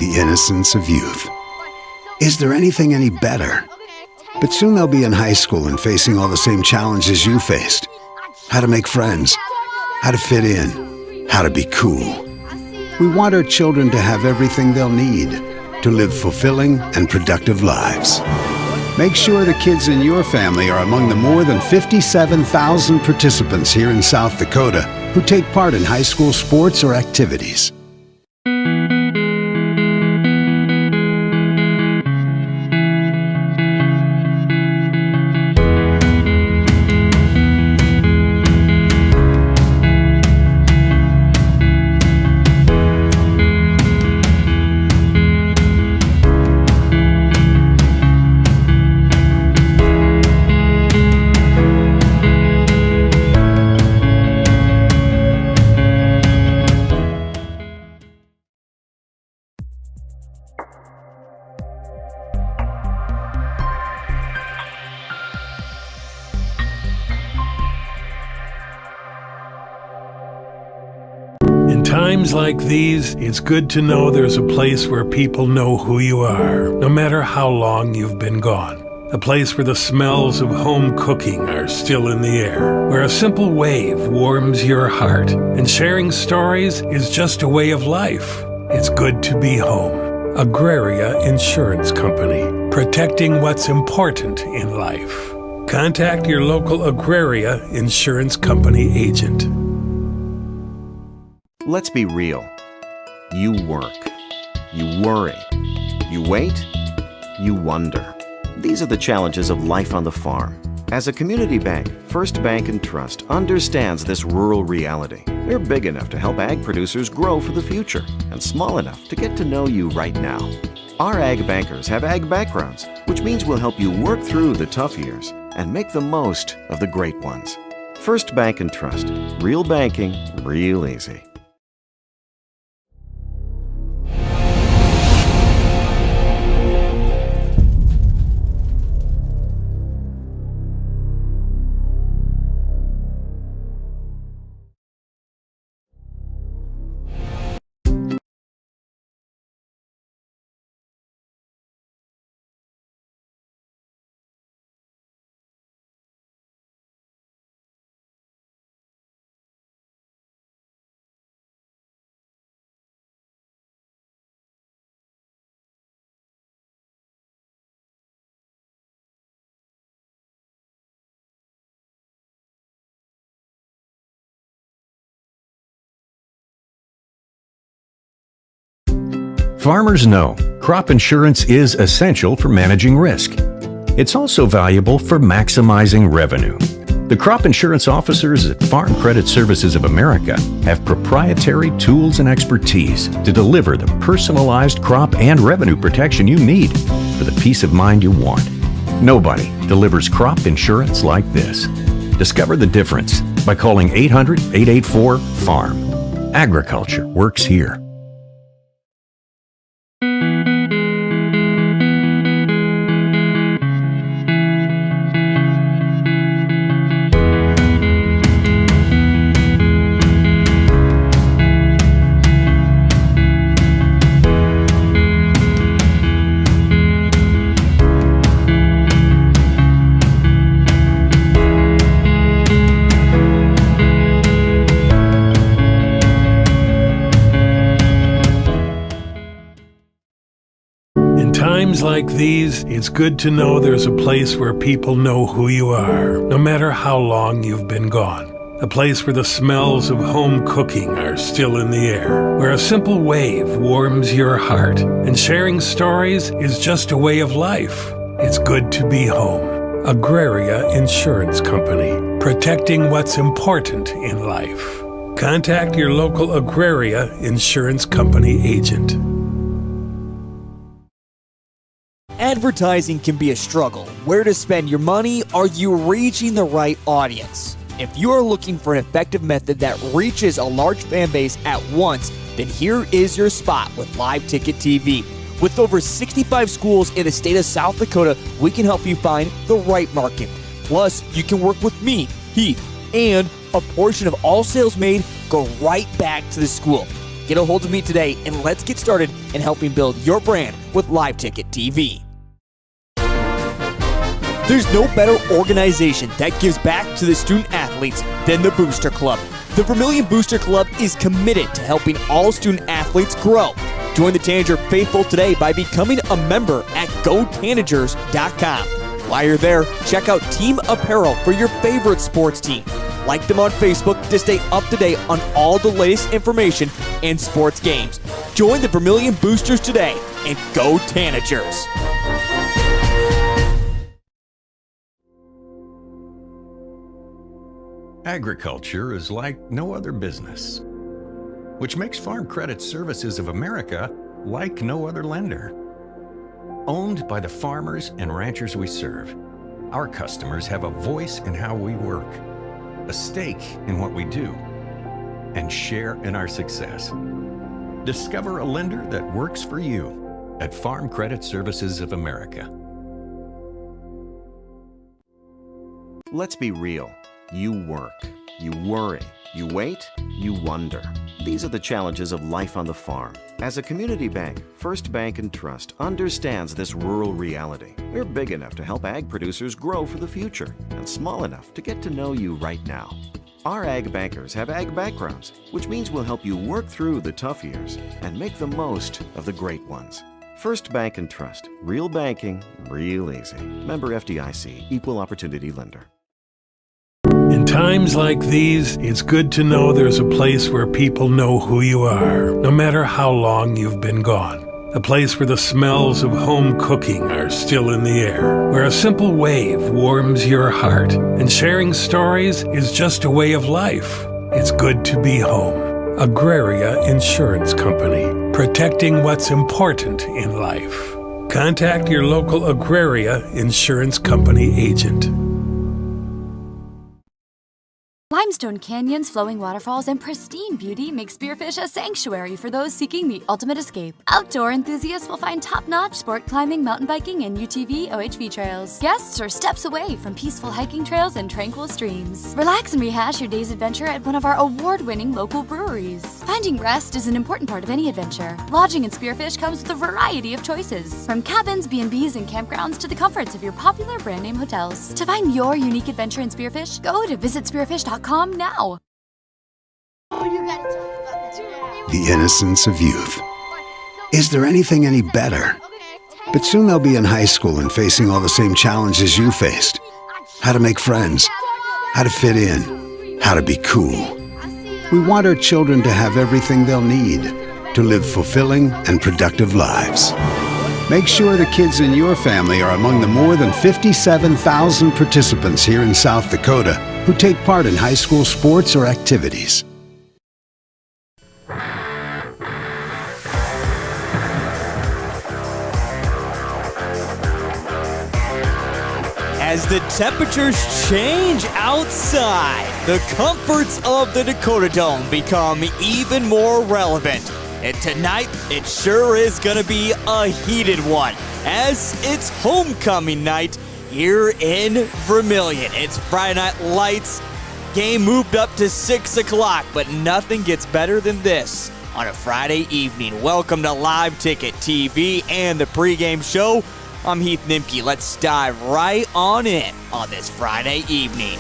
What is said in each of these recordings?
the innocence of youth. Is there anything any better? But soon they'll be in high school and facing all the same challenges you faced. How to make friends, how to fit in, how to be cool. We want our children to have everything they'll need to live fulfilling and productive lives. Make sure the kids in your family are among the more than 57,000 participants here in South Dakota who take part in high school sports or activities. In times like these, it's good to know there's a place where people know who you are, no matter how long you've been gone. A place where the smells of home cooking are still in the air, where a simple wave warms your heart, and sharing stories is just a way of life. It's good to be home. Agraria Insurance Company, protecting what's important in life. Contact your local Agraria Insurance Company agent. Let's be real. You work. You worry. You wait. You wonder. These are the challenges of life on the farm. As a community bank, First Bank & Trust understands this rural reality. They're big enough to help ag producers grow for the future and small enough to get to know you right now. Our ag bankers have ag backgrounds, which means we'll help you work through the tough years and make the most of the great ones. First Bank & Trust. Real banking, real easy. Farmers know crop insurance is essential for managing risk. It's also valuable for maximizing revenue. The crop insurance officers at Farm Credit Services of America have proprietary tools and expertise to deliver the personalized crop and revenue protection you need for the peace of mind you want. Nobody delivers crop insurance like this. Discover the difference by calling 800-884-FARM. Agriculture works here. Times like these, it's good to know there's a place where people know who you are, no matter how long you've been gone. A place where the smells of home cooking are still in the air, where a simple wave warms your heart, and sharing stories is just a way of life. It's good to be home. Agraria Insurance Company, protecting what's important in life. Contact your local Agraria Insurance Company agent. Advertising can be a struggle. Where to spend your money? Are you reaching the right audience? If you are looking for an effective method that reaches a large fan base at once, then here is your spot with Live Ticket TV. With over 65 schools in the state of South Dakota, we can help you find the right market. Plus, you can work with me, Heath, and a portion of all sales made go right back to the school. Get a hold of me today and let's get started in helping build your brand with Live Ticket TV. There's no better organization that gives back to the student athletes than the Booster Club. The Vermillion Booster Club is committed to helping all student athletes grow. Join the Tanager faithful today by becoming a member at GoTanagers.com. While you're there, check out team apparel for your favorite sports team. Like them on Facebook to stay up to date on all the latest information and sports games. Join the Vermillion Boosters today and go Tanagers! Agriculture is like no other business, which makes Farm Credit Services of America like no other lender. Owned by the farmers and ranchers we serve, our customers have a voice in how we work, a stake in what we do, and share in our success. Discover a lender that works for you at Farm Credit Services of America. Let's be real. You work, you worry, you wait, you wonder. These are the challenges of life on the farm. As a community bank, First Bank and Trust understands this rural reality. We're big enough to help ag producers grow for the future and small enough to get to know you right now. Our ag bankers have ag backgrounds, which means we'll help you work through the tough years and make the most of the great ones. First Bank and Trust. Real banking, real easy. Member FDIC, Equal Opportunity Lender. In times like these, it's good to know there's a place where people know who you are, no matter how long you've been gone. A place where the smells of home cooking are still in the air, where a simple wave warms your heart, and sharing stories is just a way of life. It's good to be home. Agraria Insurance Company, protecting what's important in life. Contact your local Agraria Insurance Company agent. Limestone canyons, flowing waterfalls, and pristine beauty make Spearfish a sanctuary for those seeking the ultimate escape. Outdoor enthusiasts will find top-notch sport climbing, mountain biking, and UTV OHV trails. Guests are steps away from peaceful hiking trails and tranquil streams. Relax and rehash your day's adventure at one of our award-winning local breweries. Finding rest is an important part of any adventure. Lodging in Spearfish comes with a variety of choices, from cabins, B&Bs, and campgrounds to the comforts of your popular brand-name hotels. To find your unique adventure in Spearfish, go to visitspearfish.com now. The innocence of youth. Is there anything any better? But soon they'll be in high school and facing all the same challenges you faced. How to make friends, how to fit in, how to be cool. We want our children to have everything they'll need to live fulfilling and productive lives. Make sure the kids in your family are among the more than 57,000 participants here in South Dakota who take part in high school sports or activities. As the temperatures change outside, the comforts of the Dakota Dome become even more relevant. And tonight, it sure is going to be a heated one, as it's homecoming night here in Vermillion. It's Friday Night Lights. Game moved up to 6 o'clock, but nothing gets better than this on a Friday evening. Welcome to Live Ticket TV and the pregame show. I'm Heath Nimke. Let's dive right on in on this Friday evening.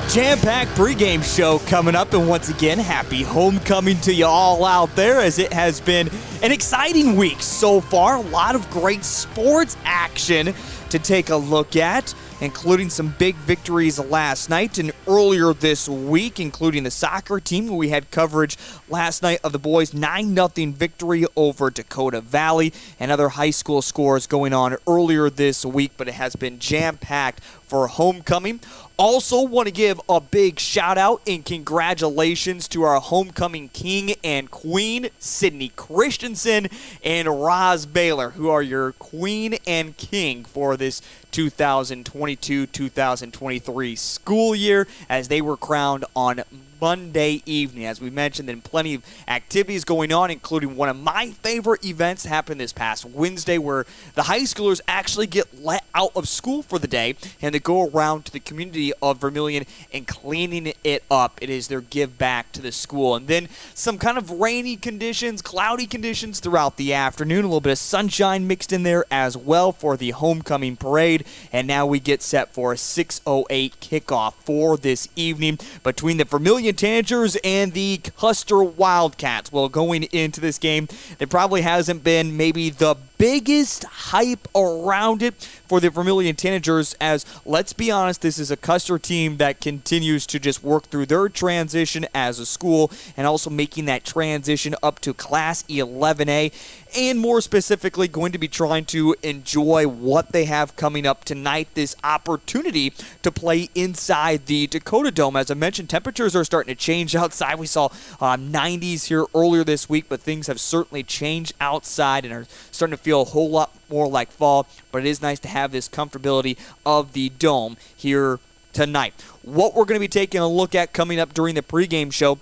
Jam-packed pregame show coming up, and once again, happy homecoming to you all out there, as it has been an exciting week so far. A lot of great sports action to take a look at, including some big victories last night and earlier this week, including the soccer team. We had coverage last night of the boys' 9-0 victory over Dakota Valley, and other high school scores going on earlier this week, but it has been jam-packed for homecoming. Also want to give a big shout out and congratulations to our homecoming king and queen, Sydney Christensen and Roz Baylor, who are your queen and king for this 2022-2023 school year, as they were crowned on Monday evening. As we mentioned, then plenty of activities going on, including one of my favorite events happened this past Wednesday, where the high schoolers actually get let out of school for the day and they go around to the community of Vermillion and cleaning it up. It is their give back to the school. And then some kind of rainy conditions, cloudy conditions throughout the afternoon, a little bit of sunshine mixed in there as well for the homecoming parade. And now we get set for a 6:08 kickoff for this evening between the Vermillion Tanagers and the Custer Wildcats. Well, going into this game, there probably hasn't been maybe the biggest hype around it for the Vermillion Tanagers, as, let's be honest, this is a Custer team that continues to just work through their transition as a school and also making that transition up to Class 11A, and more specifically going to be trying to enjoy what they have coming up tonight, this opportunity to play inside the Dakota Dome. As I mentioned, temperatures are starting to change outside. We saw 90s here earlier this week, but things have certainly changed outside and are starting to feel a whole lot more like fall, but it is nice to have this comfortability of the dome here tonight. What we're going to be taking a look at coming up during the pregame show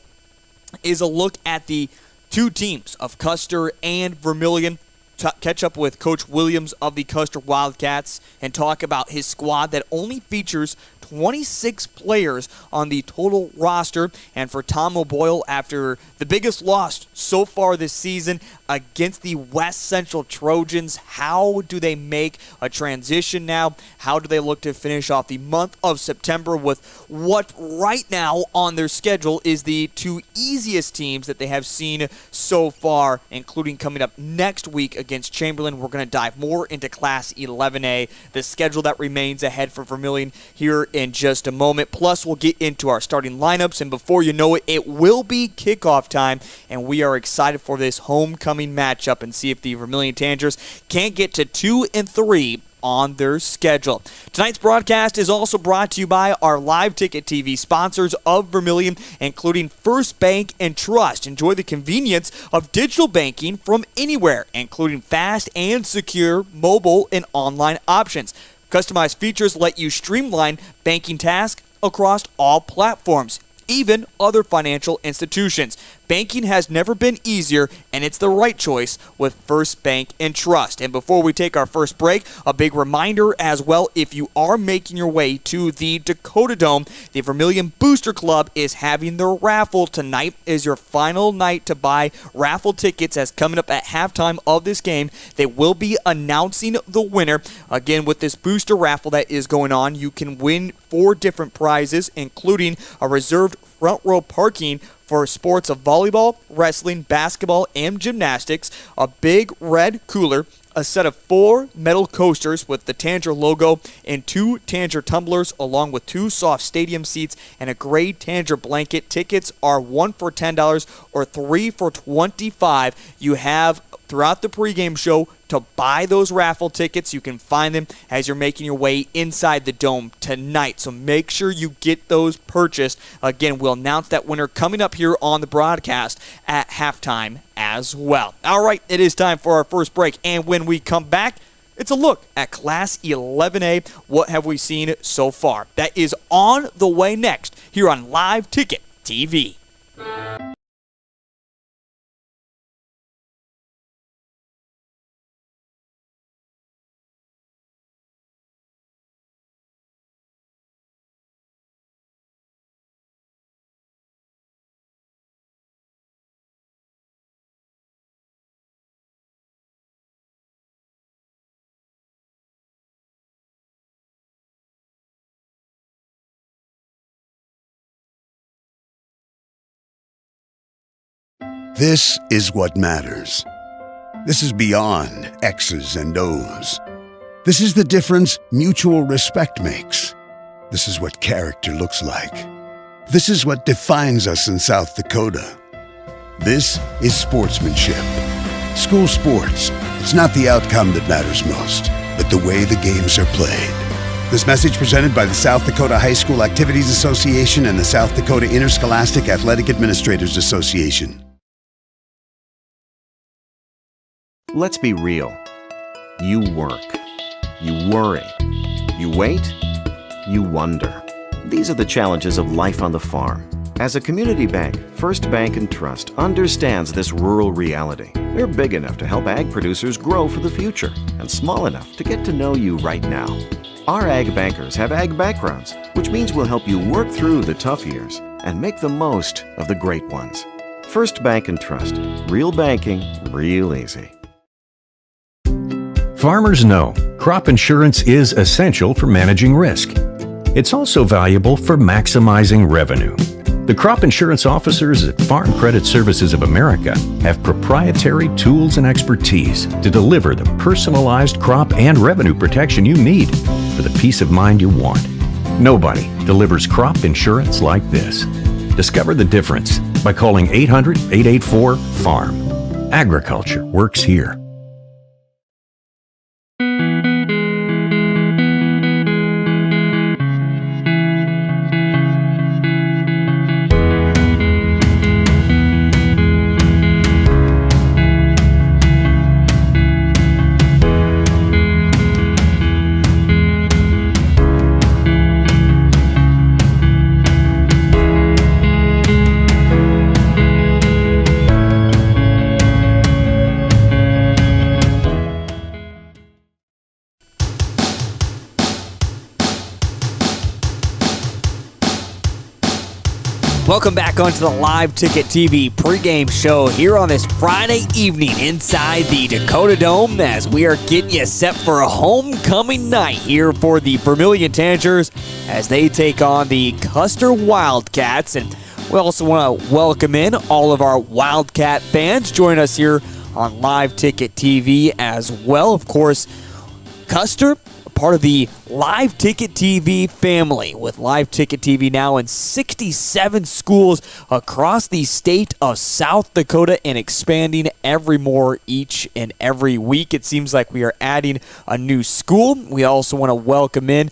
is a look at the two teams of Custer and Vermillion. Catch up with Coach Williams of the Custer Wildcats and talk about his squad that only features 26 players on the total roster. And for Tom O'Boyle, after the biggest loss so far this season against the West Central Trojans, how do they make a transition now? How do they look to finish off the month of September with what right now on their schedule is the two easiest teams that they have seen so far, including coming up next week against Chamberlain. We're going to dive more into Class 11A, the schedule that remains ahead for Vermillion here in just a moment. Plus, we'll get into our starting lineups, and before you know it, it will be kickoff time, and we are excited for this homecoming matchup and see if the Vermillion Tanagers can get to 2-3 on their schedule. Tonight's broadcast is also brought to you by our live ticket TV sponsors of Vermillion, including First Bank and Trust. Enjoy the convenience of digital banking from anywhere, including fast and secure mobile and online options. Customized features let you streamline banking tasks across all platforms, even other financial institutions. Banking has never been easier, and it's the right choice with First Bank and Trust. And before we take our first break, a big reminder as well, if you are making your way to the Dakota Dome, the Vermillion Booster Club is having their raffle. Tonight is your final night to buy raffle tickets, as coming up at halftime of this game, they will be announcing the winner. Again, with this booster raffle that is going on, you can win 4 different prizes, including a reserved front row parking for sports of volleyball, wrestling, basketball, and gymnastics, a big red cooler, a set of 4 metal coasters with the Tanager logo, and 2 Tanager tumblers, along with 2 soft stadium seats and a gray Tanager blanket. Tickets are 1 for $10 or 3 for $25. You have throughout the pregame show to buy those raffle tickets. You can find them as you're making your way inside the dome tonight, so make sure you get those purchased. Again, we'll announce that winner coming up here on the broadcast at halftime as well. All right, it is time for our first break, and when we come back, it's a look at Class 11A. What have we seen so far? That is on the way next here on Live Ticket TV. This is what matters. This is beyond X's and O's. This is the difference mutual respect makes. This is what character looks like. This is what defines us in South Dakota. This is sportsmanship. School sports, it's not the outcome that matters most, but the way the games are played. This message presented by the South Dakota High School Activities Association and the South Dakota Interscholastic Athletic Administrators Association. Let's be real. You work. You worry. You wait. You wonder. These are the challenges of life on the farm. As a community bank, First Bank & Trust understands this rural reality. They're big enough to help ag producers grow for the future and small enough to get to know you right now. Our ag bankers have ag backgrounds, which means we'll help you work through the tough years and make the most of the great ones. First Bank & Trust. Real banking, real easy. Farmers know crop insurance is essential for managing risk. It's also valuable for maximizing revenue. The crop insurance officers at Farm Credit Services of America have proprietary tools and expertise to deliver the personalized crop and revenue protection you need for the peace of mind you want. Nobody delivers crop insurance like this. Discover the difference by calling 800-884-FARM. Agriculture works here. Welcome back onto the Live Ticket TV pregame show here on this Friday evening inside the Dakota Dome as we are getting you set for a homecoming night here for the Vermillion Tanagers as they take on the Custer Wildcats. And we also want to welcome in all of our Wildcat fans. Join us here on Live Ticket TV as well. Of course, Custer, part of the Live Ticket TV family, with Live Ticket TV now in 67 schools across the state of South Dakota and expanding every more each and every week. It seems like we are adding a new school. We also want to welcoming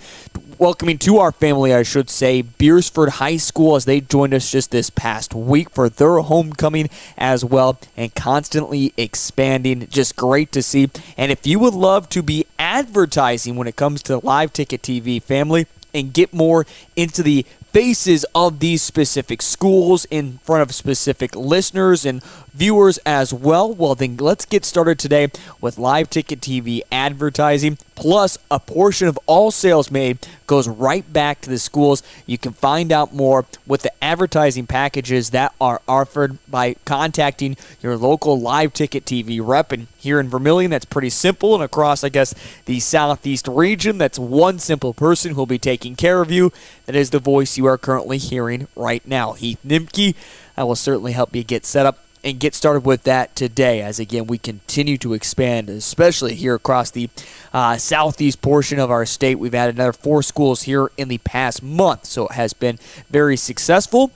to our family, I should say, Beersford High School as they joined us just this past week for their homecoming as well, and constantly expanding. Just great to see. And if you would love to be advertising when it comes to the Live Ticket TV family and get more into the faces of these specific schools in front of specific listeners and viewers as well, well then let's get started today with Live Ticket TV advertising. Plus, a portion of all sales made goes right back to the schools. You can find out more with the advertising packages that are offered by contacting your local Live Ticket TV rep. And here in Vermillion, that's pretty simple. And across, I guess, the Southeast region, that's one simple person who will be taking care of you. That is the voice you are currently hearing right now, Heath Nimke. I will certainly help you get set up and get started with that today as, again, we continue to expand, especially here across the southeast portion of our state. We've added another 4 schools here in the past month, so it has been very successful.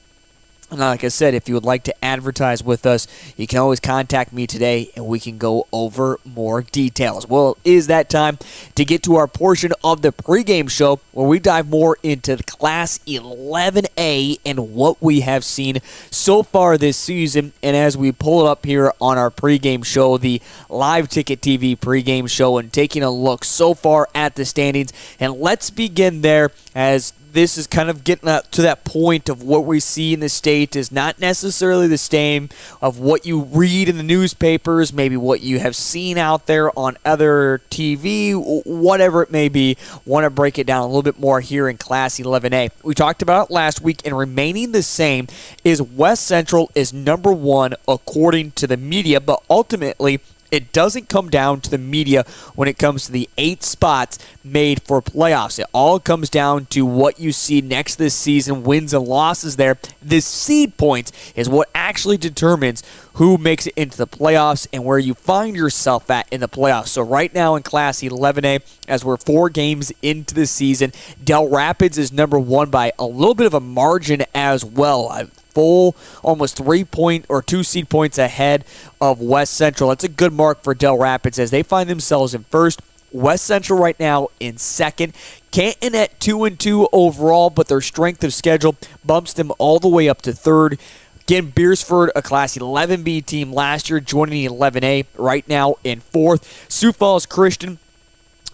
And like I said, if you would like to advertise with us, you can always contact me today and we can go over more details. Well, it is that time to get to our portion of the pregame show where we dive more into the Class 11A and what we have seen so far this season. And as we pull it up here on our pregame show, the Live Ticket TV pregame show, and taking a look so far at the standings. And let's begin there, as this is kind of getting to that point of what we see in the state is not necessarily the same of what you read in the newspapers, maybe what you have seen out there on other TV, whatever it may be. Want to break it down a little bit more here in Class 11A. We talked about it last week, and remaining the same is West Central is number 1 according to the media, but ultimately it doesn't come down to the media when it comes to the 8 spots made for playoffs. It all comes down to what you see next this season, wins and losses there. The seed points is what actually determines who makes it into the playoffs and where you find yourself at in the playoffs. So right now in Class 11A, as we're 4 games into the season, Del Rapids is number 1 by a little bit of a margin as well. Full almost 2 seed points ahead of West Central. That's a good mark for Del Rapids as they find themselves in first. West Central right now in second. Canton at 2-2 overall, but their strength of schedule bumps them all the way up to third. Again, Beersford, a Class 11B team last year, joining the 11A right now in fourth. Sioux Falls Christian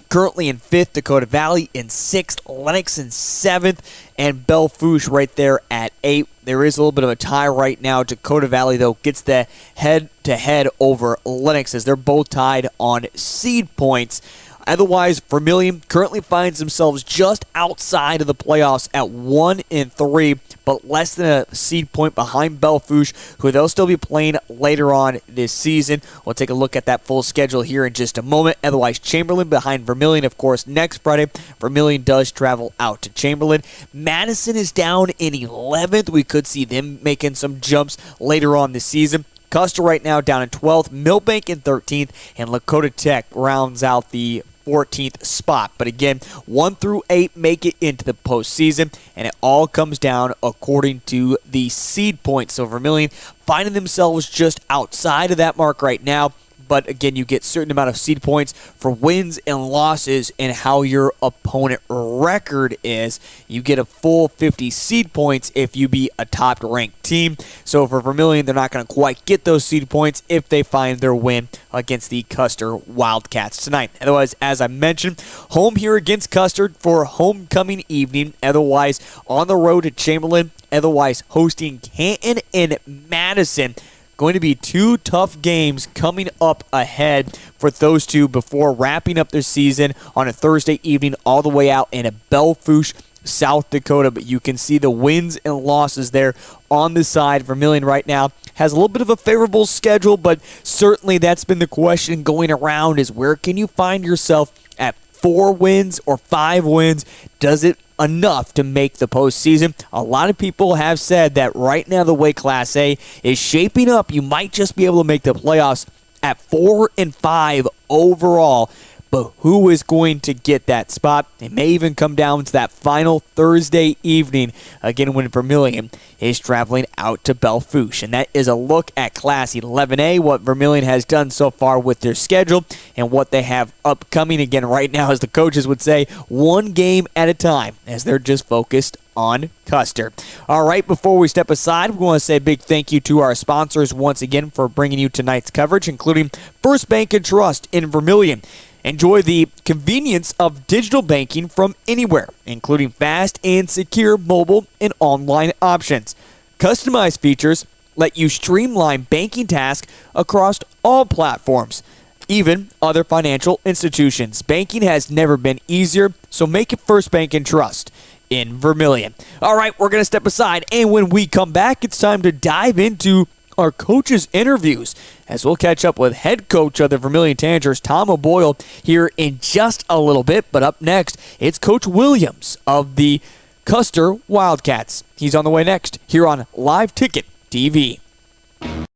currently in 5th, Dakota Valley in 6th, Lennox in 7th, and Belle Fourche right there at 8. There is a little bit of a tie right now. Dakota Valley, though, gets the head-to-head over Lennox as they're both tied on seed points. Otherwise, Vermillion currently finds themselves just outside of the playoffs at 1-3, but less than a seed point behind Belfouche, who they'll still be playing later on this season. We'll take a look at that full schedule here in just a moment. Otherwise, Chamberlain behind Vermillion, of course, next Friday. Vermillion does travel out to Chamberlain. Madison is down in 11th. We could see them making some jumps later on this season. Custer right now down in 12th, Millbank in 13th, and Lakota Tech rounds out the 14th spot. But again, 1 through 8 make it into the postseason, and it all comes down according to the seed points. So Vermillion finding themselves just outside of that mark right now. But again, you get a certain amount of seed points for wins and losses and how your opponent record is. You get a full 50 seed points if you be a top-ranked team. So for Vermillion, they're not going to quite get those seed points if they find their win against the Custer Wildcats tonight. Otherwise, as I mentioned, home here against Custer for homecoming evening. Otherwise, on the road to Chamberlain. Otherwise, hosting Canton and Madison. Going to be 2 tough games coming up ahead for those two before wrapping up their season on a Thursday evening all the way out in Belfouche, South Dakota. But you can see the wins and losses there on the side. Vermillion right now has a little bit of a favorable schedule, but certainly that's been the question going around is where can you find yourself at 4 wins or 5 wins? Does it enough to make the postseason? A lot of people have said that right now the way Class A is shaping up, you might just be able to make the playoffs at 4 and 5 overall. But who is going to get that spot? It may even come down to that final Thursday evening, again when Vermillion is traveling out to Belfouche. And that is a look at Class 11A, what Vermillion has done so far with their schedule and what they have upcoming. Again, right now, as the coaches would say, 1 game at a time as they're just focused on Custer. All right, before we step aside, we want to say a big thank you to our sponsors once again for bringing you tonight's coverage, including First Bank and Trust in Vermillion. Enjoy the convenience of digital banking from anywhere, including fast and secure mobile and online options. Customized features let you streamline banking tasks across all platforms, even other financial institutions. Banking has never been easier, so make it First Bank and Trust in Vermillion. All right, we're going to step aside, and when we come back, it's time to dive into our coaches' interviews, as we'll catch up with head coach of the Vermillion Tanagers, Tom O'Boyle, here in just a little bit. But up next, it's Coach Williams of the Custer Wildcats. He's on the way next here on Live Ticket TV.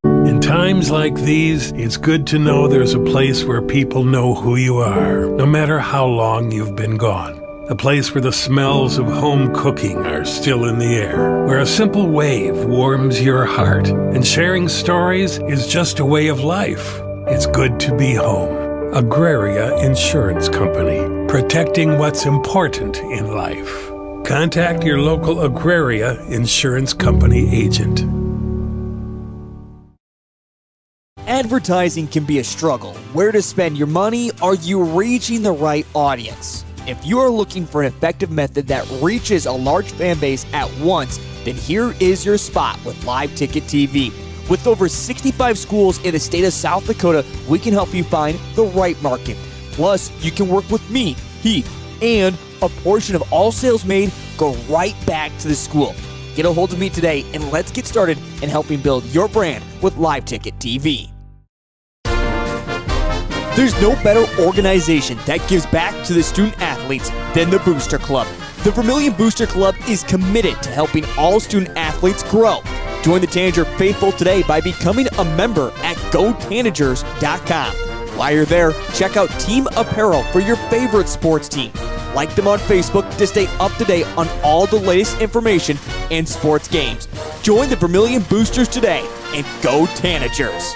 In times like these, it's good to know there's a place where people know who you are, no matter how long you've been gone. A place where the smells of home cooking are still in the air, where a simple wave warms your heart, and sharing stories is just a way of life. It's good to be home. Agraria Insurance Company, protecting what's important in life. Contact your local Agraria Insurance Company agent. Advertising can be a struggle. Where to spend your money? Are you reaching the right audience? If you are looking for an effective method that reaches a large fan base at once, then here is your spot with Live Ticket TV. With over 65 schools in the state of South Dakota, we can help you find the right market. Plus, you can work with me, Heath, and a portion of all sales made go right back to the school. Get a hold of me today and let's get started in helping build your brand with Live Ticket TV. There's no better organization that gives back to the student athletes than the Booster Club. The Vermillion Booster Club is committed to helping all student athletes grow. Join the Tanager faithful today by becoming a member at GoTanagers.com. While you're there, check out team apparel for your favorite sports team. Like them on Facebook to stay up to date on all the latest information and sports games. Join the Vermillion Boosters today and go Tanagers!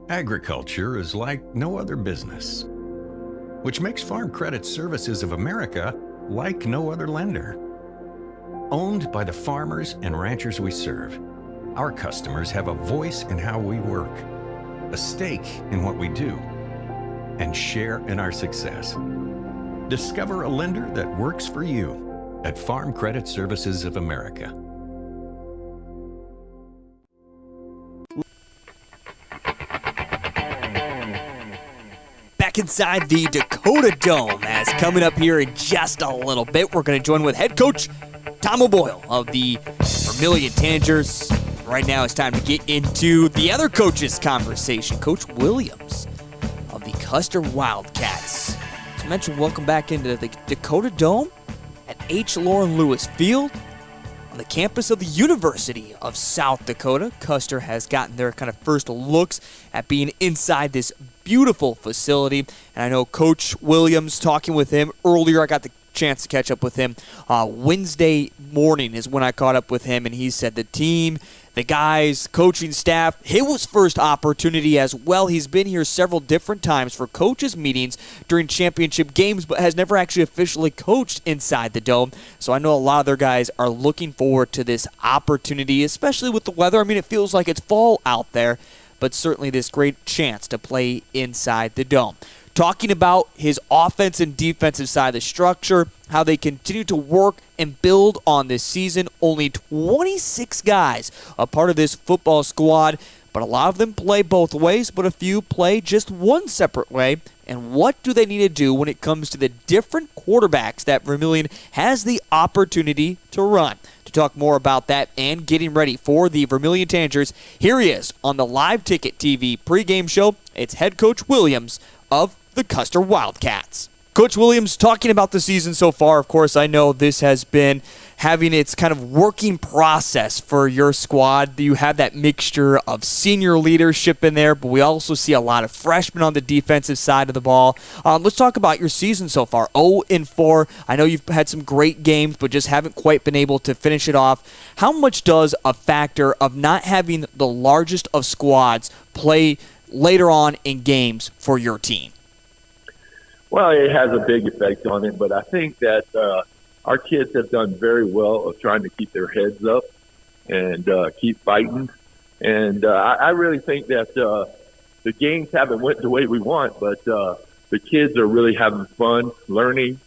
Agriculture is like no other business, which makes Farm Credit Services of America like no other lender. Owned by the farmers and ranchers we serve, our customers have a voice in how we work, a stake in what we do, and share in our success. Discover a lender that works for you at Farm Credit Services of America. Back inside the Dakota Dome, as coming up here in just a little bit, we're going to join with head coach Tom O'Boyle of the Vermillion Tanagers. Right now it's time to get into the other coaches' conversation. Coach Williams of the Custer Wildcats. As mentioned, welcome back into the Dakota Dome at H. Lauren Lewis Field on the campus of the University of South Dakota. Custer has gotten their kind of first looks at being inside this beautiful facility. And I know Coach Williams, talking with him earlier, I got the chance to catch up with him Wednesday morning is when I caught up with him, and he said the team, the guys, coaching staff, his first opportunity as well. He's been here several different times for coaches meetings during championship games, but has never actually officially coached inside the Dome. So I know a lot of their guys are looking forward to this opportunity, especially with the weather. I mean, it feels like it's fall out there, but certainly this great chance to play inside the Dome. Talking about his offense and defensive side of the structure, how they continue to work and build on this season. Only 26 guys a part of this football squad, but a lot of them play both ways, but a few play just one separate way. And what do they need to do when it comes to the different quarterbacks that Vermillion has the opportunity to run? To talk more about that and getting ready for the Vermillion Tanagers, here he is on the Live Ticket TV pregame show. It's head coach Williams of the Custer Wildcats. Coach Williams, talking about the season so far, of course, I know this has been having its kind of working process for your squad. You have that mixture of senior leadership in there, but we also see a lot of freshmen on the defensive side of the ball. Let's talk about your season so far. 0-4. I know you've had some great games, but just haven't quite been able to finish it off. How much does a factor of not having the largest of squads play later on in games for your team? Well, it has a big effect on it, but I think that our kids have done very well of trying to keep their heads up and keep fighting. And I really think that the games haven't went the way we want, but the kids are really having fun, learning,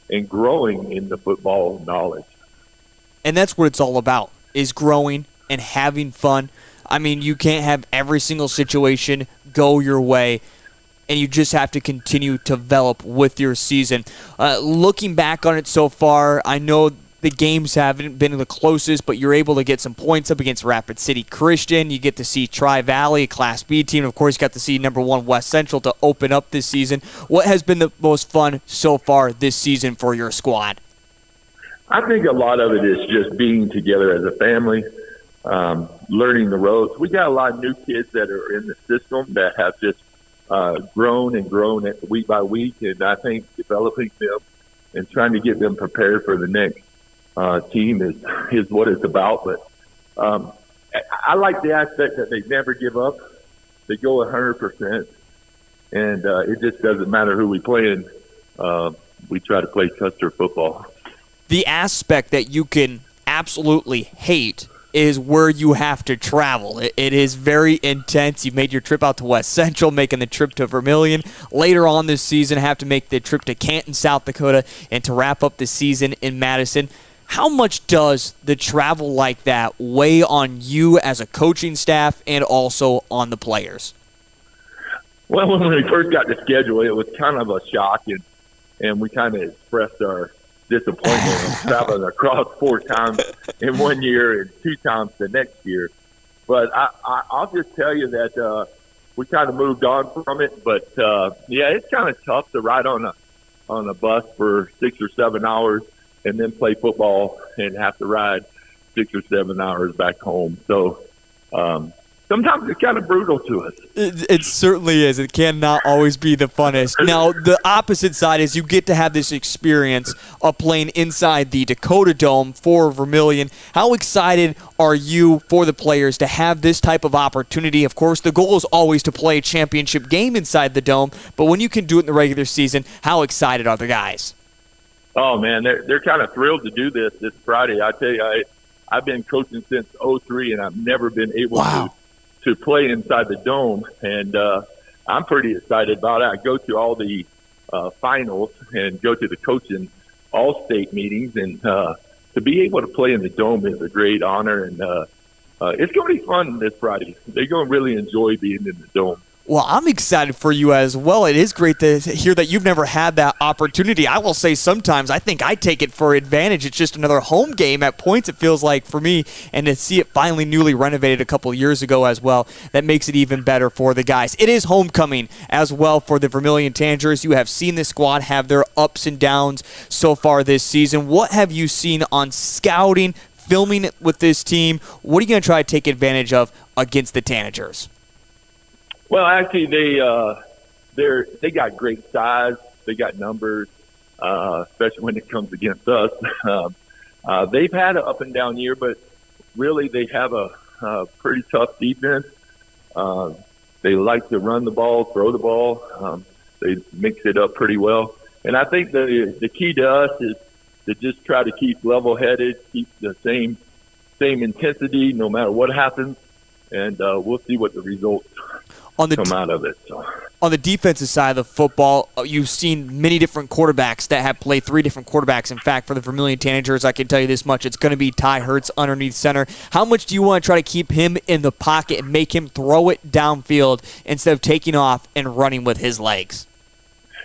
and growing in the football knowledge. And that's what it's all about, is growing and having fun. I mean, you can't have every single situation go your way, and you just have to continue to develop with your season. Looking back on it so far, I know the games haven't been the closest, but you're able to get some points up against Rapid City Christian. You get to see Tri-Valley, a Class B team. Of course, you got to see number 1 West Central to open up this season. What has been the most fun so far this season for your squad? I think a lot of it is just being together as a family, learning the ropes. We got a lot of new kids that are in the system that have just grown week by week, and I think developing them and trying to get them prepared for the next team is what it's about. But I like the aspect that they never give up. They go 100%, and it just doesn't matter who we play in. We try to play Custer football. The aspect that you can absolutely hate is where you have to travel. It is very intense. You made your trip out to West Central, making the trip to Vermillion. Later on this season, have to make the trip to Canton, South Dakota, and to wrap up the season in Madison. How much does the travel like that weigh on you as a coaching staff and also on the players? Well, when we first got the schedule, it was kind of a shock, and we kind of expressed our disappointment of traveling across 4 times in 1 year and 2 times the next year. But I'll just tell you that we kind of moved on from it. But yeah, it's kind of tough to ride on a bus for 6 or 7 hours and then play football and have to ride 6 or 7 hours back home. So sometimes it's kind of brutal to us. It certainly is. It cannot always be the funnest. Now, the opposite side is you get to have this experience of playing inside the Dakota Dome for Vermillion. How excited are you for the players to have this type of opportunity? Of course, the goal is always to play a championship game inside the Dome, but when you can do it in the regular season, how excited are the guys? Oh, man, they're kind of thrilled to do this Friday. I tell you, I've been coaching since 2003, and I've never been able to play inside the Dome, and I'm pretty excited about it. I go to all the finals and go to the coaching all-state meetings. And to be able to play in the Dome is a great honor. And it's going to be fun this Friday. They're going to really enjoy being in the Dome. Well, I'm excited for you as well. It is great to hear that you've never had that opportunity. I will say sometimes I think I take it for advantage. It's just another home game at points, it feels like, for me. And to see it finally newly renovated a couple years ago as well, that makes it even better for the guys. It is homecoming as well for the Vermillion Tanagers. You have seen the squad have their ups and downs so far this season. What have you seen on scouting, filming with this team? What are you going to try to take advantage of against the Tanagers? Well, actually, they got great size. They got numbers, especially when it comes against us. They've had an up and down year, but really they have a pretty tough defense. They like to run the ball, throw the ball. They mix it up pretty well. And I think the key to us is to just try to keep level-headed, keep the same intensity no matter what happens, and we'll see what the results come out of it. So. On the defensive side of the football, you've seen many different quarterbacks that have played 3 different quarterbacks. In fact, for the Vermillion Tanagers, I can tell you this much. It's going to be Ty Hertz underneath center. How much do you want to try to keep him in the pocket and make him throw it downfield instead of taking off and running with his legs?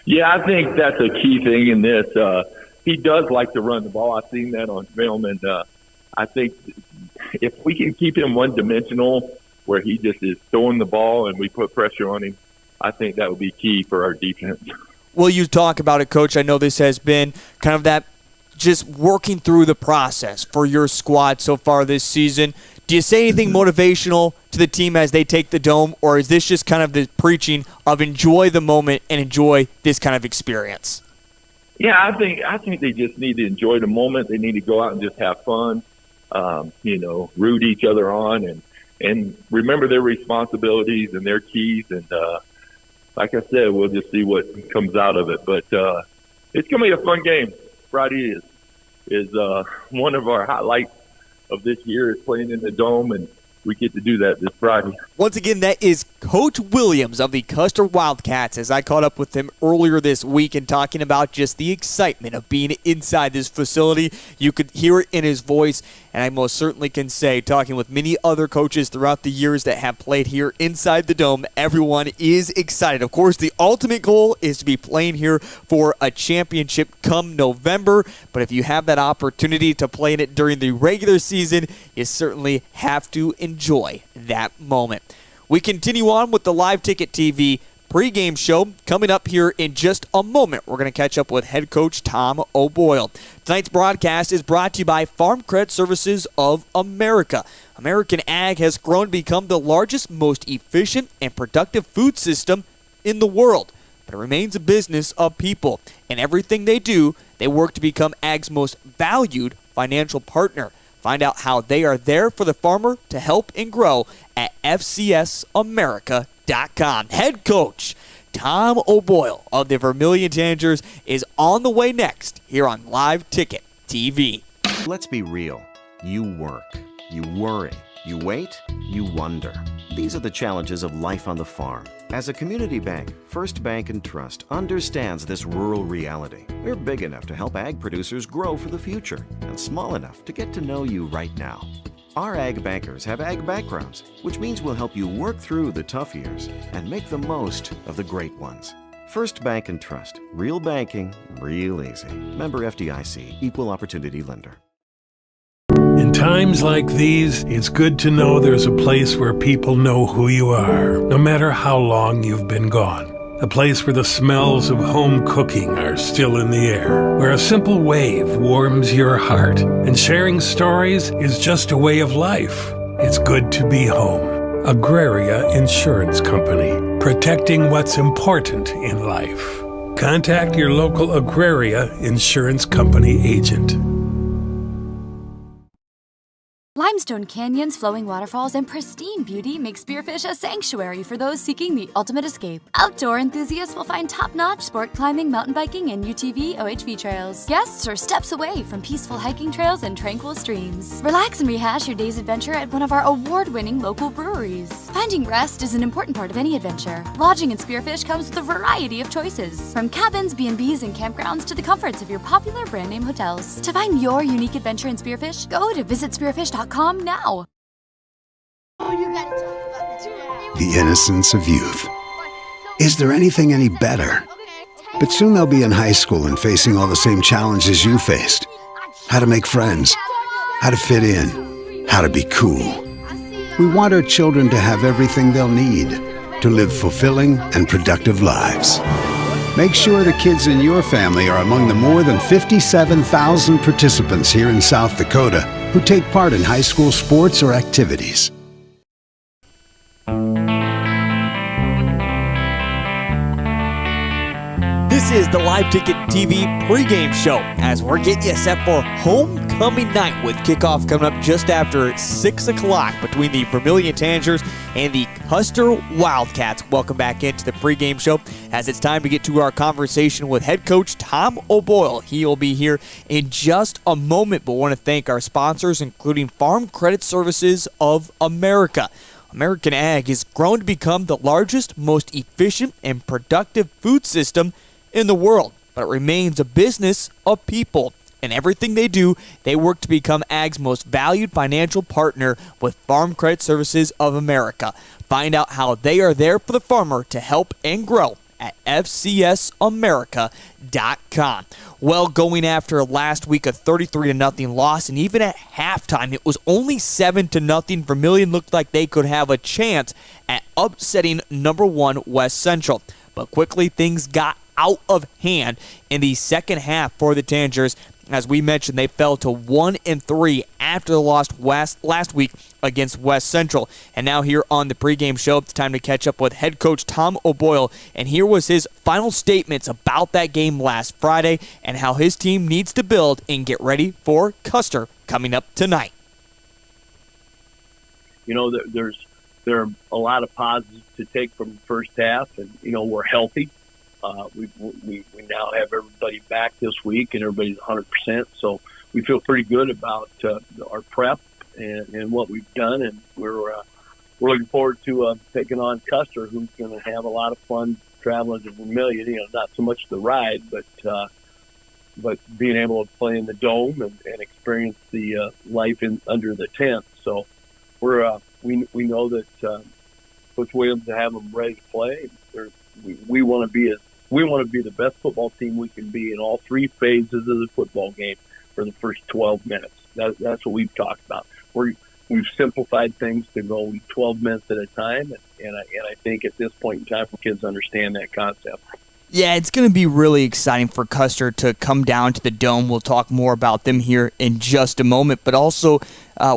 Yeah, I think that's a key thing in this. He does like to run the ball. I've seen that on film, and I think if we can keep him one-dimensional, where he just is throwing the ball and we put pressure on him, I think that would be key for our defense. Well, you talk about it, Coach. I know this has been kind of that just working through the process for your squad so far this season. Do you say anything motivational to the team as they take the Dome, or is this just kind of the preaching of enjoy the moment and enjoy this kind of experience? Yeah, I think they just need to enjoy the moment. They need to go out and just have fun, root each other on and remember their responsibilities and their keys. And like I said, we'll just see what comes out of it. But it's going to be a fun game. Friday is one of our highlights of this year is playing in the Dome, and we get to do that this Friday. Once again, that is Coach Williams of the Custer Wildcats, as I caught up with him earlier this week and talking about just the excitement of being inside this facility. You could hear it in his voice, and I most certainly can say, talking with many other coaches throughout the years that have played here inside the Dome, everyone is excited. Of course, the ultimate goal is to be playing here for a championship come November, but if you have that opportunity to play in it during the regular season, you certainly have to enjoy that moment. We continue on with the Live Ticket TV pregame show coming up here in just a moment. We're going to catch up with head coach Tom O'Boyle. Tonight's broadcast is brought to you by Farm Credit Services of America. American Ag has grown to become the largest, most efficient, and productive food system in the world. But it remains a business of people. And everything they do, they work to become Ag's most valued financial partner. Find out how they are there for the farmer to help and grow at FCSAmerica.com. Head coach Tom O'Boyle of the Vermillion Tanagers is on the way next here on Live Ticket TV. Let's be real. You work, you worry, you wait, you wonder. These are the challenges of life on the farm. As a community bank, First Bank & Trust understands this rural reality. We're big enough to help ag producers grow for the future and small enough to get to know you right now. Our ag bankers have ag backgrounds, which means we'll help you work through the tough years and make the most of the great ones. First Bank & Trust. Real banking, real easy. Member FDIC. Equal Opportunity Lender. In times like these, it's good to know there's a place where people know who you are, no matter how long you've been gone. A place where the smells of home cooking are still in the air, where a simple wave warms your heart, and sharing stories is just a way of life. It's good to be home. Agraria Insurance Company, protecting what's important in life. Contact your local Agraria Insurance Company agent. Limestone canyons, flowing waterfalls, and pristine beauty make Spearfish a sanctuary for those seeking the ultimate escape. Outdoor enthusiasts will find top-notch sport climbing, mountain biking, and UTV OHV trails. Guests are steps away from peaceful hiking trails and tranquil streams. Relax and rehash your day's adventure at one of our award-winning local breweries. Finding rest is an important part of any adventure. Lodging in Spearfish comes with a variety of choices, from cabins, B&Bs, and campgrounds to the comforts of your popular brand-name hotels. To find your unique adventure in Spearfish, go to visitspearfish.com now. The innocence of youth. Is there anything any better? But soon they'll be in high school and facing all the same challenges you faced. How to make friends, how to fit in, how to be cool. We want our children to have everything they'll need to live fulfilling and productive lives. Make sure the kids in your family are among the more than 57,000 participants here in South Dakota who take part in high school sports or activities. This is the Live Ticket TV pregame show as we're getting you set for homecoming night with kickoff coming up just after 6 o'clock between the Vermillion Tanagers and the Custer Wildcats. Welcome back into the pregame show as it's time to get to our conversation with head coach Tom O'Boyle. He'll be here in just a moment, but want to thank our sponsors, including Farm Credit Services of America. American Ag has grown to become the largest, most efficient, and productive food system in the world, but it remains a business of people. In everything they do, they work to become Ag's most valued financial partner with Farm Credit Services of America. Find out how they are there for the farmer to help and grow at fcsamerica.com. Well, going after last week a 33-0 loss, and even at halftime it was only 7-0. Vermillion looked like they could have a chance at upsetting number 1 West Central. But quickly things got out of hand in the second half for the Tanagers. As we mentioned, they fell to 1-3 after the loss last week against West Central. And now here on the pregame show, it's time to catch up with head coach Tom O'Boyle. And here was his final statements about that game last Friday and how his team needs to build and get ready for Custer coming up tonight. You know, there are a lot of positives to take from the first half, and you know, we're healthy. We now have everybody back this week, and everybody's 100%. So we feel pretty good about our prep and what we've done, and we're looking forward to taking on Custer, who's going to have a lot of fun traveling to Vermillion. You know, not so much the ride, but being able to play in the dome and experience the life under the tent. So we know that Coach Williams to have them ready to play. We want to be the best football team we can be in all 3 phases of the football game for the first 12 minutes. That's what we've talked about. We've simplified things to go 12 minutes at a time, and I think at this point in time, kids understand that concept. Yeah, it's going to be really exciting for Custer to come down to the Dome. We'll talk more about them here in just a moment, but also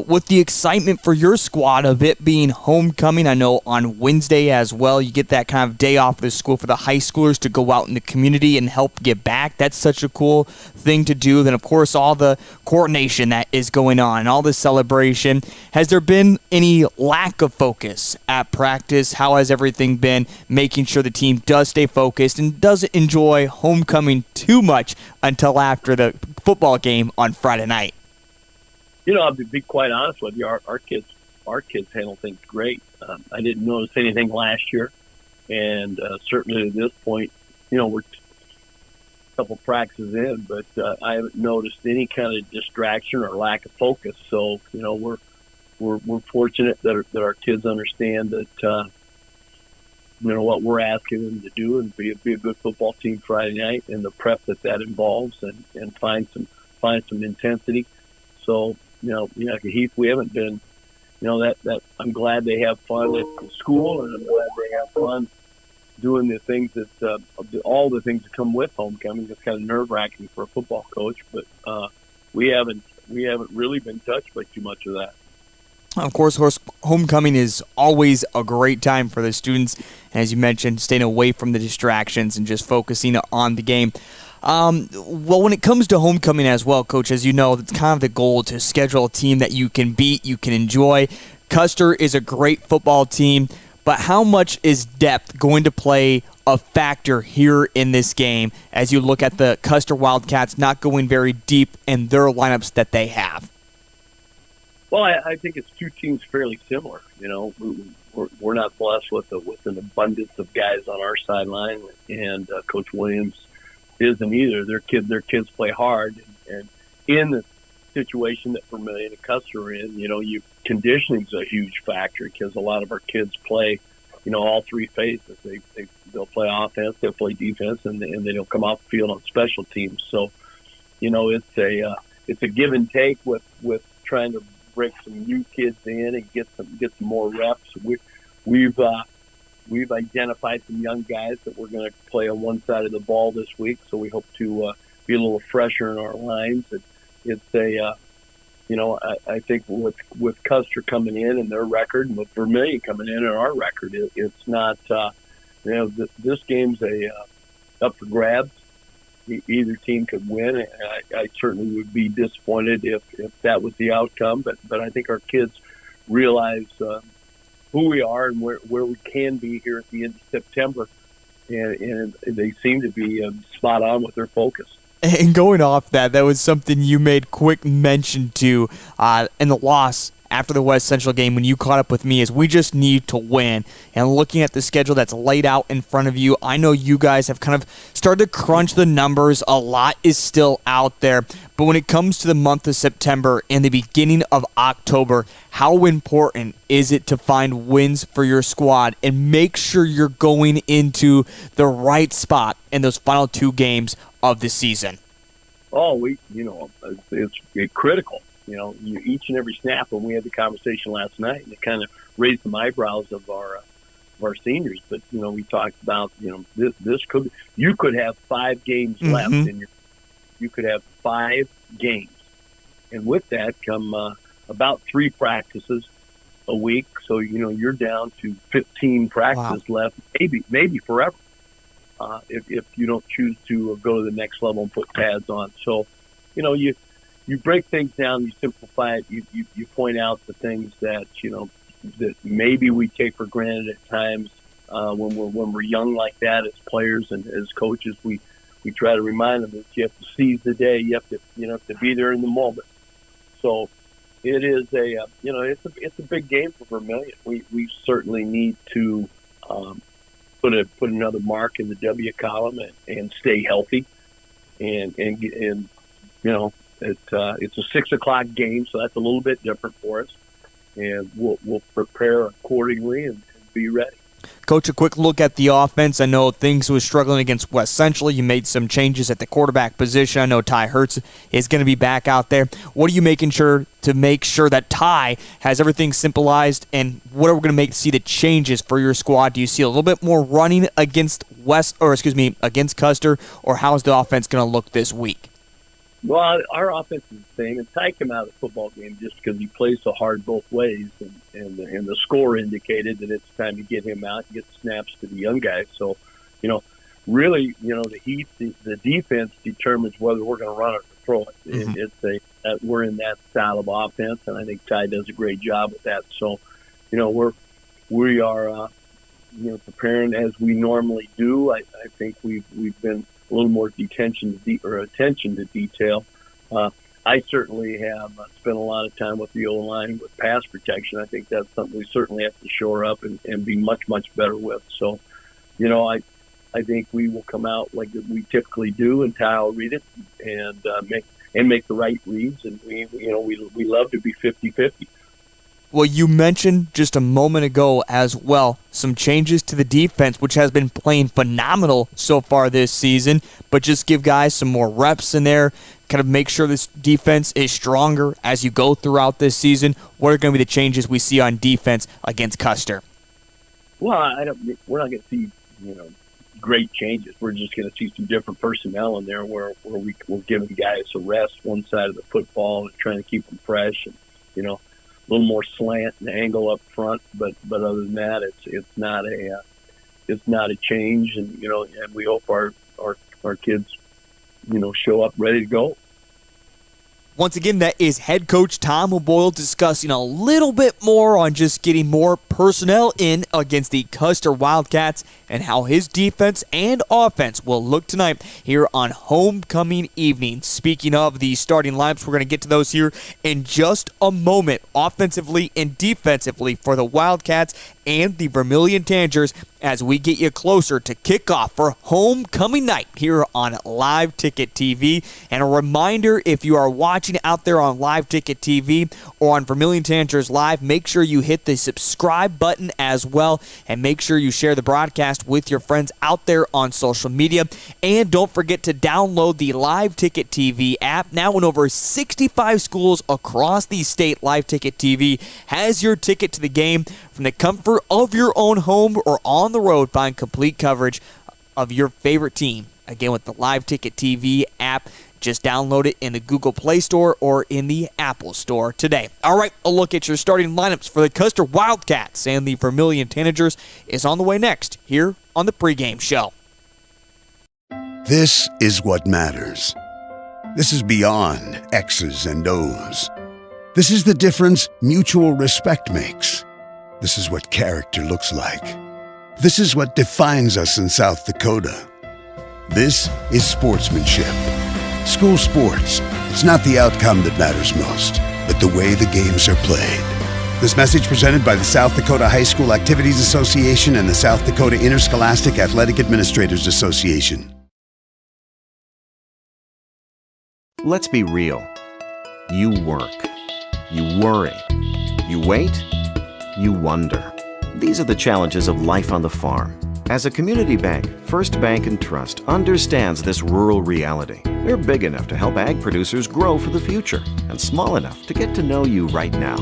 with the excitement for your squad of it being homecoming. I know on Wednesday as well, you get that kind of day off of the school for the high schoolers to go out in the community and help give back. That's such a cool thing to do. Then, of course, all the coordination that is going on, all the celebration. Has there been any lack of focus at practice? How has everything been making sure the team does stay focused and doesn't enjoy homecoming too much until after the football game on Friday night? You know, I'll be quite honest with you. Our kids handle things great. I didn't notice anything last year, and certainly at this point, you know, we're a couple practices in, but I haven't noticed any kind of distraction or lack of focus. So, you know, we're fortunate that our kids understand that you know what we're asking them to do and be a good football team Friday night, and the prep that involves, and find some intensity. So. You know, Heath, we haven't been, you know, that I'm glad they have fun at school, and I'm glad they have fun doing the things that all the things that come with homecoming. It's kind of nerve-wracking for a football coach, but we haven't really been touched by too much of that. Of course, homecoming is always a great time for the students. As you mentioned, staying away from the distractions and just focusing on the game. Well, when it comes to homecoming as well, Coach, as you know, that's kind of the goal, to schedule a team that you can beat, you can enjoy. Custer is a great football team, but how much is depth going to play a factor here in this game as you look at the Custer Wildcats not going very deep in their lineups that they have? Well, I think it's two teams fairly similar. We're not blessed with an abundance of guys on our sideline, and Coach Williams isn't either. Their kids play hard, and in the situation that Vermillion and Custer are in, conditioning's a huge factor because a lot of our kids play, all three phases. They'll play offense, they'll play defense, and they'll come off the field on special teams. So, it's a give and take with trying to break some new kids in and get some more reps. We've identified some young guys that we're going to play on one side of the ball this week, so we hope to be a little fresher in our lines. I think with Custer coming in and their record, and with Vermillion coming in and our record, it's not this game's up for grabs. Either team could win, and I certainly would be disappointed if that was the outcome. But I think our kids realize who we are and where we can be here at the end of September, and they seem to be spot on with their focus. And going off that was something you made quick mention to in the loss after the West Central game when you caught up with me, is we just need to win. And looking at the schedule that's laid out in front of you, I know you guys have kind of started to crunch the numbers. A lot is still out there. But when it comes to the month of September and the beginning of October, how important is it to find wins for your squad and make sure you're going into the right spot in those final two games of the season? Oh, it's critical. Each and every snap, when we had the conversation last night, and it kind of raised some eyebrows of our seniors. But we talked about this you could have 5 games left, and you could have 5 games, and with that come about 3 practices a week. So you're down to 15 practices left, maybe forever, if you don't choose to go to the next level and put pads on. So you break things down, you simplify it, you point out the things that that maybe we take for granted at times when we're young like that as players and as coaches. We try to remind them that you have to seize the day, you have to be there in the moment. So it is it's a big game for Vermillion. We certainly need to put another mark in the W column and stay healthy, and it's a 6:00 game, so that's a little bit different for us, and we'll prepare accordingly and be ready. Coach, a quick look at the offense. I know things was struggling against West Central. You made some changes at the quarterback position. I know Ty Hertz is going to be back out there. What are you making sure to make sure that Ty has everything simplified, and what are we going to see the changes for your squad? Do you see a little bit more running against against Custer, or how's the offense going to look this week? Well, our offense is the same, and Ty came out of the football game just because he plays so hard both ways, and the score indicated that it's time to get him out and get the snaps to the young guys. So, really, the Heath, the defense determines whether we're going to run it or throw it. We're in that style of offense, and I think Ty does a great job with that. So, we are preparing as we normally do. I think we've been a little more attention to detail. I certainly have spent a lot of time with the O-line with pass protection. I think that's something we certainly have to shore up and be much, much better with. So, I think we will come out like we typically do, and Ty will read it and make the right reads. And we love to be 50-50. Well, you mentioned just a moment ago as well some changes to the defense, which has been playing phenomenal so far this season, but just give guys some more reps in there, kind of make sure this defense is stronger as you go throughout this season. What are going to be the changes we see on defense against Custer? Well, we're not going to see great changes. We're just going to see some different personnel in there where we're giving guys a rest one side of the football and trying to keep them fresh, and a little more slant and angle up front, but other than that, it's not a change, and and we hope our kids show up ready to go. Once again, that is head coach Tom O'Boyle discussing a little bit more on just getting more personnel in against the Custer Wildcats and how his defense and offense will look tonight here on homecoming evening. Speaking of the starting lineups, we're going to get to those here in just a moment, offensively and defensively for the Wildcats and the Vermillion Tanagers as we get you closer to kickoff for homecoming night here on Live Ticket TV. And a reminder, if you are watching out there on Live Ticket TV or on Vermillion Tanagers Live, make sure you hit the subscribe button as well, and make sure you share the broadcast with your friends out there on social media. And don't forget to download the Live Ticket TV app. Now in over 65 schools across the state, Live Ticket TV has your ticket to the game from the comfort of your own home or on the road. Find complete coverage of your favorite team. Again, with the Live Ticket TV app, just download it in the Google Play Store or in the Apple Store today. All right, a look at your starting lineups for the Custer Wildcats and the Vermillion Tanagers is on the way next here on the pregame show. This is what matters. This is beyond X's and O's. This is the difference mutual respect makes. This is what character looks like. This is what defines us in South Dakota. This is sportsmanship. School sports, it's not the outcome that matters most, but the way the games are played. This message presented by the South Dakota High School Activities Association and the South Dakota Interscholastic Athletic Administrators Association. Let's be real. You work. You worry. You wait. You wonder. These are the challenges of life on the farm. As a community bank, First Bank & Trust understands this rural reality. They're big enough to help ag producers grow for the future and small enough to get to know you right now.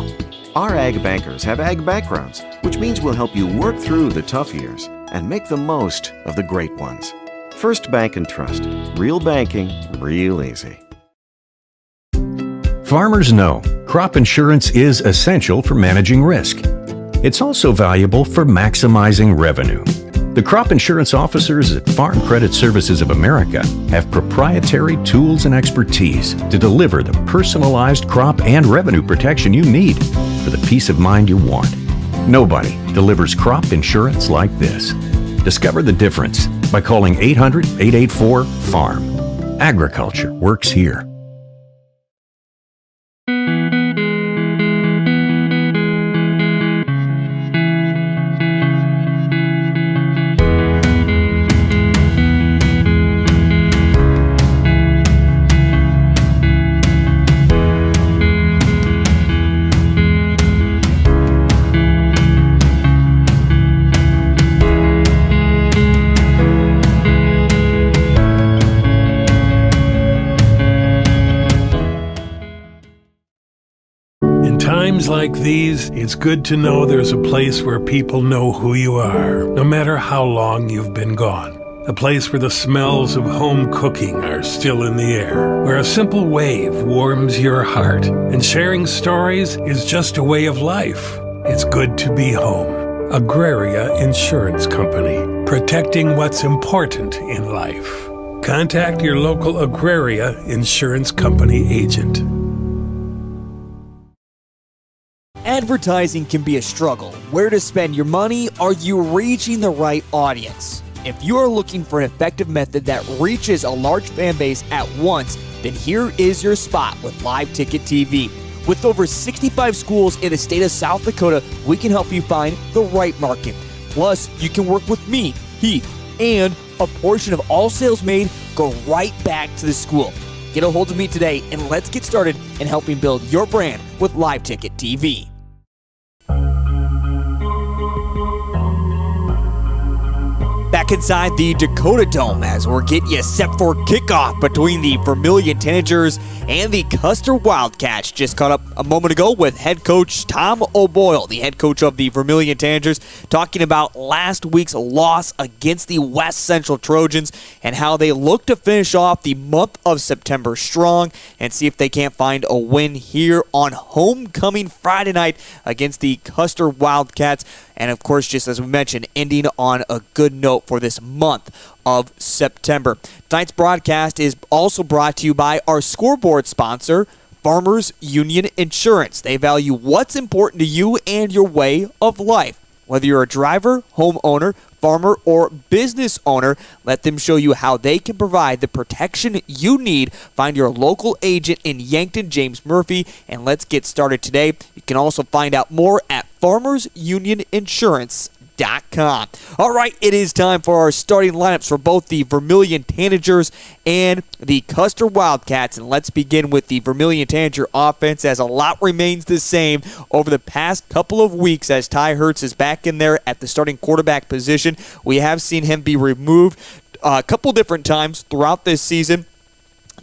Our ag bankers have ag backgrounds, which means we'll help you work through the tough years and make the most of the great ones. First Bank & Trust. Real banking, real easy. Farmers know crop insurance is essential for managing risk. It's also valuable for maximizing revenue. The crop insurance officers at Farm Credit Services of America have proprietary tools and expertise to deliver the personalized crop and revenue protection you need for the peace of mind you want. Nobody delivers crop insurance like this. Discover the difference by calling 800-884-FARM. Agriculture works here. Times like these, it's good to know there's a place where people know who you are, no matter how long you've been gone. A place where the smells of home cooking are still in the air, where a simple wave warms your heart, and sharing stories is just a way of life. It's good to be home. Agraria Insurance Company, protecting what's important in life. Contact your local Agraria Insurance Company agent. Advertising can be a struggle. Where to spend your money? Are you reaching the right audience? If you are looking for an effective method that reaches a large fan base at once, then here is your spot with Live Ticket TV. With over 65 schools in the state of South Dakota, we can help you find the right market. Plus, you can work with me, Heath, and a portion of all sales made go right back to the school. Get a hold of me today and let's get started in helping build your brand with Live Ticket TV. Back inside the Dakota Dome as we're getting you set for kickoff between the Vermillion Tanagers and the Custer Wildcats. Just caught up a moment ago with head coach Tom O'Boyle, the head coach of the Vermillion Tanagers, talking about last week's loss against the West Central Trojans and how they look to finish off the month of September strong and see if they can't find a win here on homecoming Friday night against the Custer Wildcats. And of course, just as we mentioned, ending on a good note for this month of September. Tonight's broadcast is also brought to you by our scoreboard sponsor, Farmers Union Insurance. They value what's important to you and your way of life. Whether you're a driver, homeowner, farmer, or business owner, let them show you how they can provide the protection you need. Find your local agent in Yankton, James Murphy, and let's get started today. You can also find out more at farmersunioninsurance.com. All right, it is time for our starting lineups for both the Vermillion Tanagers and the Custer Wildcats. And let's begin with the Vermillion Tanager offense, as a lot remains the same over the past couple of weeks as Ty Hertz is back in there at the starting quarterback position. We have seen him be removed a couple different times throughout this season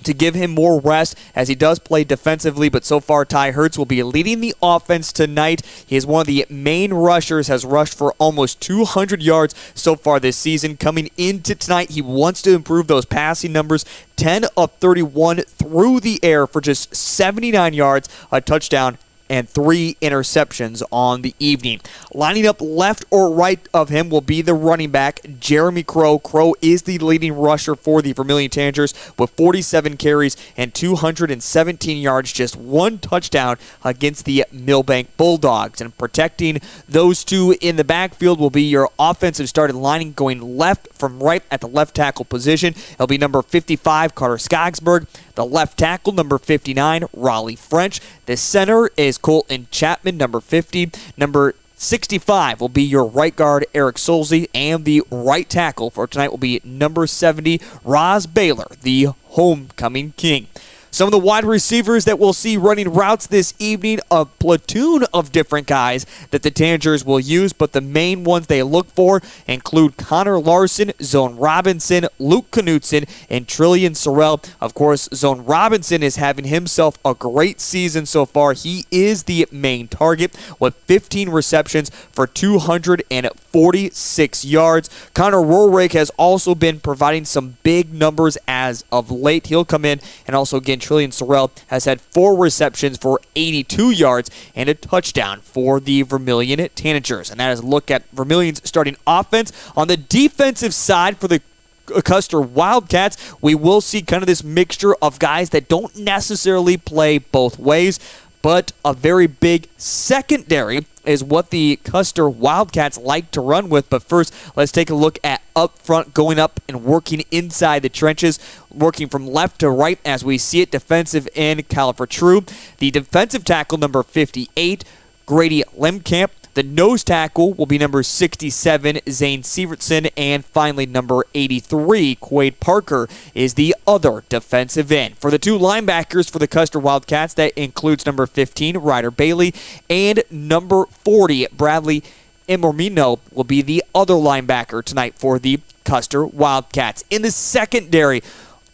to give him more rest as he does play defensively, but so far Ty Hertz will be leading the offense tonight. He is one of the main rushers, has rushed for almost 200 yards so far this season. Coming into tonight, he wants to improve those passing numbers. 10 of 31 through the air for just 79 yards, a touchdown, and 3 interceptions on the evening. Lining up left or right of him will be the running back, Jeremy Crow. Crow is the leading rusher for the Vermillion Tanagers with 47 carries and 217 yards, just 1 touchdown against the Millbank Bulldogs. And protecting those two in the backfield will be your offensive starting lining, going left from right at the left tackle position. It'll be number 55, Carter Skogsberg. The left tackle, number 59, Raleigh French. The center is Colton Chapman, number 50. Number 65 will be your right guard, Eric Solzy. And the right tackle for tonight will be number 70, Roz Baylor, the homecoming king. Some of the wide receivers that we'll see running routes this evening, a platoon of different guys that the Tanagers will use, but the main ones they look for include Connor Larson, Zone Robinson, Luke Knutson, and Trillian Sorrell. Of course, Zone Robinson is having himself a great season so far. He is the main target with 15 receptions for 246 yards. Connor Roehrig has also been providing some big numbers as of late. He'll come in and also get Trillian Sorrell has had 4 receptions for 82 yards and a touchdown for the Vermillion Tanagers. And that is a look at Vermillion's starting offense. On the defensive side for the Custer Wildcats, we will see kind of this mixture of guys that don't necessarily play both ways, but a very big secondary is what the Custer Wildcats like to run with. But first, let's take a look at up front, going up and working inside the trenches, working from left to right as we see it. Defensive end, Califer True. The defensive tackle, number 58, Grady Lemkamp. The nose tackle will be number 67, Zane Sievertson. And finally, number 83, Quade Parker, is the other defensive end. For the 2 linebackers for the Custer Wildcats, that includes number 15, Ryder Bailey, and number 40, Bradley Imormino, will be the other linebacker tonight for the Custer Wildcats. In the secondary,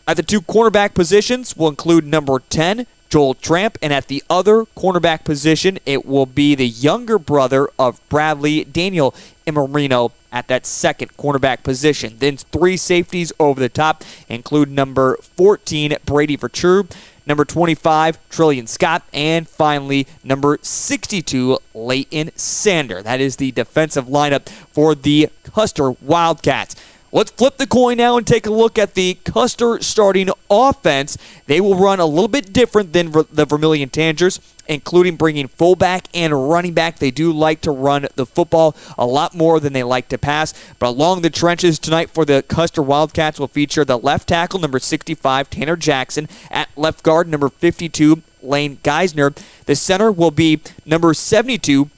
at the 2 cornerback positions, will include number 10, Joel Tramp, and at the other cornerback position, it will be the younger brother of Bradley, Daniel Imorino, at that second cornerback position. Then 3 safeties over the top include number 14, Brady Vertrue, number 25, Trillian Scott, and finally, number 62, Leighton Sander. That is the defensive lineup for the Custer Wildcats. Let's flip the coin now and take a look at the Custer starting offense. They will run a little bit different than the Vermillion Tanagers, including bringing fullback and running back. They do like to run the football a lot more than they like to pass. But along the trenches tonight for the Custer Wildcats will feature the left tackle, number 65, Tanner Jackson. At left guard, number 52, Lane Geisner. The center will be number 72,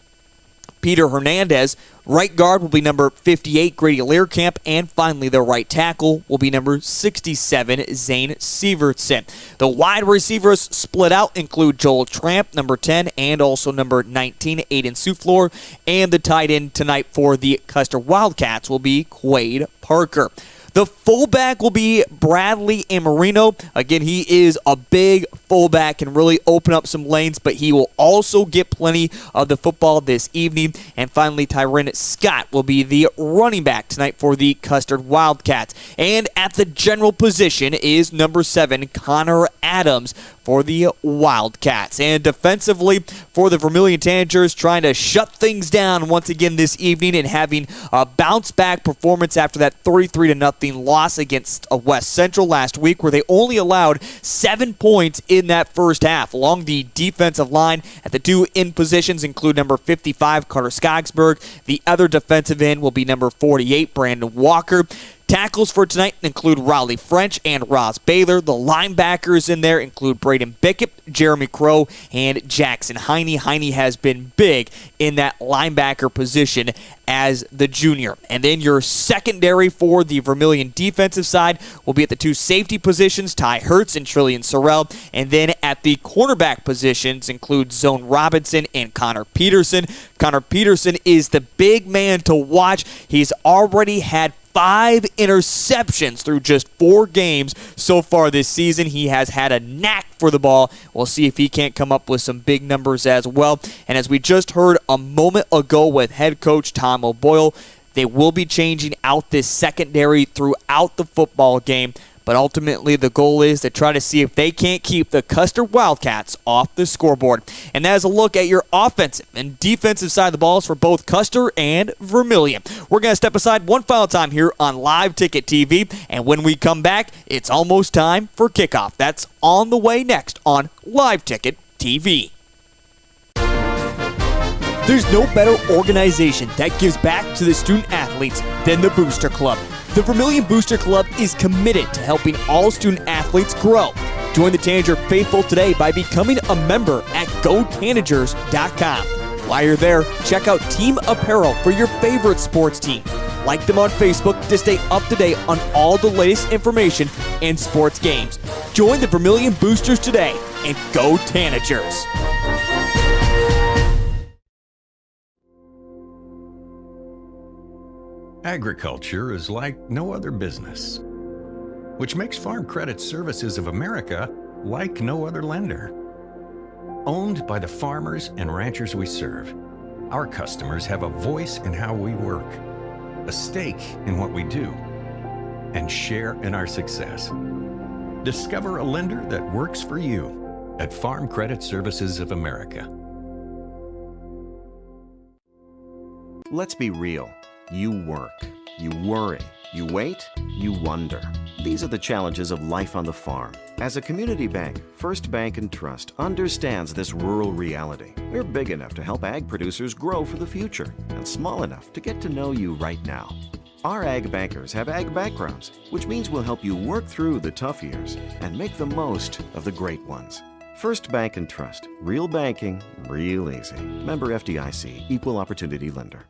Peter Hernandez. Right guard will be number 58, Grady Learcamp. And finally, the right tackle will be number 67, Zane Sievertson. The wide receivers split out include Joel Tramp, number 10, and also number 19, Aiden Souffleur. And the tight end tonight for the Custer Wildcats will be Quade Parker. The fullback will be Bradley Amorino. Again, he is a big fullback and really open up some lanes, but he will also get plenty of the football this evening. And finally, Tyron Scott will be the running back tonight for the Custer Wildcats. And at the general position is number 7, Connor Adams for the Wildcats. And defensively for the Vermillion Tanagers, trying to shut things down once again this evening and having a bounce-back performance after that 33-0 loss against West Central last week, where they only allowed 7 points in that first half. Along the defensive line, at the two in positions include number 55, Carter Skogsberg. The other defensive end will be number 48, Brandon Walker. Tackles for tonight include Riley French and Ross Baylor. The linebackers in there include Braden Bickett, Jeremy Crow, and Jackson Heine. Heine has been big in that linebacker position as the junior. And then your secondary for the Vermillion defensive side will be at the two safety positions, Ty Hertz and Trillian Sorrell. And then at the cornerback positions include Zone Robinson and Connor Peterson. Connor Peterson is the big man to watch. He's already had 5 interceptions through just 4 games so far this season. He has had a knack for the ball. We'll see if he can't come up with some big numbers as well. And as we just heard a moment ago with head coach Tom O'Boyle, they will be changing out this secondary throughout the football game. But ultimately, the goal is to try to see if they can't keep the Custer Wildcats off the scoreboard. And that is a look at your offensive and defensive side of the balls for both Custer and Vermillion. We're going to step aside one final time here on Live Ticket TV. And when we come back, it's almost time for kickoff. That's on the way next on Live Ticket TV. There's no better organization that gives back to the student athletes than the Booster Club. The Vermillion Booster Club is committed to helping all student athletes grow. Join the Tanager faithful today by becoming a member at GoTanagers.com. While you're there, check out team apparel for your favorite sports team. Like them on Facebook to stay up to date on all the latest information and sports games. Join the Vermillion Boosters today and go Tanagers! Agriculture is like no other business, which makes Farm Credit Services of America like no other lender. Owned by the farmers and ranchers we serve, our customers have a voice in how we work, a stake in what we do, and share in our success. Discover a lender that works for you at Farm Credit Services of America. Let's be real. You work, you worry, you wait, you wonder. These are the challenges of life on the farm. As a community bank, First Bank & Trust understands this rural reality. We're big enough to help ag producers grow for the future and small enough to get to know you right now. Our ag bankers have ag backgrounds, which means we'll help you work through the tough years and make the most of the great ones. First Bank & Trust. Real banking, real easy. Member FDIC, Equal Opportunity Lender.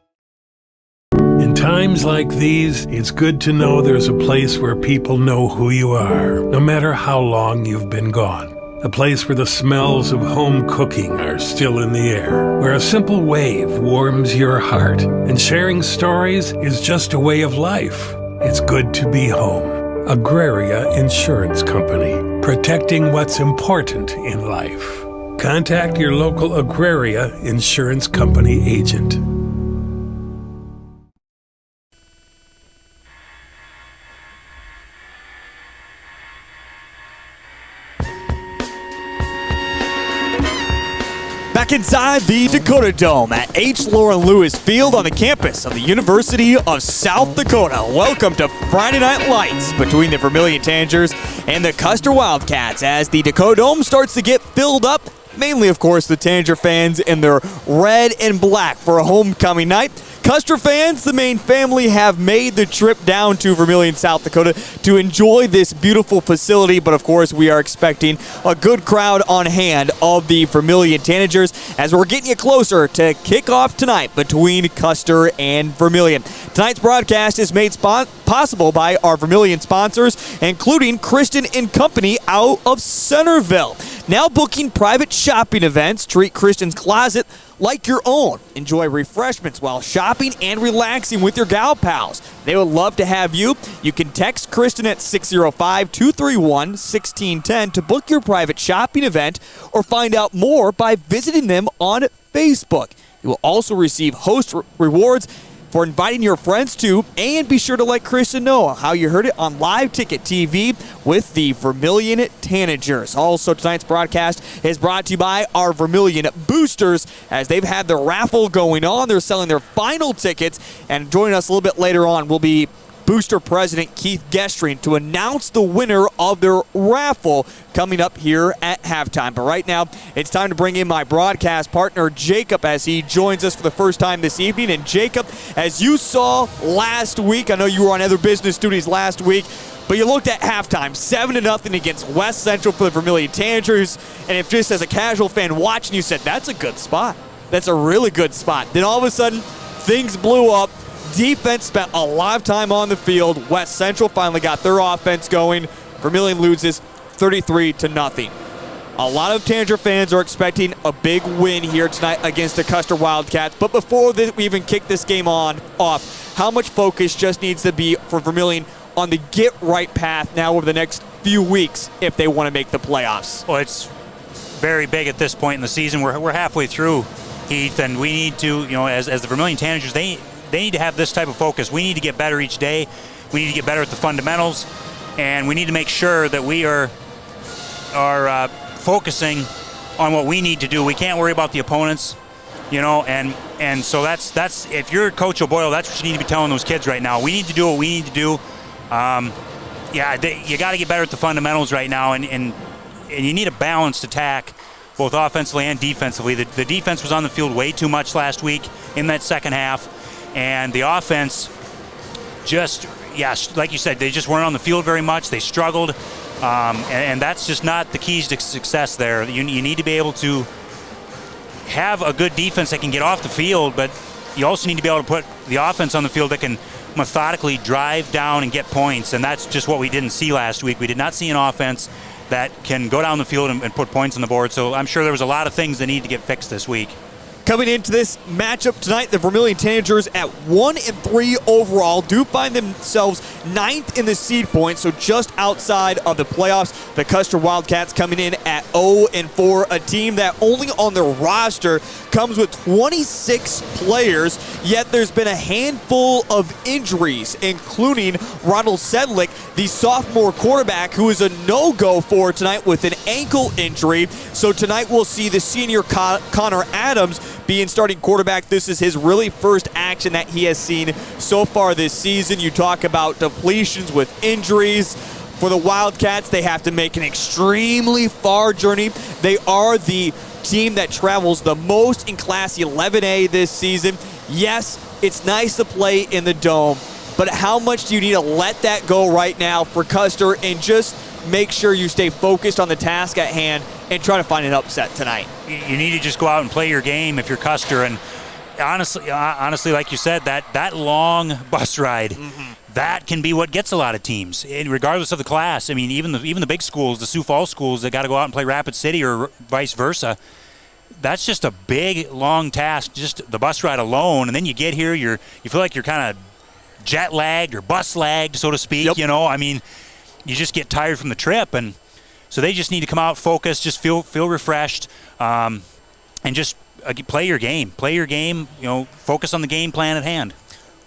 In times like these, it's good to know there's a place where people know who you are, no matter how long you've been gone. A place where the smells of home cooking are still in the air, where a simple wave warms your heart, and sharing stories is just a way of life. It's good to be home. Agraria Insurance Company, protecting what's important in life. Contact your local Agraria Insurance Company agent. Back inside the Dakota Dome at H. Lauren Lewis Field on the campus of the University of South Dakota. Welcome to Friday Night Lights between the Vermillion Tanagers and the Custer Wildcats as the Dakota Dome starts to get filled up. Mainly, of course, the Tanager fans in their red and black for a homecoming night. Custer fans, the main family, have made the trip down to Vermillion, South Dakota to enjoy this beautiful facility. But, of course, we are expecting a good crowd on hand of the Vermillion Tanagers as we're getting you closer to kickoff tonight between Custer and Vermillion. Tonight's broadcast is made possible by our Vermillion sponsors, including Kristen & Company out of Centerville. Now booking private shopping events. Treat Kristen's Closet like your own. Enjoy refreshments while shopping and relaxing with your gal pals. They would love to have you. You can text Kristen at 605-231-1610 to book your private shopping event or find out more by visiting them on Facebook. You will also receive host rewards for inviting your friends to, and be sure to let Kristen know how you heard it on Live Ticket TV with the Vermillion Tanagers. Also, tonight's broadcast is brought to you by our Vermillion Boosters, as they've had their raffle going on. They're selling their final tickets, and joining us a little bit later on will be Booster President Keith Gestring to announce the winner of their raffle coming up here at halftime. But right now, it's time to bring in my broadcast partner, Jacob, as he joins us for the first time this evening. And Jacob, as you saw last week, I know you were on other business duties last week, but you looked at halftime, 7-0 against West Central for the Vermillion Tanagers. And if just as a casual fan watching, you said, that's a good spot. That's a really good spot. Then all of a sudden, things blew up. Defense spent a lot of time on the field. West Central finally got their offense going. Vermillion loses 33-0. A lot of Tanager fans are expecting a big win here tonight against the Custer Wildcats. But before we even kick this game off, how much focus just needs to be for Vermillion on the get-right path now over the next few weeks if they want to make the playoffs? Well, it's very big at this point in the season. We're halfway through, Heath, and we need to, as the Vermillion Tanagers, they need to have this type of focus. We need to get better each day. We need to get better at the fundamentals, and we need to make sure that we are focusing on what we need to do. We can't worry about the opponents, and so that's if you're Coach O'Boyle, that's what you need to be telling those kids right now. We need to do what we need to do. You got to get better at the fundamentals right now, and you need a balanced attack, both offensively and defensively. The defense was on the field way too much last week in that second half. And the offense just, like you said, they just weren't on the field very much. They struggled, and that's just not the keys to success there. You need to be able to have a good defense that can get off the field, but you also need to be able to put the offense on the field that can methodically drive down and get points, and that's just what we didn't see last week. We did not see an offense that can go down the field and put points on the board, so I'm sure there was a lot of things that need to get fixed this week. Coming into this matchup tonight, the Vermillion Tanagers at 1-3 overall do find themselves 9th in the seed points, so just outside of the playoffs. The Custer Wildcats coming in at 0-4, a team that only on their roster comes with 26 players, yet there's been a handful of injuries, including Ronald Sedlick, the sophomore quarterback, who is a no-go for tonight with an ankle injury. So tonight we'll see the senior Connor Adams being starting quarterback. This is his really first action that he has seen so far this season. You talk about depletions with injuries. For the Wildcats, they have to make an extremely far journey. They are the team that travels the most in Class 11A this season. Yes, it's nice to play in the Dome, but how much do you need to let that go right now for Custer and just make sure you stay focused on the task at hand and try to find an upset tonight? You need to just go out and play your game if you're Custer. And honestly, like you said, that long bus ride, that can be what gets a lot of teams, and regardless of the class. I mean, even the big schools, the Sioux Falls schools that got to go out and play Rapid City or vice versa, that's just a big, long task, just the bus ride alone. And then you get here, you feel like you're kind of jet lagged or bus lagged, so to speak. Yep. I mean, you just get tired from the trip, and so they just need to come out focused, just feel refreshed, and just play your game. Focus on the game plan at hand.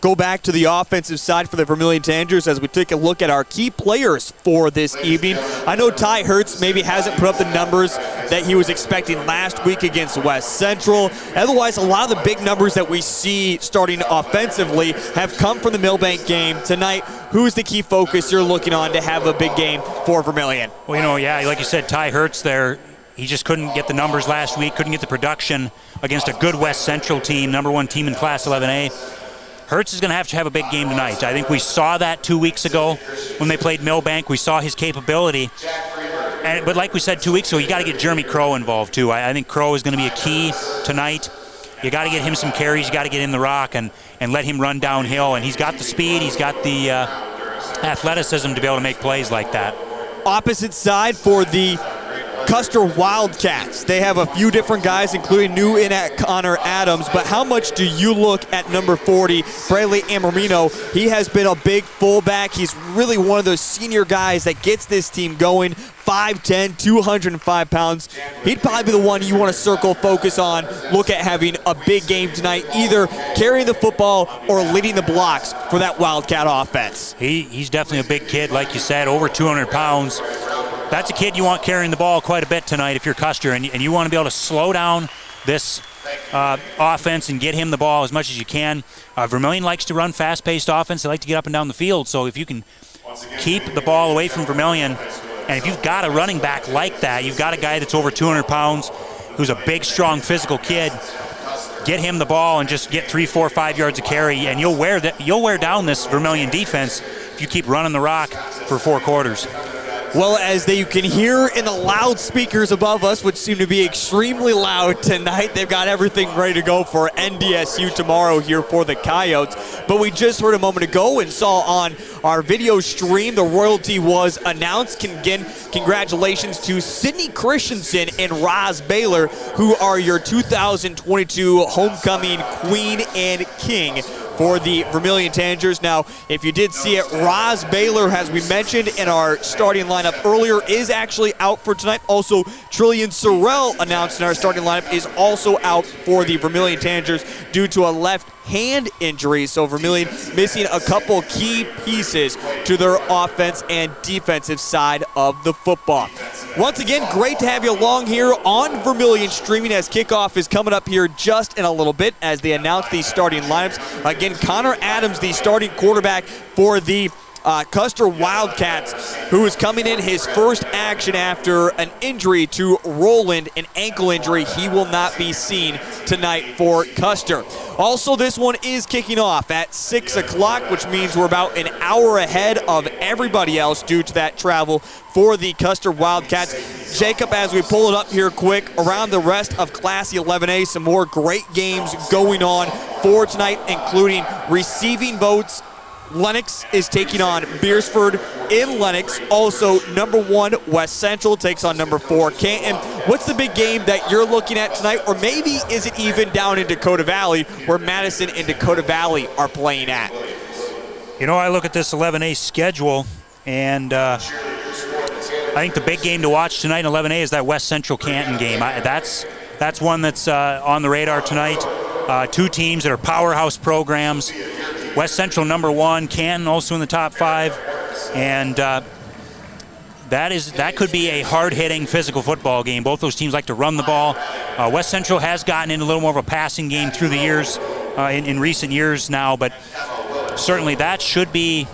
Go back to the offensive side for the Vermillion Tanagers as we take a look at our key players for this evening. I know Ty Hertz maybe hasn't put up the numbers that he was expecting last week against West Central. Otherwise, a lot of the big numbers that we see starting offensively have come from the Millbank game tonight. Who is the key focus you're looking on to have a big game for Vermillion? Well, like you said, Ty Hertz there, he just couldn't get the numbers last week, couldn't get the production against a good West Central team, number one team in Class 11A. Hertz is going to have a big game tonight. I think we saw that 2 weeks ago when they played Millbank. We saw his capability. But like we said 2 weeks ago, you got to get Jeremy Crow involved too. I think Crow is going to be a key tonight. You got to get him some carries. You got to get in the rock and let him run downhill. And he's got the speed. He's got the athleticism to be able to make plays like that. Opposite side for the Custer Wildcats. They have a few different guys, including new in at Connor Adams, but how much do you look at number 40, Bradley Amorino? He has been a big fullback. He's really one of those senior guys that gets this team going. 5'10", 205 pounds. He'd probably be the one you want to circle, focus on, look at having a big game tonight, either carrying the football or leading the blocks for that Wildcat offense. He's definitely a big kid, like you said, over 200 pounds. That's a kid you want carrying the ball quite a bit tonight if you're Custer, and you want to be able to slow down this offense and get him the ball as much as you can. Vermillion likes to run fast-paced offense. They like to get up and down the field, so if you can keep the ball away from Vermillion, and if you've got a running back like that, you've got a guy that's over 200 pounds who's a big, strong, physical kid, get him the ball and just get 3, 4, 5 yards of carry, and you'll wear down this Vermillion defense if you keep running the rock for 4 quarters. Well, as you can hear in the loudspeakers above us, which seem to be extremely loud tonight, they've got everything ready to go for NDSU tomorrow here for the Coyotes. But we just heard a moment ago and saw on our video stream the royalty was announced. Again, congratulations to Sydney Christensen and Roz Baylor, who are your 2022 homecoming queen and king for the Vermillion Tanagers. Now, if you did see it, Roz Baylor, as we mentioned in our starting lineup earlier, is actually out for tonight. Also, Trillian Sorrell, announced in our starting lineup, is also out for the Vermillion Tanagers due to a left hand injury. So Vermillion missing a couple key pieces to their offense and defensive side of the football. Once again, great to have you along here on Vermillion Streaming as Kickoff is coming up here just in a little bit as they announce these starting lineups. Again, Connor Adams, the starting quarterback for the Custer Wildcats, who is coming in his first action after an injury to Roland, an ankle injury. He will not be seen tonight for Custer. Also, this one is kicking off at 6 o'clock, which means we're about an hour ahead of everybody else due to that travel for the Custer Wildcats. Jacob, as we pull it up here quick, around the rest of Class 11A, some more great games going on for tonight, including receiving votes. Lennox is taking on Beersford in Lennox. Also, number 1 West Central takes on number 4 Canton. What's the big game that you're looking at tonight? Or maybe is it even down in Dakota Valley where Madison and Dakota Valley are playing at? You know, I look at this 11A schedule, and I think the big game to watch tonight in 11A is that West Central Canton game. That's one that's on the radar tonight. 2 teams that are powerhouse programs. West Central number 1, Canton also in the top 5, and that could be a hard-hitting physical football game. Both those teams like to run the ball. West Central has gotten into a little more of a passing game through the years, in recent years now, but certainly that should be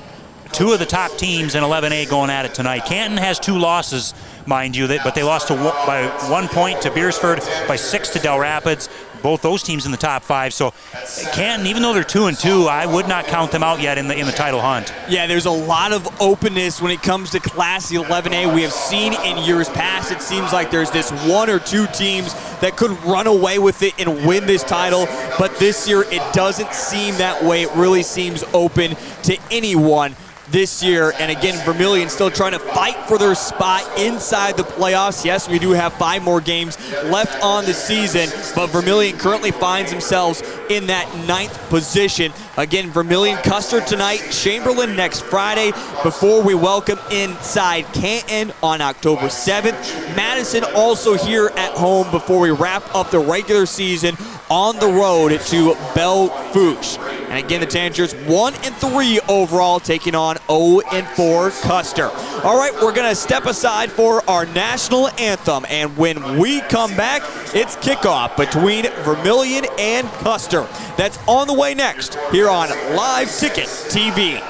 2 of the top teams in 11A going at it tonight. Canton has 2 losses, mind you, but they lost by 1 point to Beersford, by 6 to Del Rapids. Both those teams in the top 5. So Canton, even though they're 2-2, I would not count them out yet in the title hunt. Yeah, there's a lot of openness when it comes to Class 11A. We have seen in years past, it seems like there's this 1 or 2 teams that could run away with it and win this title. But this year, it doesn't seem that way. It really seems open to anyone this year. And again, Vermillion still trying to fight for their spot inside the playoffs. Yes, we do have 5 more games left on the season, but Vermillion currently finds themselves in that 9th position. Again, Vermillion Custer tonight, Chamberlain next Friday, before we welcome inside Canton on October 7th. Madison also here at home before we wrap up the regular season on the road to Belle Fourche. And again, the Tanagers 1-3 overall, taking on 0-4 Custer. All right, we're going to step aside for our national anthem. And when we come back, it's kickoff between Vermillion and Custer. That's on the way next here on Live Ticket TV.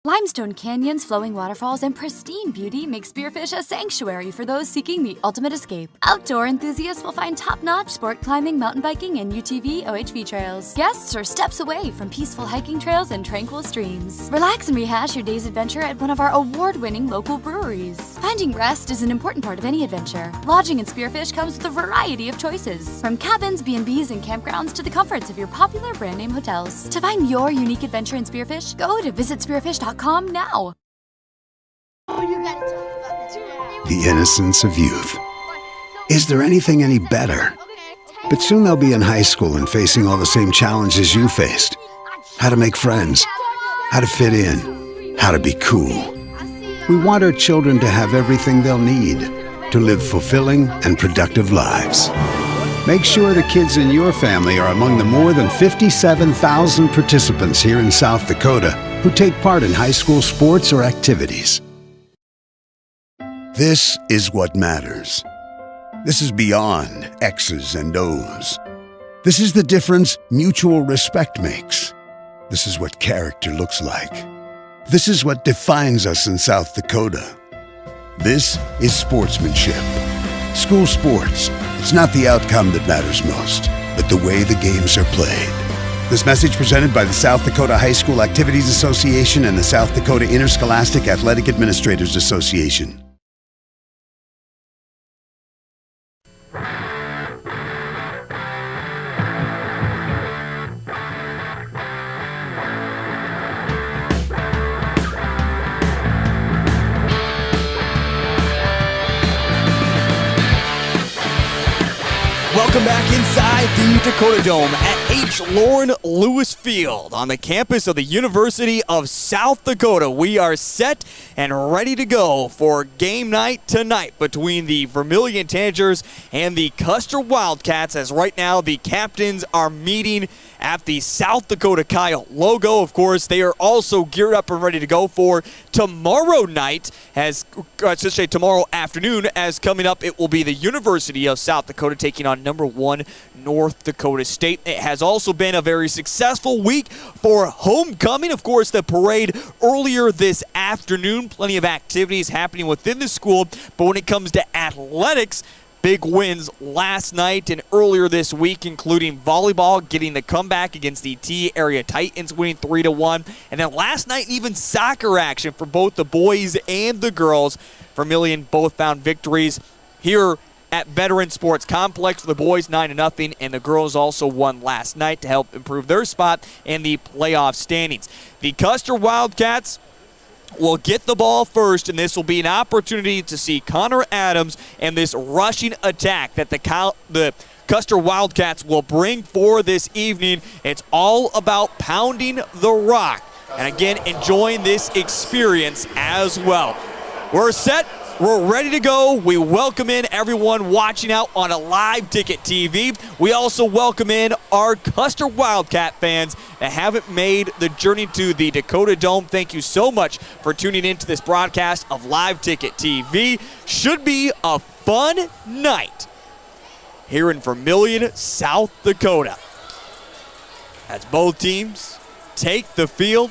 Limestone canyons, flowing waterfalls, and pristine beauty make Spearfish a sanctuary for those seeking the ultimate escape. Outdoor enthusiasts will find top-notch sport climbing, mountain biking, and UTV OHV trails. Guests are steps away from peaceful hiking trails and tranquil streams. Relax and rehash your day's adventure at one of our award-winning local breweries. Finding rest is an important part of any adventure. Lodging in Spearfish comes with a variety of choices, from cabins, B&Bs, and campgrounds to the comforts of your popular brand-name hotels. To find your unique adventure in Spearfish, go to visitspearfish.com now. The innocence of youth. Is there anything any better? But soon they'll be in high school and facing all the same challenges you faced. How to make friends, how to fit in, how to be cool. We want our children to have everything they'll need to live fulfilling and productive lives. Make sure the kids in your family are among the more than 57,000 participants here in South Dakota who take part in high school sports or activities. This is what matters. This is beyond X's and O's. This is the difference mutual respect makes. This is what character looks like. This is what defines us in South Dakota. This is sportsmanship. School sports, it's not the outcome that matters most, but the way the games are played. This message presented by the South Dakota High School Activities Association and the South Dakota Interscholastic Athletic Administrators Association. Welcome back inside the Dakota Dome at H. Lauren Lewis Field on the campus of the University of South Dakota. We are set and ready to go for game night tonight between the Vermillion Tanagers and the Custer Wildcats, as right now the captains are meeting at the South Dakota Kyle logo. Of course, they are also geared up and ready to go for tomorrow night, tomorrow afternoon, as coming up it will be the University of South Dakota taking on number 1 North Dakota State. It has also been a very successful week for homecoming. Of course, the parade earlier this afternoon, plenty of activities happening within the school, but when it comes to athletics, big wins last night and earlier this week, including volleyball getting the comeback against the T Area Titans, winning 3-1. And then last night, even soccer action for both the boys and the girls. Vermillion both found victories here at Veteran Sports Complex for the boys, 9-0, and the girls also won last night to help improve their spot in the playoff standings. The Custer Wildcats will get the ball first, and this will be an opportunity to see Connor Adams and this rushing attack that the Custer Wildcats will bring for this evening. It's all about pounding the rock and, again, enjoying this experience as well. We're set. We're ready to go. We welcome in everyone watching out on a live ticket TV. We also welcome in our Custer Wildcat fans that haven't made the journey to the Dakota Dome. Thank you so much for tuning into this broadcast of Live Ticket TV. Should be a fun night here in Vermillion, South Dakota, as both teams take the field.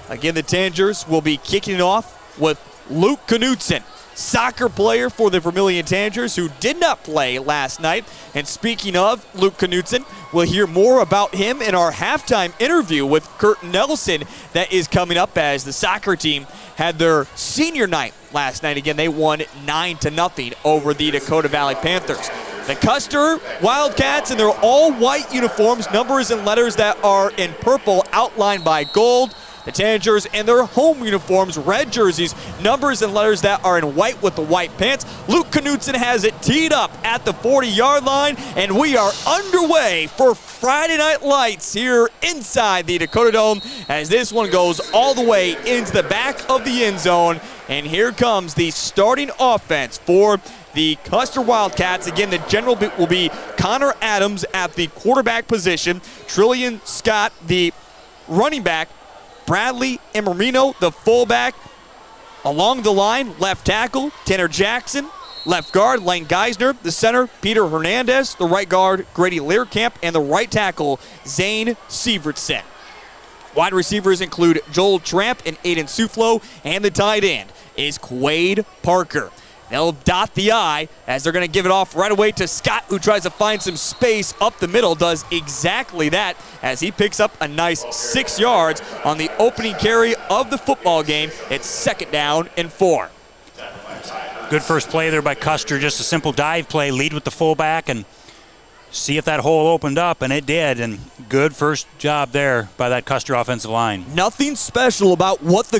Again, the Tanagers will be kicking it off with Luke Knutson, soccer player for the Vermillion Tanagers, who did not play last night. And speaking of Luke Knutson, we'll hear more about him in our halftime interview with Kurt Nelson that is coming up, as the soccer team had their senior night last night. Again, they won 9-0 over the Dakota Valley Panthers. The Custer Wildcats in their all-white uniforms, numbers and letters that are in purple outlined by gold. The Tanagers in their home uniforms, red jerseys, numbers and letters that are in white with the white pants. Luke Knutson has it teed up at the 40-yard line, and we are underway for Friday Night Lights here inside the Dakota Dome, as this one goes all the way into the back of the end zone. And here comes the starting offense for the Custer Wildcats. Again, the general will be Connor Adams at the quarterback position, Trillian Scott, the running back, Bradley Emerino, the fullback. Along the line, left tackle, Tanner Jackson. Left guard, Lane Geisner. The center, Peter Hernandez. The right guard, Grady Learcamp. And the right tackle, Zane Sievertson. Wide receivers include Joel Tramp and Aiden Suflo, and the tight end is Quade Parker. They'll dot the I as they're going to give it off right away to Scott, who tries to find some space up the middle, does exactly that as he picks up a nice 6 yards on the opening carry of the football game. It's 2nd down and 4. Good first play there by Custer, just a simple dive play, lead with the fullback and see if that hole opened up, and it did, and good first job there by that Custer offensive line. Nothing special about what the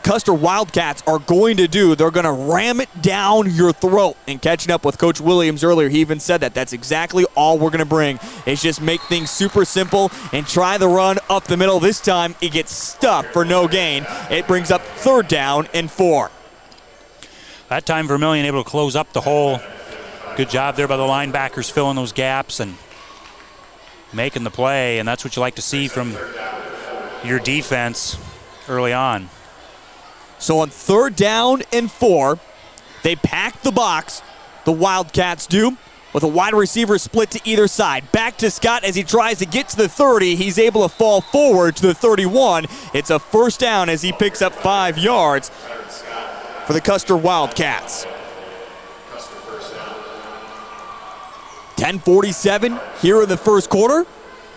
Custer Wildcats are going to do. They're going to ram it down your throat. And catching up with Coach Williams earlier, he even said that. That's exactly all we're going to bring, is just make things super simple and try the run up the middle. This time, it gets stuffed for no gain. It brings up 3rd down and 4. That time, Vermillion able to close up the hole. Good job there by the linebackers filling those gaps and making the play, and that's what you like to see from your defense early on. So on 3rd down and 4, they pack the box, the Wildcats do, with a wide receiver split to either side. Back to Scott as he tries to get to the 30. He's able to fall forward to the 31. It's a 1st down as he picks up 5 yards for the Custer Wildcats. 10:47 here in the first quarter.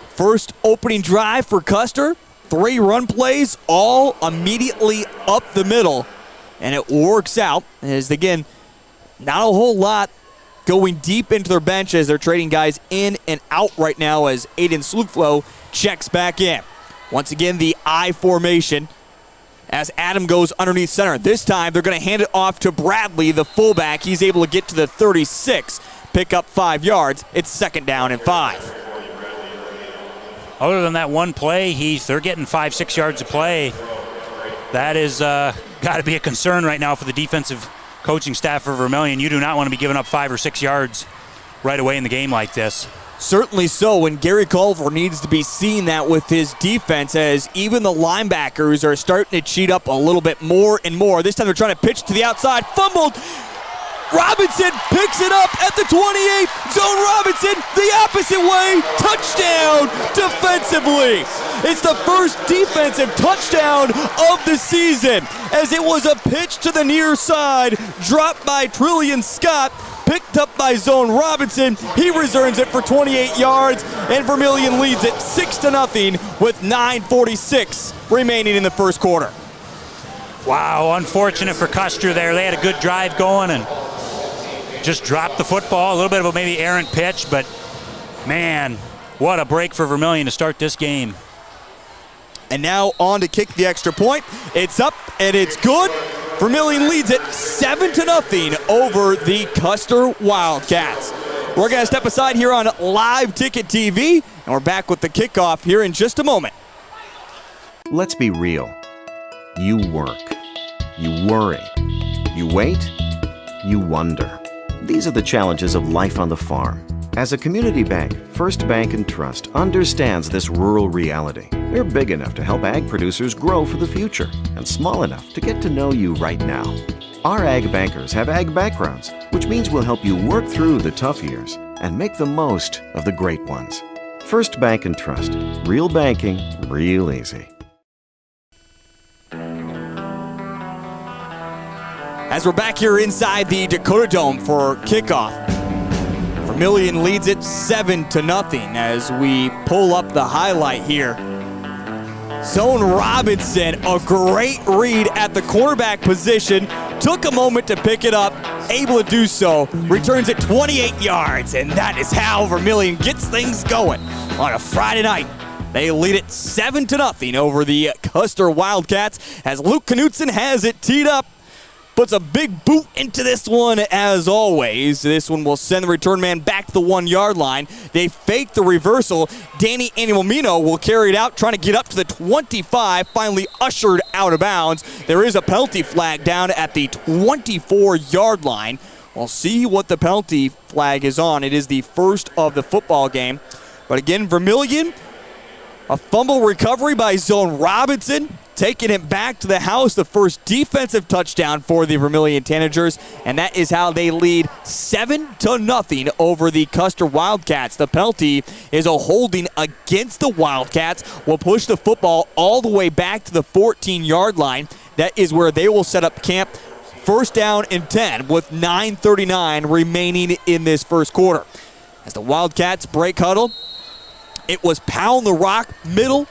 First opening drive for Custer. 3 run plays, all immediately up the middle. And it works out as, again, not a whole lot going deep into their bench as they're trading guys in and out right now as Aiden Sluflo checks back in. Once again, the I formation as Adam goes underneath center. This time, they're going to hand it off to Bradley, the fullback. He's able to get to the 36. Pick up 5 yards. It's 2nd down and 5. Other than that one play, Heath, they're getting 5-6 yards of play. That is got to be a concern right now for the defensive coaching staff for Vermillion. You do not want to be giving up 5 or 6 yards right away in the game like this. Certainly so, and Gary Culver needs to be seeing that with his defense as even the linebackers are starting to cheat up a little bit more and more. This time they're trying to pitch to the outside. Fumbled. Robinson picks it up at the 28. Zone Robinson the opposite way. Touchdown defensively. It's the first defensive touchdown of the season as it was a pitch to the near side, dropped by Trillian Scott, picked up by Zone Robinson. He returns it for 28 yards, and Vermillion leads it 6-0 with 9:46 remaining in the first quarter. Wow, unfortunate for Custer there. They had a good drive going and just dropped the football. A little bit of a maybe errant pitch, but man, what a break for Vermillion to start this game. And now on to kick the extra point. It's up and it's good. Vermillion leads it 7-0 over the Custer Wildcats. We're going to step aside here on Live Ticket TV, and we're back with the kickoff here in just a moment. Let's be real. You work. You worry. You wait. You wonder. These are the challenges of life on the farm. As a community bank, First Bank & Trust understands this rural reality. They're big enough to help ag producers grow for the future and small enough to get to know you right now. Our ag bankers have ag backgrounds, which means we'll help you work through the tough years and make the most of the great ones. First Bank & Trust. Real banking, real easy. As we're back here inside the Dakota Dome for kickoff, Vermillion leads it 7-0 as we pull up the highlight here. Zone Robinson, a great read at the cornerback position, took a moment to pick it up, able to do so, returns it 28 yards, and that is how Vermillion gets things going on a Friday night. They lead it 7-0 over the Custer Wildcats as Luke Knutson has it teed up. Puts a big boot into this one as always. This one will send the return man back to the 1-yard line. They fake the reversal. Danny Animomino will carry it out, trying to get up to the 25, finally ushered out of bounds. There is a penalty flag down at the 24-yard line. We'll see what the penalty flag is on. It is the first of the football game. But again, Vermillion, a fumble recovery by Zone Robinson. taking it back to the house, the first defensive touchdown for the Vermillion Tanagers, and that is how they lead 7-0 over the Custer Wildcats. The penalty is a holding against the Wildcats. Will push the football all the way back to the 14-yard line. That is where they will set up camp. First down and 10 with 9:39 remaining in this first quarter. As the Wildcats break huddle, it was pound the rock, middle,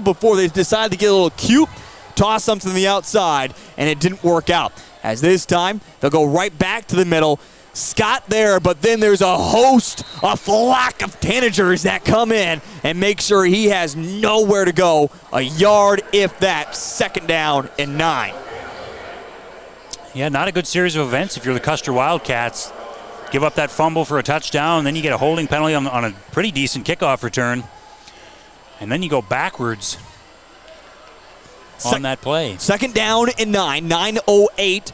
before they decided to get a little cute, toss something to the outside, and it didn't work out. As this time, they'll go right back to the middle. Scott there, but then there's a flock of Tanagers that come in and make sure he has nowhere to go. A yard, if that, second down and 9. Yeah, not a good series of events if you're the Custer Wildcats. Give up that fumble for a touchdown, then you get a holding penalty on a pretty decent kickoff return. And then you go backwards on that play. Second down and 9:08.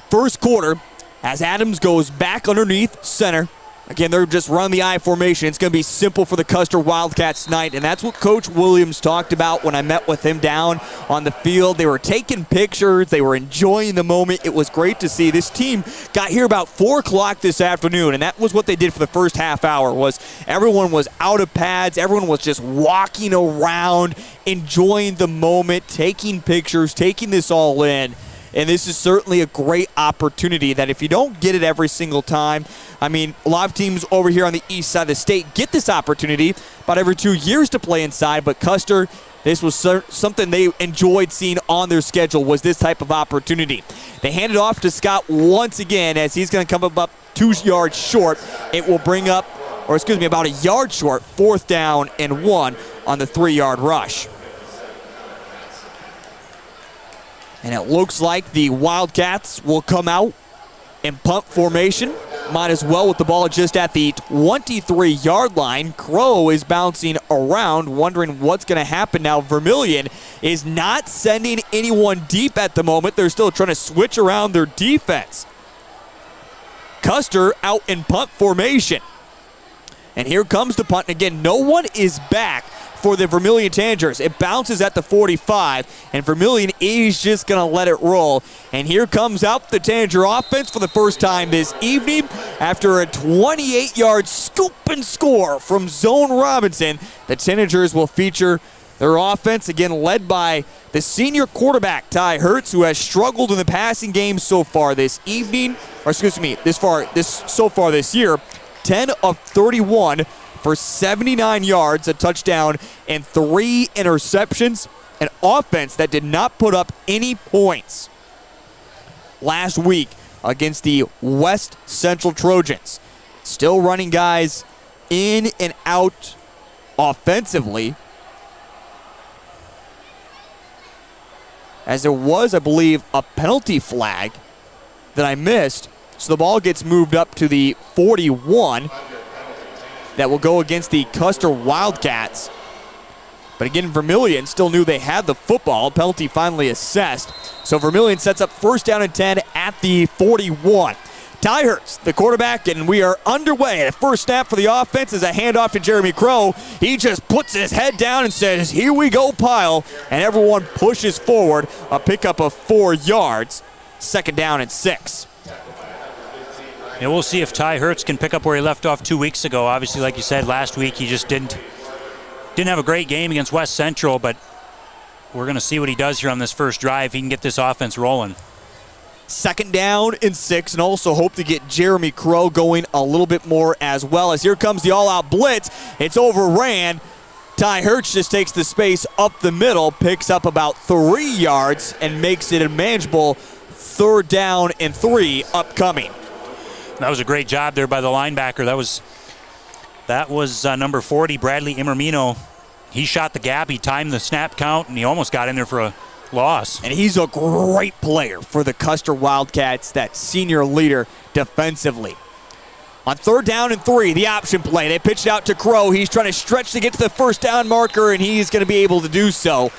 First quarter as Adams goes back underneath center. Again, they're just running the I formation. It's going to be simple for the Custer Wildcats tonight, and that's what Coach Williams talked about when I met with him down on the field. They were taking pictures. They were enjoying the moment. It was great to see. This team got here about 4 o'clock this afternoon, and that was what they did for the first half hour. Was everyone was out of pads. Everyone was just walking around, enjoying the moment, taking pictures, taking this all in. And this is certainly a great opportunity that if you don't get it every single time, I mean, a lot of teams over here on the east side of the state get this opportunity about every 2 years to play inside, but Custer, this was something they enjoyed seeing on their schedule, was this type of opportunity. They hand it off to Scott once again as he's going to come up 2 yards short. It will bring up, about a yard short, 4th down and 1 on the 3-yard rush. And it looks like the Wildcats will come out in punt formation. Might as well with the ball just at the 23-yard line. Crow is bouncing around, wondering what's going to happen now. Vermillion is not sending anyone deep at the moment. They're still trying to switch around their defense. Custer out in punt formation. And here comes the punt. And again, no one is back for the Vermillion Tanagers. It bounces at the 45, and Vermillion is just going to let it roll. And here comes out the Tanager offense for the first time this evening after a 28-yard scoop and score from Zone Robinson. The Tanagers will feature their offense, again led by the senior quarterback, Ty Hertz, who has struggled in the passing game so far this evening, so far this year. 10 of 31 for 79 yards, a touchdown, and 3 interceptions. An offense that did not put up any points last week against the West Central Trojans. Still running guys in and out offensively. As there was, I believe, a penalty flag that I missed. So the ball gets moved up to the 41. That will go against the Custer Wildcats. But again, Vermillion still knew they had the football. Penalty finally assessed. So Vermillion sets up first down and 10 at the 41. Ty Hertz, the quarterback, and we are underway. The first snap for the offense is a handoff to Jeremy Crow. He just puts his head down and says, "Here we go, Pile." And everyone pushes forward. A pickup of 4 yards. Second down and 6. Yeah, we'll see if Ty Hertz can pick up where he left off 2 weeks ago. Obviously, like you said, last week he just didn't have a great game against West Central, but we're going to see what he does here on this first drive. He can get this offense rolling. Second down and 6, and also hope to get Jeremy Crow going a little bit more as well. As here comes the all-out blitz. It's overran. Ty Hertz just takes the space up the middle, picks up about 3 yards, and makes it a manageable 3rd down and 3 upcoming. That was a great job there by the linebacker. That was number 40, Bradley Imermino. He shot the gap. He timed the snap count, and he almost got in there for a loss. And he's a great player for the Custer Wildcats, that senior leader defensively. On 3rd down and 3, the option play. They pitched out to Crow. He's trying to stretch to get to the first down marker, and he's going to be able to do so.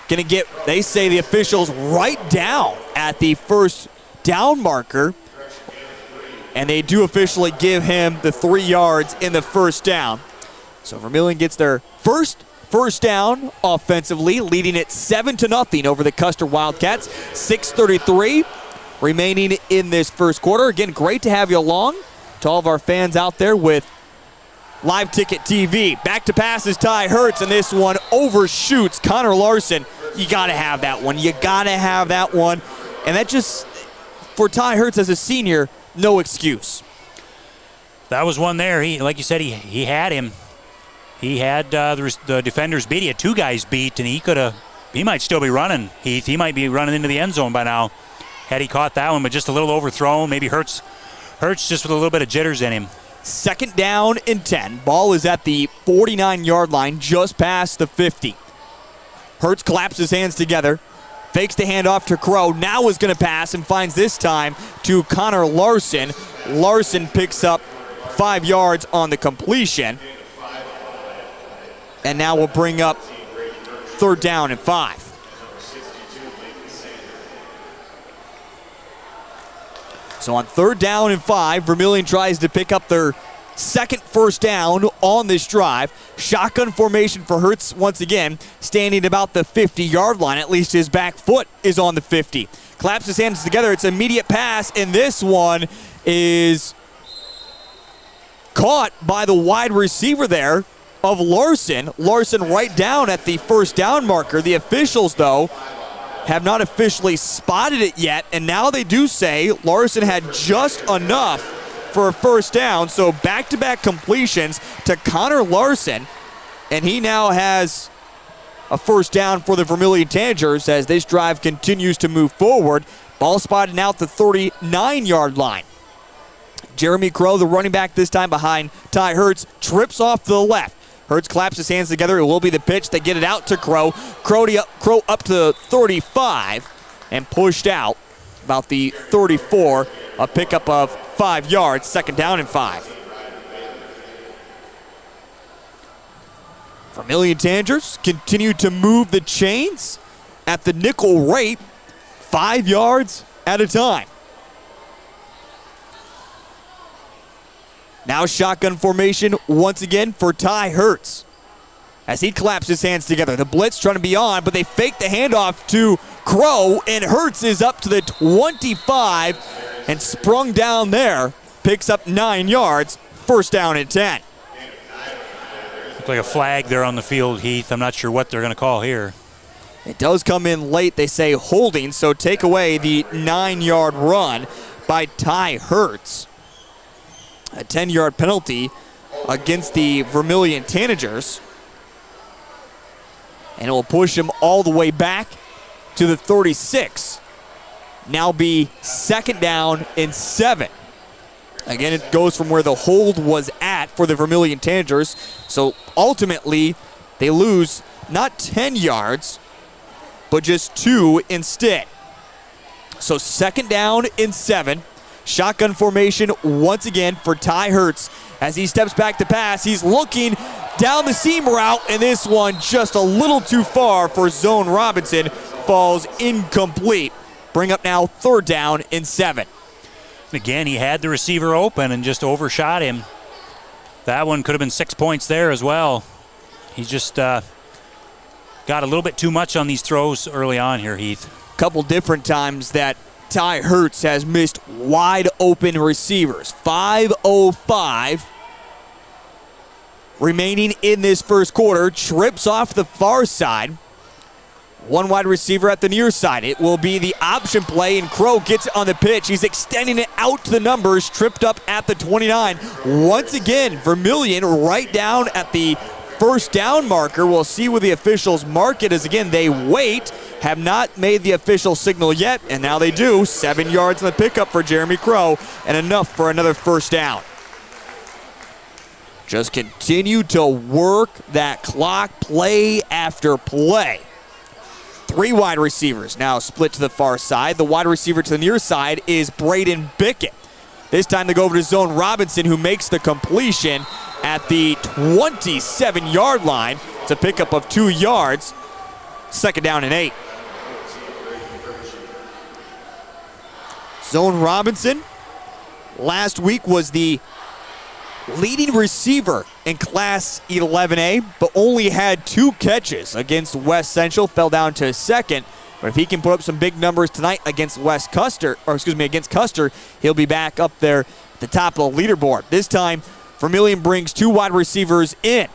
Going to get, they say, the officials right down at the first down marker. And they do officially give him the 3 yards in the first down. So Vermillion gets their first first down offensively, leading it 7-0 over the Custer Wildcats. 6:33 remaining in this first quarter. Again, great to have you along. To all of our fans out there with Live Ticket TV. Back to pass is Ty Hertz, and this one overshoots Connor Larson. You got to have that one. You got to have that one. And that just, for Ty Hertz as a senior, no excuse. That was one there. He, like you said, he had him. He had the defenders beat. He had two guys beat, and he might still be running, Heath. He might be running into the end zone by now had he caught that one, but just a little overthrown. Maybe Hertz just with a little bit of jitters in him. 2nd down and 10. Ball is at the 49-yard line, just past the 50. Hertz claps his hands together, fakes the handoff to Crow. Now is going to pass and finds this time to Connor Larson. Larson picks up 5 yards on the completion. And now we'll bring up 3rd down and 5. So on 3rd down and 5, Vermillion tries to pick up their second first down on this drive. Shotgun formation for Hertz once again, standing about the 50-yard line. At least his back foot is on the 50. Claps his hands together. It's an immediate pass, and this one is caught by the wide receiver there of Larson. Larson right down at the first down marker. The officials, though, have not officially spotted it yet, and now they do say Larson had just enough for a first down. So back-to-back completions to Connor Larson, and he now has a first down for the Vermillion Tanagers as this drive continues to move forward. Ball spotted now at the 39-yard line. Jeremy Crow, the running back this time behind Ty Hertz, trips off to the left. Hertz claps his hands together. It will be the pitch. They get it out to Crow. Crow up to 35 and pushed out about the 34. A pickup of 5 yards. 2nd down and 5. Vermillion Tanagers continue to move the chains at the nickel rate, 5 yards at a time. Now shotgun formation once again for Ty Hertz as he claps his hands together. The blitz trying to be on, but they fake the handoff to Crow, and Hertz is up to the 25 and sprung down there. Picks up 9 yards, 1st down and 10. Looks like a flag there on the field, Heath. I'm not sure what they're going to call here. It does come in late. They say holding, so take away the 9-yard run by Ty Hertz. A 10-yard penalty against the Vermillion Tanagers. And it will push him all the way back to the 36. Now be 2nd down and 7. Again, it goes from where the hold was at for the Vermillion Tanagers. So ultimately, they lose not 10 yards, but just 2 instead. So 2nd down and 7. Shotgun formation once again for Ty Hertz. As he steps back to pass, he's looking down the seam route, and this one just a little too far for Zone Robinson. Falls incomplete. Bring up now 3rd down and 7. Again, he had the receiver open and just overshot him. That one could have been 6 points there as well. He just got a little bit too much on these throws early on here, Heath. Couple different times that Ty Hertz has missed wide open receivers. 5:05 remaining in this first quarter. Trips off the far side. One wide receiver at the near side. It will be the option play, and Crow gets it on the pitch. He's extending it out to the numbers. Tripped up at the 29. Once again, Vermillion right down at the first down marker. We'll see where the officials mark it as, again, they wait. Have not made the official signal yet, and now they do. 7 yards on the pickup for Jeremy Crow, and enough for another first down. Just continue to work that clock, play after play. 3 wide receivers now split to the far side. The wide receiver to the near side is Braden Bickett. This time they go over to Zone Robinson, who makes the completion at the 27-yard line. It's a pickup of 2 yards. 2nd down and 8. Zone Robinson last week was the leading receiver in Class 11A, but only had 2 catches against West Central, fell down to second. But if he can put up some big numbers tonight against against Custer, he'll be back up there at the top of the leaderboard. This time, Vermillion brings 2 wide receivers in.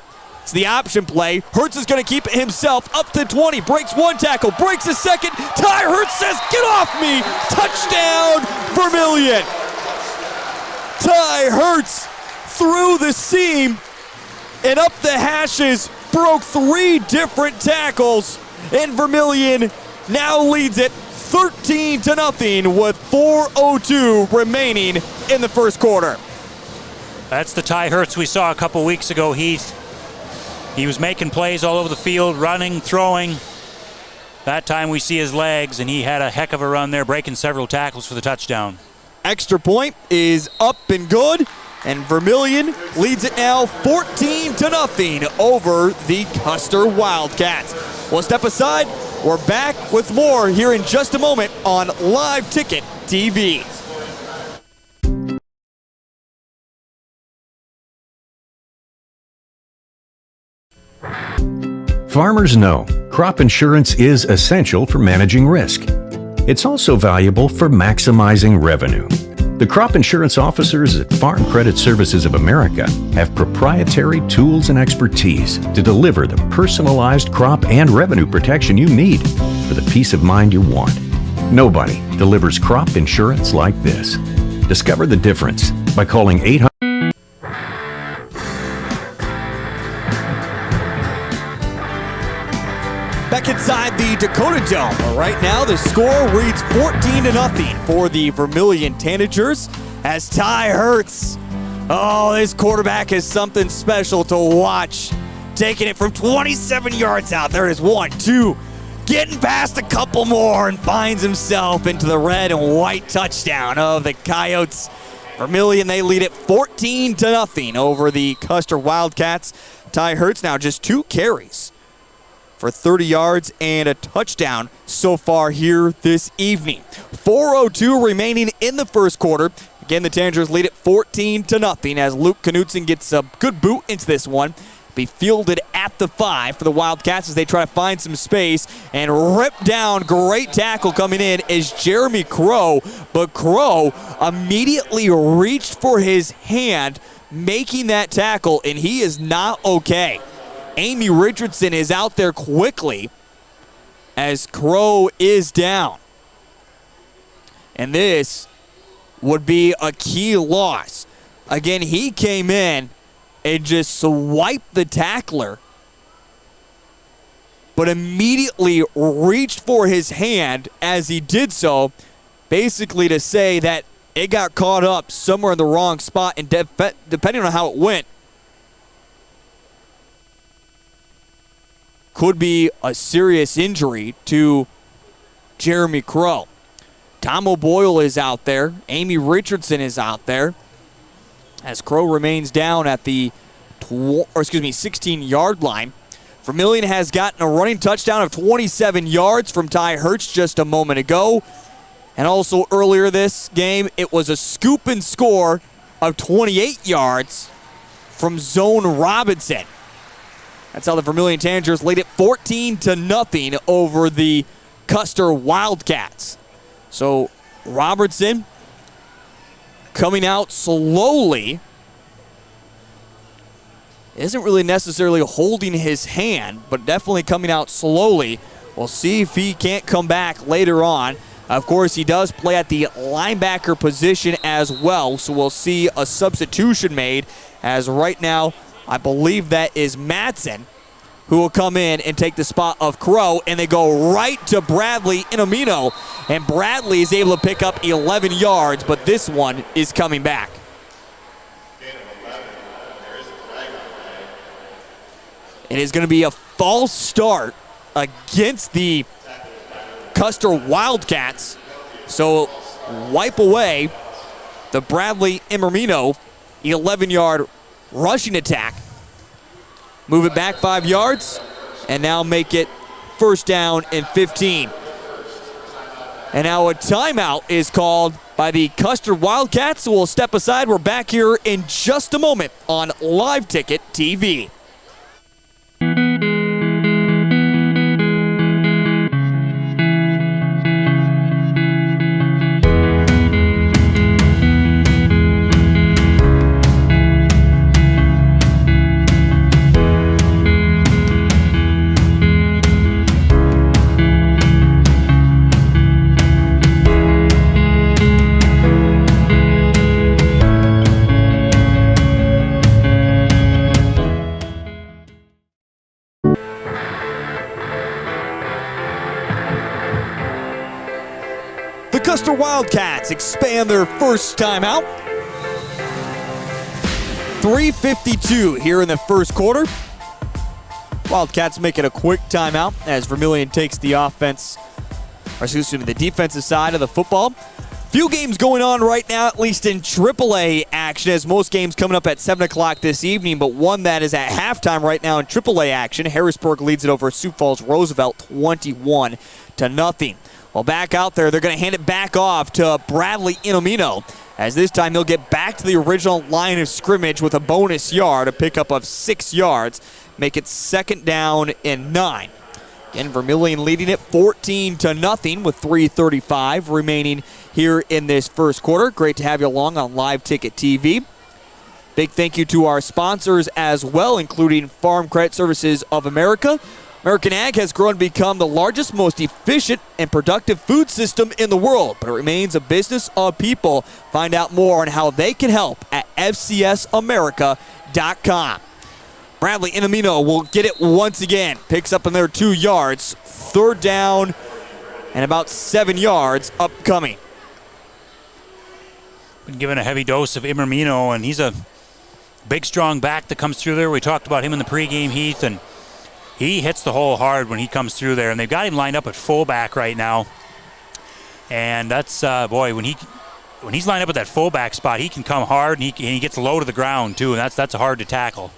It's the option play. Hertz is going to keep it himself up to 20. Breaks 1 tackle, breaks a second. Ty Hertz says, "Get off me!" Touchdown, Vermillion. Ty Hertz through the seam and up the hashes, broke 3 different tackles, and Vermillion now leads it 13-0 with 4:02 remaining in the first quarter. That's the Ty Hertz we saw a couple weeks ago, Heath. He was making plays all over the field, running, throwing. That time we see his legs, and he had a heck of a run there, breaking several tackles for the touchdown. Extra point is up and good, and Vermillion leads it now 14-0 over the Custer Wildcats. We'll step aside. We're back with more here in just a moment on Live Ticket TV. Farmers know crop insurance is essential for managing risk. It's also valuable for maximizing revenue. The crop insurance officers at Farm Credit Services of America have proprietary tools and expertise to deliver the personalized crop and revenue protection you need for the peace of mind you want. Nobody delivers crop insurance like this. Discover the difference by calling 800. Back inside the Dakota Dome. Right now, the score reads 14-0 for the Vermillion Tanagers as Ty Hertz. Oh, this quarterback is something special to watch. Taking it from 27 yards out. There is 1, 2. Getting past a couple more and finds himself into the red and white touchdown of the Coyotes. Vermillion, they lead it 14-0 over the Custer Wildcats. Ty Hertz now just 2 carries for 30 yards and a touchdown so far here this evening. 4:02 remaining in the first quarter. Again, the Tanagers lead it 14-0 as Luke Knutson gets a good boot into this one. Be fielded at the 5 for the Wildcats as they try to find some space and rip down. Great tackle coming in is Jeremy Crow, but Crow immediately reached for his hand, making that tackle, and he is not okay. Amy Richardson is out there quickly as Crow is down. And this would be a key loss. Again, he came in and just swiped the tackler, but immediately reached for his hand as he did so, basically to say that it got caught up somewhere in the wrong spot, and depending on how it went, could be a serious injury to Jeremy Crow. Tom O'Boyle is out there. Amy Richardson is out there as Crow remains down at the 16-yard line. Vermillion has gotten a running touchdown of 27 yards from Ty Hertz just a moment ago. And also earlier this game, it was a scoop and score of 28 yards from Zone Robinson. That's how the Vermillion Tanagers lead it 14-0 over the Custer Wildcats. So Robertson coming out slowly. Isn't really necessarily holding his hand, but definitely coming out slowly. We'll see if he can't come back later on. Of course, he does play at the linebacker position as well, so we'll see a substitution made, as right now I believe that is Madsen, who will come in and take the spot of Crow, and they go right to Bradley Inomino, and Bradley is able to pick up 11 yards, but this one is coming back. It is going to be a false start against the Custer Wildcats, so wipe away the Bradley Inomino 11-yard rushing attack. Move it back 5 yards, and now make it first down and 15. And now a timeout is called by the Custer Wildcats. We'll step aside. We're back here in just a moment on Live Ticket TV. Custer Wildcats expand their first timeout. 3:52 here in the first quarter. Wildcats make it a quick timeout as Vermillion takes the the defensive side of the football. Few games going on right now, at least in AAA action, as most games coming up at 7 o'clock this evening, but one that is at halftime right now in AAA action. Harrisburg leads it over Sioux Falls Roosevelt 21-0. Well, back out there, they're going to hand it back off to Bradley Inomino, as this time they'll get back to the original line of scrimmage with a bonus yard, a pickup of 6 yards, make it 2nd down and 9. Again, Vermillion leading it 14-0 with 3:35 remaining here in this first quarter. Great to have you along on Live Ticket TV. Big thank you to our sponsors as well, including Farm Credit Services of America. American Ag has grown to become the largest, most efficient, and productive food system in the world, but it remains a business of people. Find out more on how they can help at fcsamerica.com. Bradley Inomino will get it once again. Picks up another 2 yards. 3rd down and about 7 yards upcoming. Been given a heavy dose of Inomino, and he's a big, strong back that comes through there. We talked about him in the pregame, Heath, and he hits the hole hard when he comes through there, and they've got him lined up at fullback right now. And that's, when he's lined up at that fullback spot, he can come hard, and he gets low to the ground, too, and that's hard to tackle.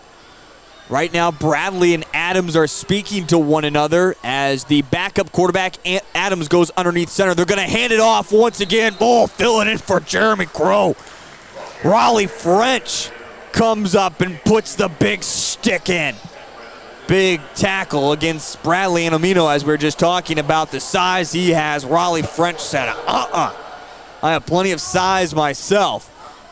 Right now, Bradley and Adams are speaking to one another as the backup quarterback, Adams, goes underneath center. They're going to hand it off once again. Oh, filling in for Jeremy Crow. Raleigh French comes up and puts the big stick in. Big tackle against Bradley Inomino, as we were just talking about the size he has. Raleigh French said, I have plenty of size myself.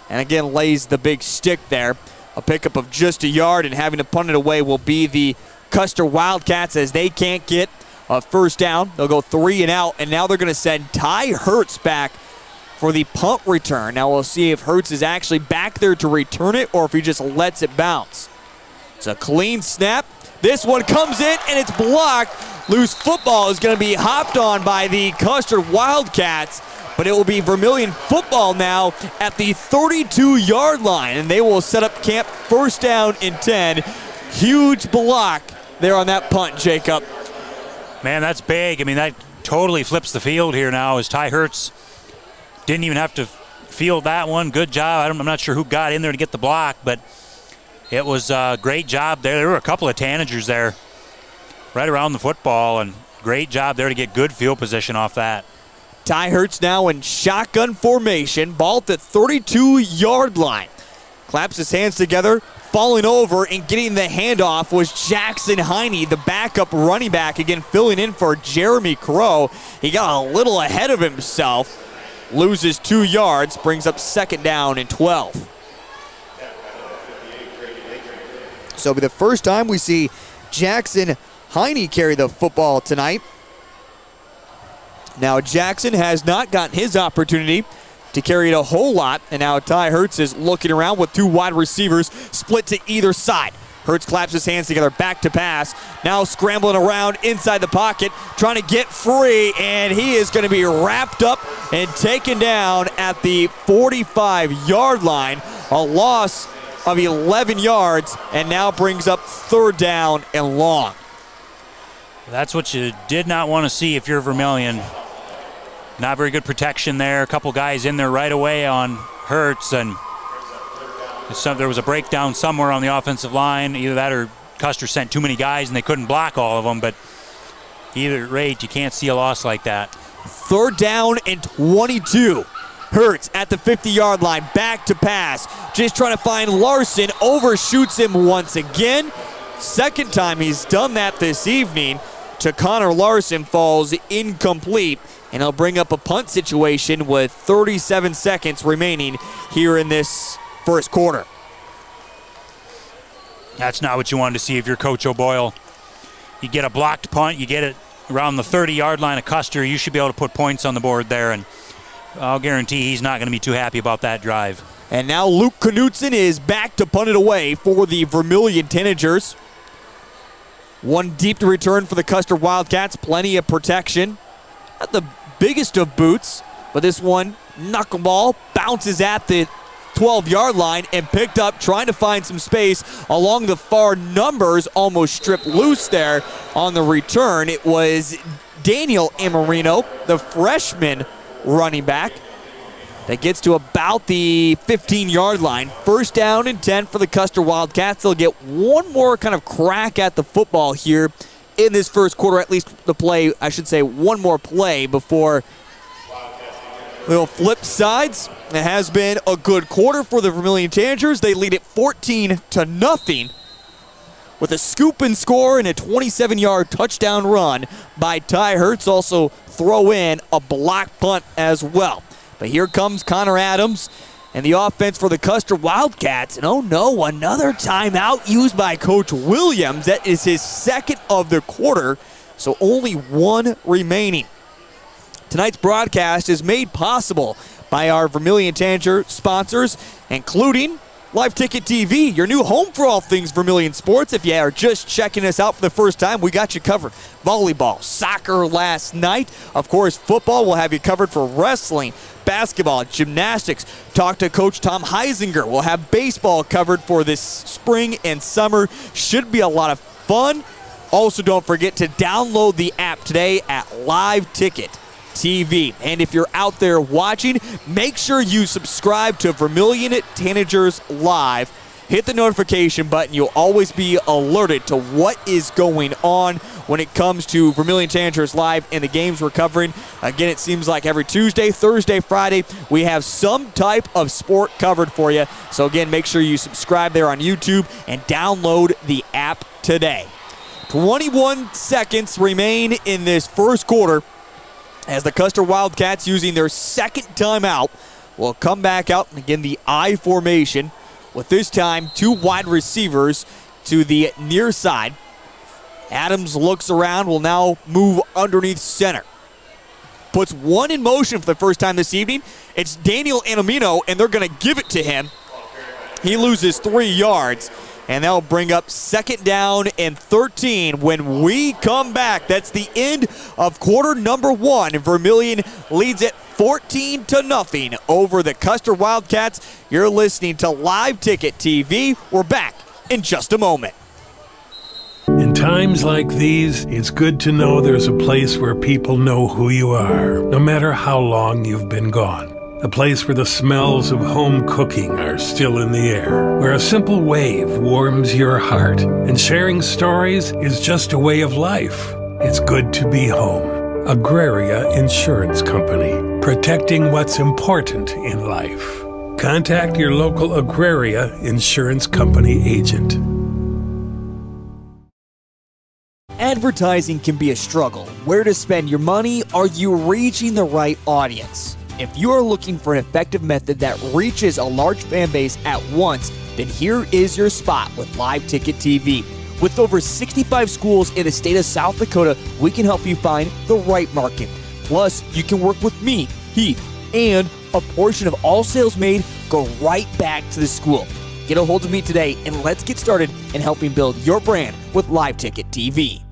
And again, lays the big stick there. A pickup of just a yard, and having to punt it away will be the Custer Wildcats, as they can't get a first down. They'll go 3 and out, and now they're going to send Ty Hertz back for the punt return. Now we'll see if Hertz is actually back there to return it or if he just lets it bounce. It's a clean snap. This one comes in, and it's blocked. Loose football is going to be hopped on by the Custer Wildcats, but it will be Vermillion football now at the 32-yard line, and they will set up camp 1st down and 10. Huge block there on that punt, Jacob. Man, that's big. I mean, that totally flips the field here now, as Ty Hertz didn't even have to field that one. Good job. I'm not sure who got in there to get the block, but it was a great job there. There were a couple of Tanagers there right around the football, and great job there to get good field position off that. Ty Hertz now in shotgun formation, ball at the 32-yard line. Claps his hands together, falling over and getting the handoff was Jackson Heine, the backup running back, again filling in for Jeremy Crow. He got a little ahead of himself, loses 2 yards, brings up 2nd down and 12. So it'll be the first time we see Jackson Heine carry the football tonight. Now Jackson has not gotten his opportunity to carry it a whole lot, and now Ty Hertz is looking around with 2 wide receivers split to either side. Hertz claps his hands together, back to pass, now scrambling around inside the pocket, trying to get free, and he is going to be wrapped up and taken down at the 45-yard line. A loss of 11 yards, and now brings up 3rd down and long. That's what you did not want to see if you're Vermillion. Not very good protection there. A couple guys in there right away on Hertz, and there was a breakdown somewhere on the offensive line. Either that or Custer sent too many guys and they couldn't block all of them, but either rate, you can't see a loss like that. 3rd down and 22. Hurts at the 50-yard line, back to pass. Just trying to find Larson, overshoots him once again. Second time he's done that this evening to Connor Larson, falls incomplete. And he'll bring up a punt situation with 37 seconds remaining here in this first quarter. That's not what you wanted to see if you're Coach O'Boyle. You get a blocked punt, you get it around the 30-yard line of Custer, you should be able to put points on the board there, and I'll guarantee he's not going to be too happy about that drive. And now Luke Knutson is back to punt it away for the Vermillion Tanagers. One deep to return for the Custer Wildcats, plenty of protection. Not the biggest of boots, but this one, knuckleball, bounces at the 12-yard line and picked up, trying to find some space along the far numbers, almost stripped loose there on the return. It was Daniel Amarino, the freshman running back, that gets to about the 15-yard line. First down and 10 for the Custer Wildcats. They'll get one more kind of crack at the football here in this first quarter, at least the play, I should say one more play before they'll flip sides. It has been a good quarter for the Vermillion Tanagers. They lead it 14-0 with a scoop and score and a 27-yard touchdown run by Ty Hurts. Also throw in a block punt as well. But here comes Connor Adams and the offense for the Custer Wildcats. And oh no, another timeout used by Coach Williams. That is his second of the quarter, so only one remaining. Tonight's broadcast is made possible by our Vermillion Tanager sponsors, including Live Ticket TV, your new home for all things Vermillion sports. If you are just checking us out for the first time, we got you covered. Volleyball, soccer last night. Of course, football will have you covered for wrestling, basketball, gymnastics. Talk to Coach Tom Heisinger. We'll have baseball covered for this spring and summer. Should be a lot of fun. Also, don't forget to download the app today at Live Ticket TV. And if you're out there watching, make sure you subscribe to Vermillion Tanagers Live. Hit the notification button. You'll always be alerted to what is going on when it comes to Vermillion Tanagers Live and the games we're covering. Again, it seems like every Tuesday, Thursday, Friday, we have some type of sport covered for you. So again, make sure you subscribe there on YouTube and download the app today. 21 seconds remain in this first quarter, as the Custer Wildcats, using their second timeout, will come back out and again the I formation, with this time two wide receivers to the near side. Adams looks around, will now move underneath center. Puts one in motion for the first time this evening. It's Daniel Anamino, and they're going to give it to him. He loses 3 yards. And that'll bring up second down and 13 when we come back. That's the end of quarter number one. Vermillion leads it 14-0 over the Custer Wildcats. You're listening to Live Ticket TV. We're back in just a moment. In times like these, it's good to know there's a place where people know who you are, no matter how long you've been gone. A place where the smells of home cooking are still in the air, where a simple wave warms your heart, and sharing stories is just a way of life. It's good to be home. Agraria Insurance Company, protecting what's important in life. Contact your local Agraria Insurance Company agent. Advertising can be a struggle. Where to spend your money? Are you reaching the right audience? If you are looking for an effective method that reaches a large fan base at once, then here is your spot with Live Ticket TV. With over 65 schools in the state of South Dakota, we can help you find the right market. Plus, you can work with me, Heath, and a portion of all sales made go right back to the school. Get a hold of me today and let's get started in helping build your brand with Live Ticket TV.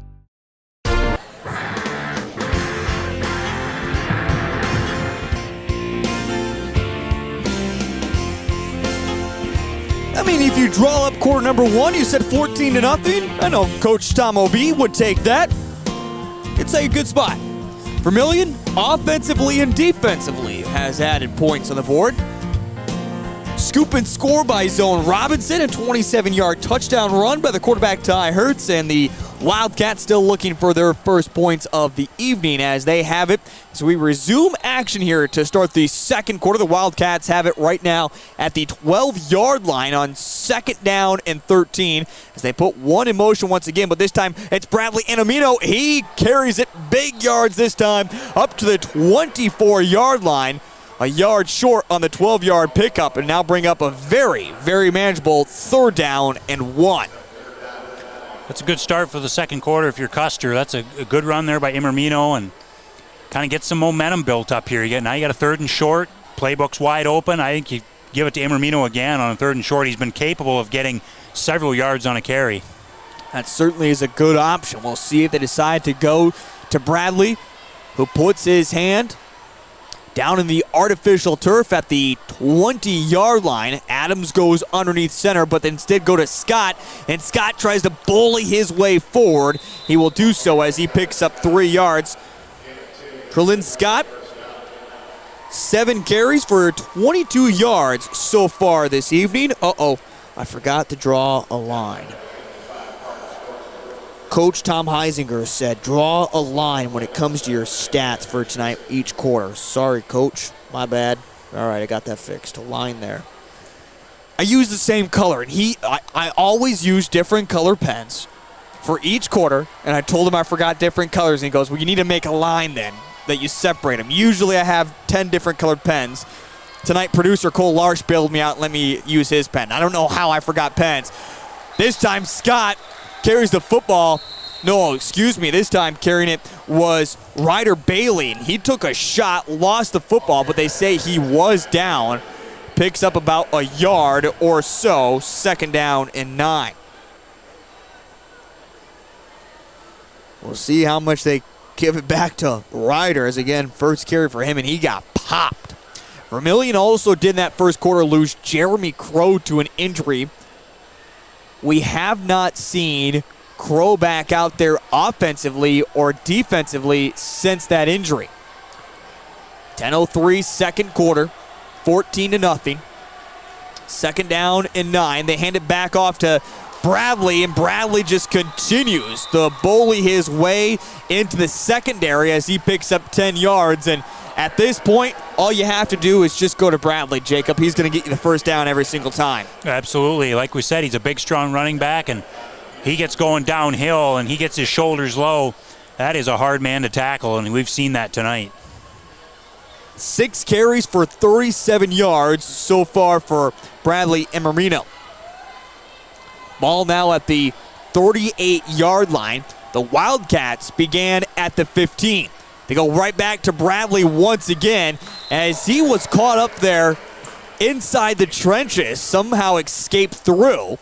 I mean, if you draw up quarter number one, you said 14-0. I know Coach Tom O.B. would take that. It's a good spot. Vermillion, offensively and defensively, has added points on the board. Scoop and score by Zone Robinson, a 27-yard touchdown run by the quarterback Ty Hertz, and the Wildcats still looking for their first points of the evening as they have it. So we resume action here to start the second quarter. The Wildcats have it right now at the 12-yard line on 2nd down and 13 as they put one in motion once again, but this time it's Bradley Anamino. He carries it big yards this time up to the 24-yard line. A yard short on the 12-yard pickup, and now bring up a very, very manageable 3rd down and 1. That's a good start for the second quarter if you're Custer. That's a good run there by Imermino and kind of get some momentum built up here. Now you got a 3rd and short. Playbook's wide open. I think you give it to Imermino again on a 3rd and short. He's been capable of getting several yards on a carry. That certainly is a good option. We'll see if they decide to go to Bradley, who puts his hand down in the artificial turf at the 20-yard line. Adams goes underneath center, but instead go to Scott, and Scott tries to bully his way forward. He will do so as he picks up 3 yards. Trellin Scott, 7 carries for 22 yards so far this evening. I forgot to draw a line. Coach Tom Heisinger said, draw a line when it comes to your stats for tonight each quarter. Sorry, Coach. My bad. All right, I got that fixed. A line there. I use the same color, and I always use different color pens for each quarter, and I told him I forgot different colors, and he goes, well, you need to make a line then that you separate them. Usually I have 10 different colored pens. Tonight, producer Cole Larsh bailed me out and let me use his pen. I don't know how I forgot pens. This time, Scott carries the football. No, excuse me. This time carrying it was Ryder Bailey. And he took a shot, lost the football, but they say he was down. Picks up about a yard or so. 2nd down and 9. We'll see how much they give it back to Ryder as, again, first carry for him, and he got popped. Vermillion also did in that first quarter lose Jeremy Crow to an injury. We have not seen Crow back out there offensively or defensively since that injury. 10:03 second quarter, 14-0. 2nd down and 9. They hand it back off to Bradley, and Bradley just continues to bully his way into the secondary as he picks up 10 yards. And at this point, all you have to do is just go to Bradley, Jacob. He's going to get you the first down every single time. Absolutely. Like we said, he's a big, strong running back, and he gets going downhill, and he gets his shoulders low. That is a hard man to tackle, and we've seen that tonight. 6 carries for 37 yards so far for Bradley Emerino. Ball now at the 38-yard line. The Wildcats began at the 15. They go right back to Bradley once again as he was caught up there inside the trenches, somehow escaped through.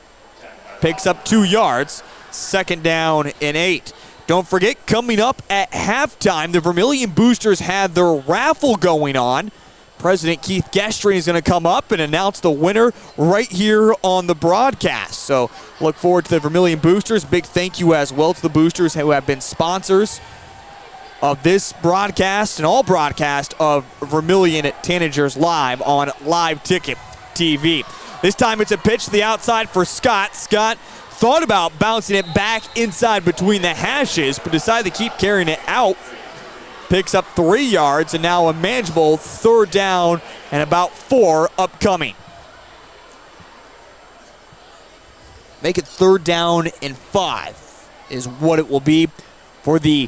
Picks up 2 yards. 2nd down and 8. Don't forget, coming up at halftime, the Vermillion Boosters had their raffle going on. President Keith Gestring is going to come up and announce the winner right here on the broadcast. So look forward to the Vermillion Boosters. Big thank you as well to the Boosters who have been sponsors of this broadcast and all broadcast of Vermillion Tanagers live on Live Ticket TV. This time it's a pitch to the outside for Scott. Scott thought about bouncing it back inside between the hashes, but decided to keep carrying it out. Picks up 3 yards, and now a manageable 3rd down and about 4 upcoming. Make it 3rd down and 5 is what it will be for the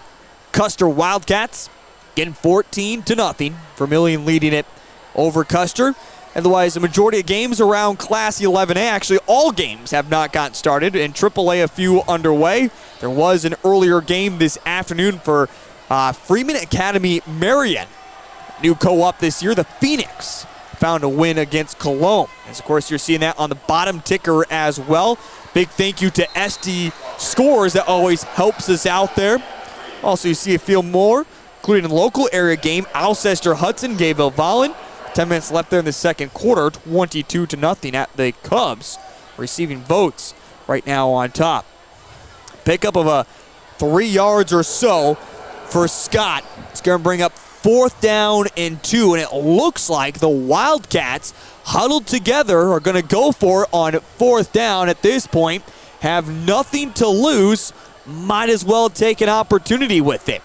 Custer Wildcats. Getting 14-0. Vermillion leading it over Custer. Otherwise, the majority of games around Class 11A, actually all games have not gotten started. In AAA, a few underway. There was an earlier game this afternoon for Freeman Academy Marion. New co-op this year, the Phoenix, found a win against Cologne. As of course, you're seeing that on the bottom ticker as well. Big thank you to SD Scores that always helps us out there. Also, you see a few more, including a local area game. Alcester Hudson gave Vallen. 10 minutes left there in the second quarter, 22-0 at the Cubs, receiving votes right now on top. Pickup of a 3 yards or so for Scott. It's going to bring up 4th down and 2, and it looks like the Wildcats huddled together are going to go for it on 4th down at this point. Have nothing to lose. Might as well take an opportunity with it.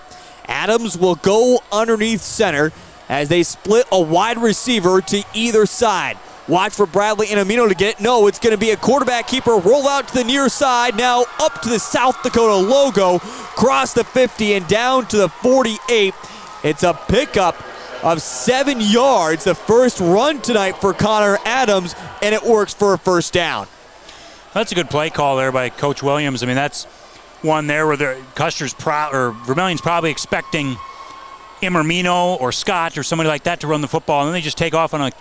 Adams will go underneath center as they split a wide receiver to either side. Watch for Bradley Inamino to get it. No, it's going to be a quarterback keeper. Roll out to the near side. Now up to the South Dakota logo. Cross the 50 and down to the 48. It's a pickup of 7 yards. The first run tonight for Connor Adams, and it works for a first down. That's a good play call there by Coach Williams. I mean, that's one there where Vermillion's probably expecting Imermino or Scott or somebody like that to run the football, and then they just take off on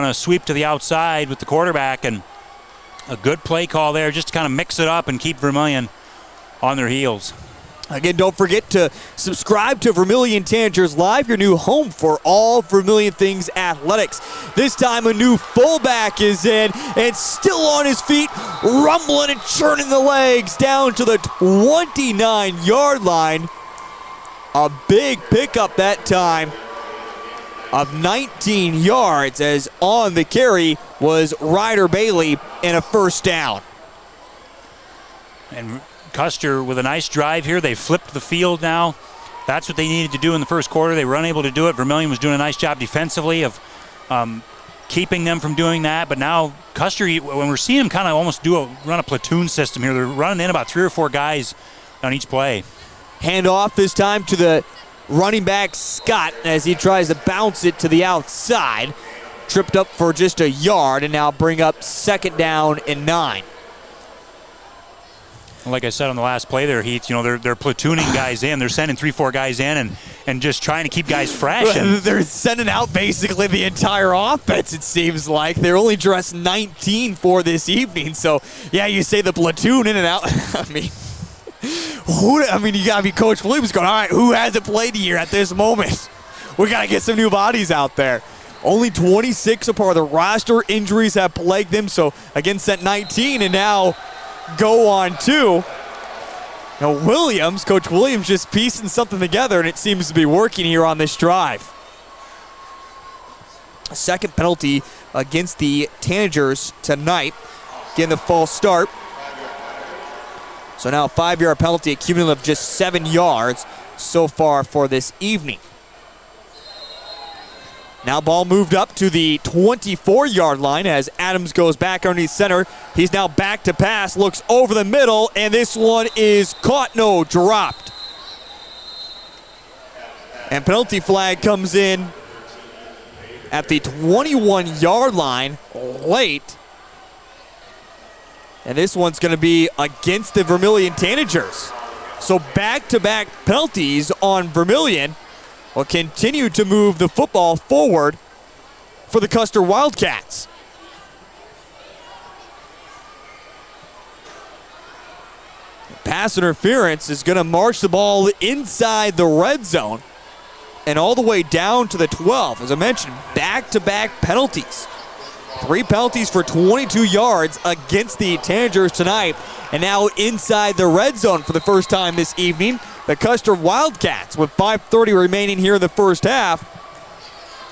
a sweep to the outside with the quarterback, and a good play call there just to kind of mix it up and keep Vermillion on their heels. Again, don't forget to subscribe to Vermillion Tanagers Live, your new home for all Vermillion things athletics. This time a new fullback is in and still on his feet, rumbling and churning the legs down to the 29-yard line. A big pickup that time of 19 yards, as on the carry was Ryder Bailey and a first down. And Custer with a nice drive here. They flipped the field now. That's what they needed to do in the first quarter. They were unable to do it. Vermillion was doing a nice job defensively of keeping them from doing that. But now Custer, when we're seeing them kind of almost run a platoon system here, they're running in about 3 or 4 guys on each play. Hand off this time to the running back Scott as he tries to bounce it to the outside. Tripped up for just a yard, and now bring up 2nd down and 9. Like I said on the last play there, Heath, they're platooning guys in. They're sending 3-4 guys in and just trying to keep guys fresh. They're sending out basically the entire offense, it seems like. They're only dressed 19 for this evening. So, yeah, you say the platoon in and out. You got to be Coach Williams going, all right, who hasn't played here at this moment? We got to get some new bodies out there. Only 26 are part of the roster. Injuries have plagued them. So, again, sent 19 and now go on 2. Now Coach Williams just piecing something together, and it seems to be working here on this drive. A second penalty against the Tanagers tonight. Getting the false start. So now a 5-yard penalty, a cumulative just 7 yards so far for this evening. Now ball moved up to the 24-yard line as Adams goes back underneath center. He's now back to pass, looks over the middle, and this one is caught, no, dropped. And penalty flag comes in at the 21-yard line late. And this one's going to be against the Vermillion Tanagers. So back-to-back penalties on Vermillion will continue to move the football forward for the Custer Wildcats. Pass interference is going to march the ball inside the red zone and all the way down to the 12. As I mentioned, back-to-back penalties. 3 penalties for 22 yards against the Tanagers tonight. And now inside the red zone for the first time this evening, the Custer Wildcats, with 5:30 remaining here in the first half,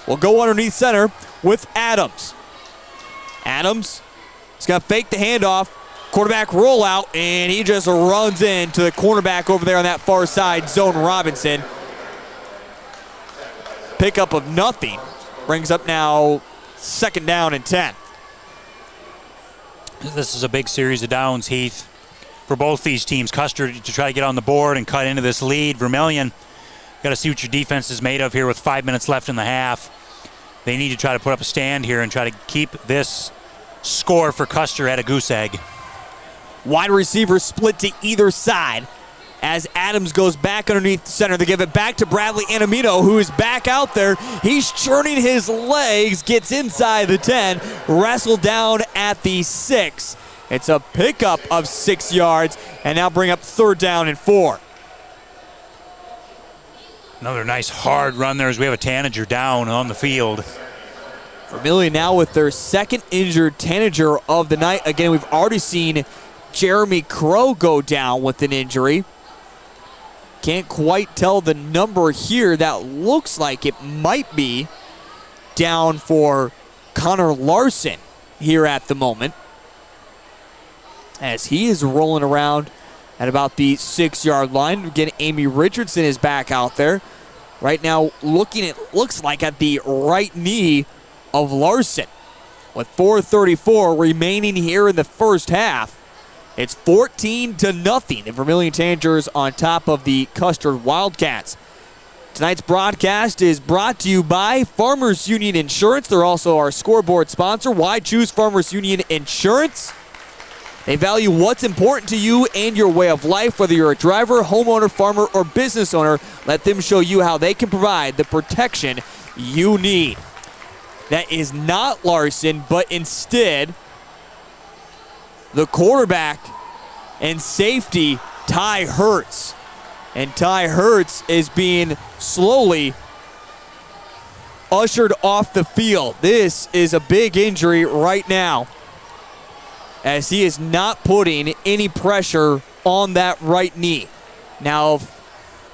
will go underneath center with Adams. Adams is going to fake the handoff, quarterback rollout, and he just runs into the cornerback over there on that far side, Zone Robinson. Pickup of nothing. Brings up now 2nd down and 10. This is a big series of downs, Heath, for both these teams. Custer to try to get on the board and cut into this lead. Vermillion, got to see what your defense is made of here with 5 minutes left in the half. They need to try to put up a stand here and try to keep this score for Custer at a goose egg. Wide receivers split to either side as Adams goes back underneath the center. They give it back to Bradley Inamino, who is back out there. He's churning his legs, gets inside the 10, wrestled down at the 6. It's a pickup of 6 yards, and now bring up 3rd down and 4. Another nice hard run there as we have a Tanager down on the field. Vermillion now with their 2nd injured Tanager of the night. Again, we've already seen Jeremy Crow go down with an injury. Can't quite tell the number here. That looks like it might be down for Connor Larson here at the moment, as he is rolling around at about the 6-yard line. Again, Amy Richardson is back out there. Right now, looks like at the right knee of Larson. With 4:34 remaining here in the first half, it's 14-0. The Vermillion Tanagers on top of the Custer Wildcats. Tonight's broadcast is brought to you by Farmers Union Insurance. They're also our scoreboard sponsor. Why choose Farmers Union Insurance? They value what's important to you and your way of life. Whether you're a driver, homeowner, farmer, or business owner, let them show you how they can provide the protection you need. That is not Larson, but instead the quarterback and safety, Ty Hertz. And Ty Hertz is being slowly ushered off the field. This is a big injury right now, as he is not putting any pressure on that right knee. Now, if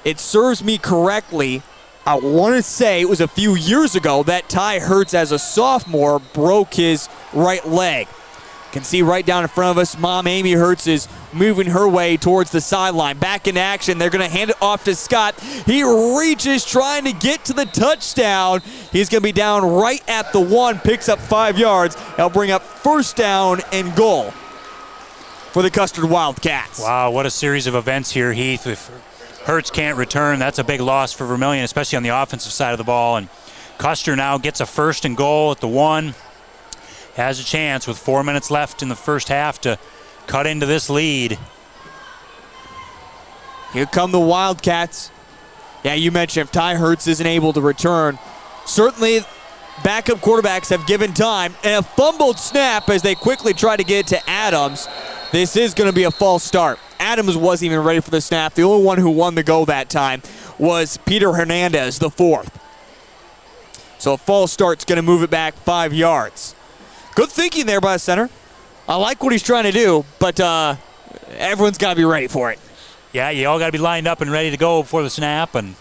it serves me correctly, I want to say it was a few years ago that Ty Hertz, as a sophomore, broke his right leg. You can see right down in front of us, Mom Amy Hertz is moving her way towards the sideline. Back in action, they're going to hand it off to Scott. He reaches, trying to get to the touchdown. He's going to be down right at the 1, picks up 5 yards. That'll bring up first down and goal for the Custer Wildcats. Wow, what a series of events here, Heath. If Hertz can't return, that's a big loss for Vermillion, especially on the offensive side of the ball. And Custer now gets a first and goal at the 1. Has a chance with 4 minutes left in the first half to cut into this lead. Here come the Wildcats. Yeah, you mentioned if Ty Hertz isn't able to return, certainly backup quarterbacks have given time. And a fumbled snap as they quickly try to get it to Adams. This is going to be a false start. Adams wasn't even ready for the snap. The only one who won the go that time was Peter Hernandez, the 4th. So a false start's going to move it back 5 yards. Good thinking there by the center. I like what he's trying to do, but everyone's got to be ready for it. Yeah, you all got to be lined up and ready to go before the snap, and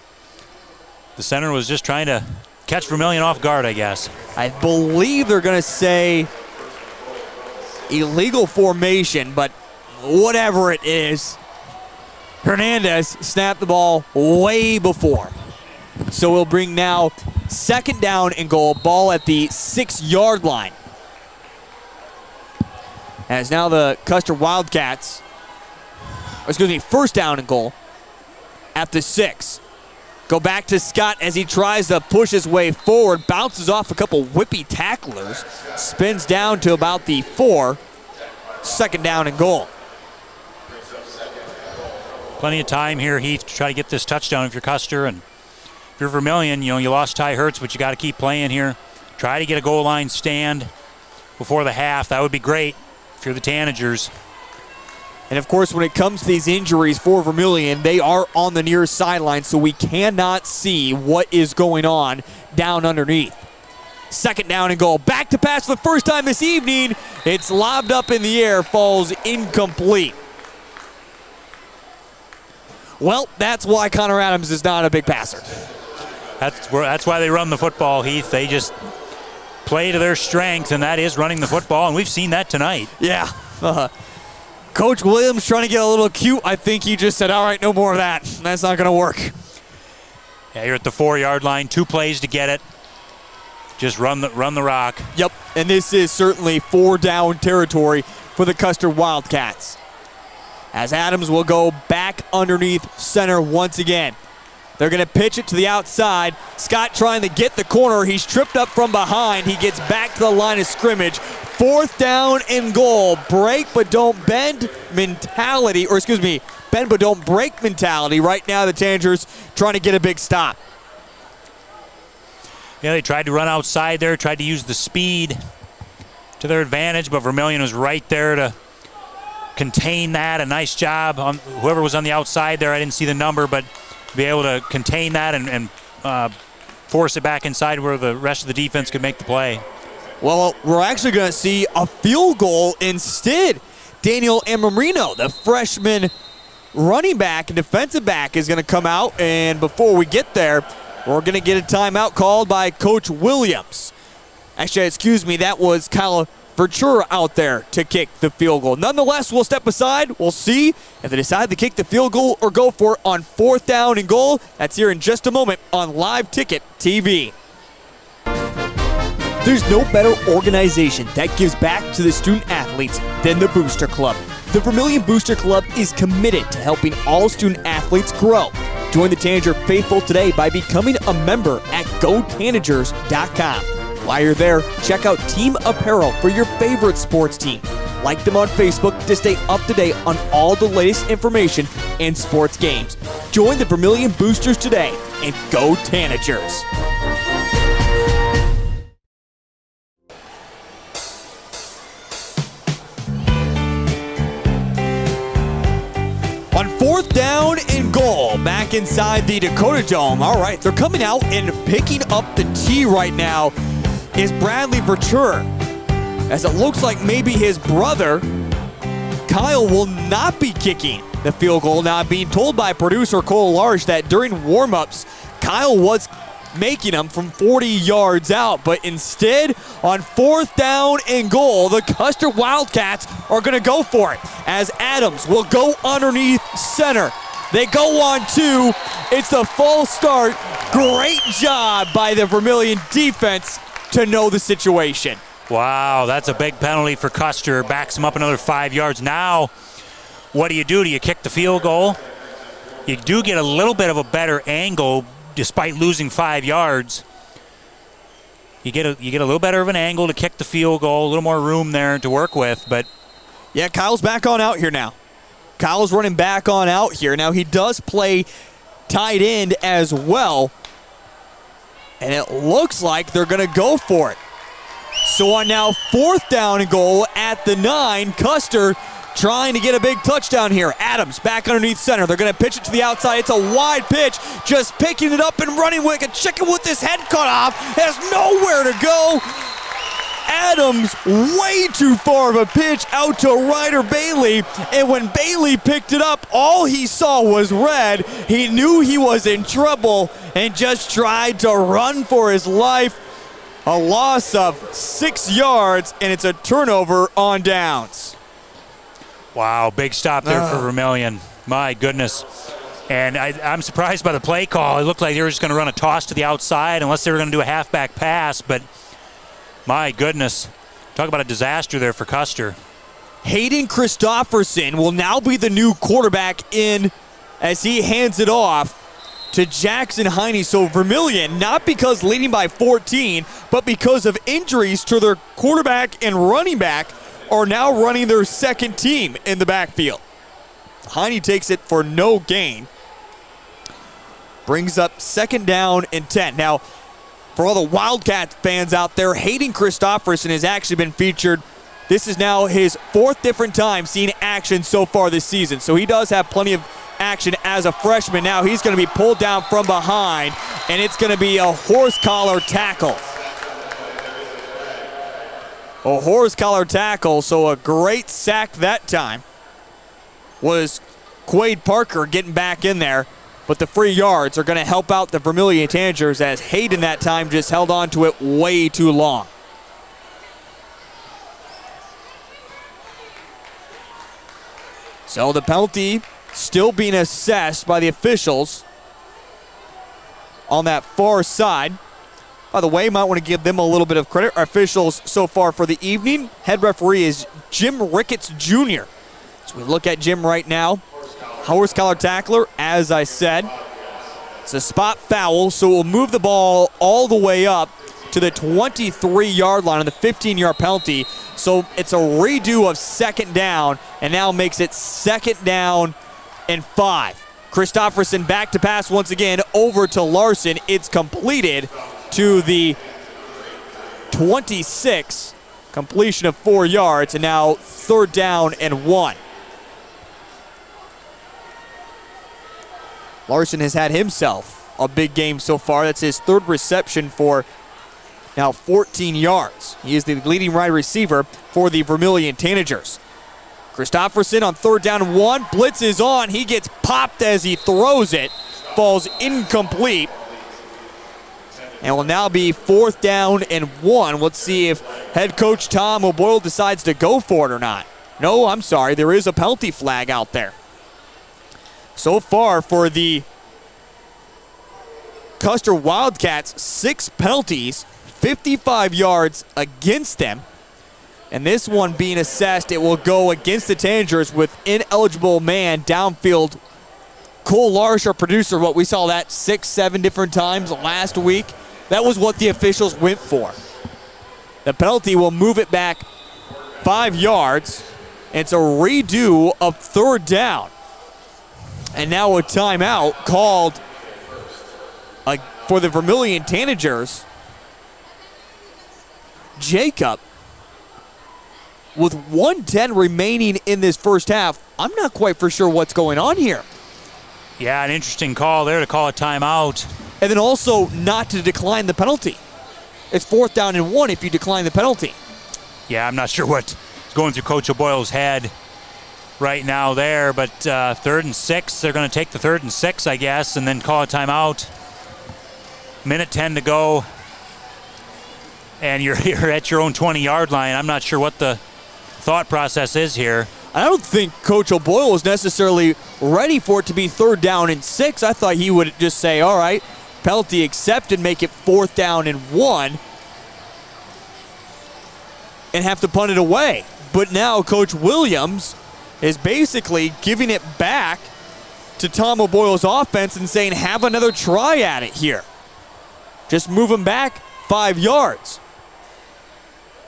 the center was just trying to catch Vermillion off guard, I guess. I believe they're going to say illegal formation, but whatever it is, Hernandez snapped the ball way before. So we'll bring now second down and goal, ball at the 6-yard line. As now the Custer Wildcats, first down and goal at the 6. Go back to Scott as he tries to push his way forward, bounces off a couple whippy tacklers, spins down to about the 4. Second down and goal. Plenty of time here, Heath, to try to get this touchdown if you're Custer. And if you're Vermillion, you lost Ty Hertz, but you got to keep playing here. Try to get a goal line stand before the half. That would be great if you're the Tanagers. And of course, when it comes to these injuries for Vermillion, they are on the near sideline, so we cannot see what is going on down underneath. Second down and goal. Back to pass for the first time this evening. It's lobbed up in the air, falls incomplete. Well, that's why Connor Adams is not a big passer. That's why they run the football, Heath. They just play to their strength, and that is running the football, and we've seen that tonight. Yeah. Coach Williams trying to get a little cute. I think he just said, all right, no more of that. That's not going to work. Yeah, you're at the 4-yard line. 2 plays to get it. Just run the rock. Yep, and this is certainly 4-down territory for the Custer Wildcats, as Adams will go back underneath center once again. They're going to pitch it to the outside. Scott trying to get the corner. He's tripped up from behind. He gets back to the line of scrimmage. 4th down and goal. Break but don't bend mentality, bend but don't break mentality. Right now the Tanagers trying to get a big stop. Yeah, they tried to run outside there, tried to use the speed to their advantage, but Vermillion was right there to contain that. A nice job on whoever was on the outside there. I didn't see the number, but to be able to contain that and force it back inside where the rest of the defense could make the play. Well, we're actually going to see a field goal instead. Daniel Amorino, the freshman running back and defensive back is going to come out, and before we get there, we're going to get a timeout called by Coach Williams. Actually, excuse me, that was Kyle Vertura out there to kick the field goal. Nonetheless, we'll step aside. We'll see if they decide to kick the field goal or go for it on 4th down and goal. That's here in just a moment on Live Ticket TV. There's no better organization that gives back to the student athletes than the Booster Club. The Vermillion Booster Club is committed to helping all student athletes grow. Join the Tanager faithful today by becoming a member at GoTanagers.com. While you're there, check out team apparel for your favorite sports team. Like them on Facebook to stay up to date on all the latest information and sports games. Join the Vermillion Boosters today and go Tanagers. On 4th down and goal, back inside the Dakota Dome. All right, they're coming out and picking up the tee right now is Bradley Verture, as it looks like maybe his brother, Kyle, will not be kicking the field goal. Now, I'm being told by producer Cole Large that during warm-ups, Kyle was making them from 40 yards out, but instead, on 4th down and goal, the Custer Wildcats are going to go for it, as Adams will go underneath center. They go on 2. It's the false start. Great job by the Vermillion defense to know the situation. Wow, that's a big penalty for Custer. Backs him up another 5 yards. Now, what do? Do you kick the field goal? You do get a little bit of a better angle despite losing 5 yards. You get a little better of an angle to kick the field goal, a little more room there to work with. But yeah, Kyle's back on out here now. Kyle's running back on out here. Now, he does play tight end as well. And it looks like they're going to go for it. So on now 4th down and goal at the 9, Custer trying to get a big touchdown here. Adams back underneath center. They're going to pitch it to the outside. It's a wide pitch. Just picking it up and running like a chicken with his head cut off. Has nowhere to go. Adams, way too far of a pitch out to Ryder Bailey. And when Bailey picked it up, all he saw was red. He knew he was in trouble and just tried to run for his life. A loss of 6 yards, and it's a turnover on downs. Wow, big stop there for Vermillion. My goodness. And I'm surprised by the play call. It looked like they were just going to run a toss to the outside unless they were going to do a halfback pass, but my goodness. Talk about a disaster there for Custer. Hayden Christofferson will now be the new quarterback in as he hands it off to Jackson Heine. So Vermillion, not because leading by 14, but because of injuries to their quarterback and running back, are now running their second team in the backfield. Heine takes it for no gain. Brings up 2nd down and 10. Now, for all the Wildcats fans out there, Hayden Christofferson has actually been featured. This is now his 4th different time seeing action so far this season. So he does have plenty of action as a freshman. Now he's going to be pulled down from behind, and it's going to be a horse collar tackle. A horse collar tackle, so a great sack that time was Quade Parker getting back in there. But the free yards are going to help out the Vermillion Tanagers, as Hayden that time just held on to it way too long. So the penalty still being assessed by the officials on that far side. By the way, might want to give them a little bit of credit. Our officials so far for the evening, head referee is Jim Ricketts Jr. So we look at Jim right now. Horse collar tackler, as I said. It's a spot foul, so we'll move the ball all the way up to the 23-yard line on the 15-yard penalty. So it's a redo of 2nd down, and now makes it 2nd down and 5. Christofferson back to pass once again over to Larson. It's completed to the 26. Completion of 4 yards, and now 3rd down and 1. Larson has had himself a big game so far. That's his 3rd reception for now 14 yards. He is the leading wide receiver for the Vermillion Tanagers. Christopherson on 3rd down and 1. Blitz is on. He gets popped as he throws it. Falls incomplete. And will now be 4th down and 1. Let's see if head coach Tom O'Boyle decides to go for it or not. No, I'm sorry. There is a penalty flag out there. So far for the Custer Wildcats, 6 penalties, 55 yards against them. And this one being assessed, it will go against the Tanagers with ineligible man downfield. Cole Larsh, our producer, what we saw that 6-7 different times last week. That was what the officials went for. The penalty will move it back 5 yards. It's a redo of 3rd down. And now a timeout called for the Vermillion Tanagers. Jacob, with 1:10 remaining in this first half, I'm not quite for sure what's going on here. Yeah, an interesting call there to call a timeout. And then also not to decline the penalty. It's 4th down and 1 if you decline the penalty. Yeah, I'm not sure what's going through Coach O'Boyle's head right now there, but 3rd and 6, they're going to take the 3rd and 6, I guess, and then call a timeout. Minute 10 to go, and you're at your own 20-yard line. I'm not sure what the thought process is here. I don't think Coach O'Boyle was necessarily ready for it to be 3rd down and 6. I thought he would just say, all right, penalty accepted, make it 4th down and 1, and have to punt it away. But now Coach Williams is basically giving it back to Tom O'Boyle's offense and saying, have another try at it here. Just move him back 5 yards.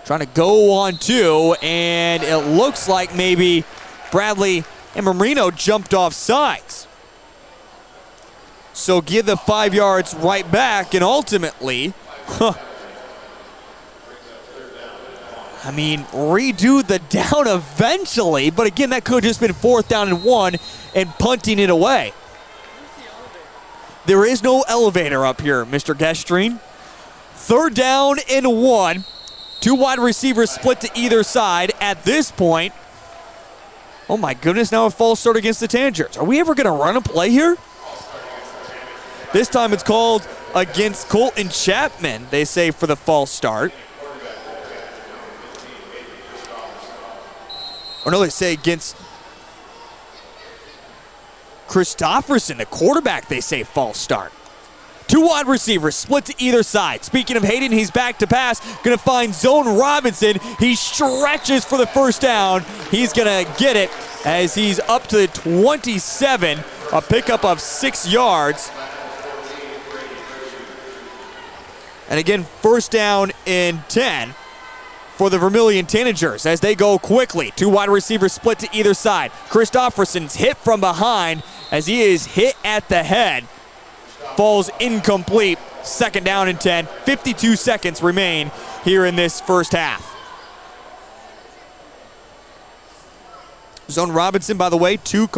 Trying to go on 2, and it looks like maybe Bradley and Marino jumped off sides. So give the 5 yards right back, and ultimately, redo the down eventually, but again, that could have just been 4th down and 1 and punting it away. There is no elevator up here, Mr. Gestreen. 3rd down and 1. 2 wide receivers split to either side at this point. Oh my goodness, now a false start against the Tanagers. Are we ever going to run a play here? This time it's called against Colton Chapman, they say, for the false start. Or no, they say against Christopherson, the quarterback, they say false start. 2 wide receivers split to either side. Speaking of Hayden, he's back to pass. Going to find Zone Robinson. He stretches for the 1st down. He's going to get it as he's up to the 27. A pickup of 6 yards. And again, 1st down and 10 for the Vermillion Tanagers as they go quickly. 2 wide receivers split to either side. Christopherson's hit from behind as he is hit at the head. Falls incomplete. 2nd down and 10. 52 seconds remain here in this first half. Zone Robinson, by the way, 2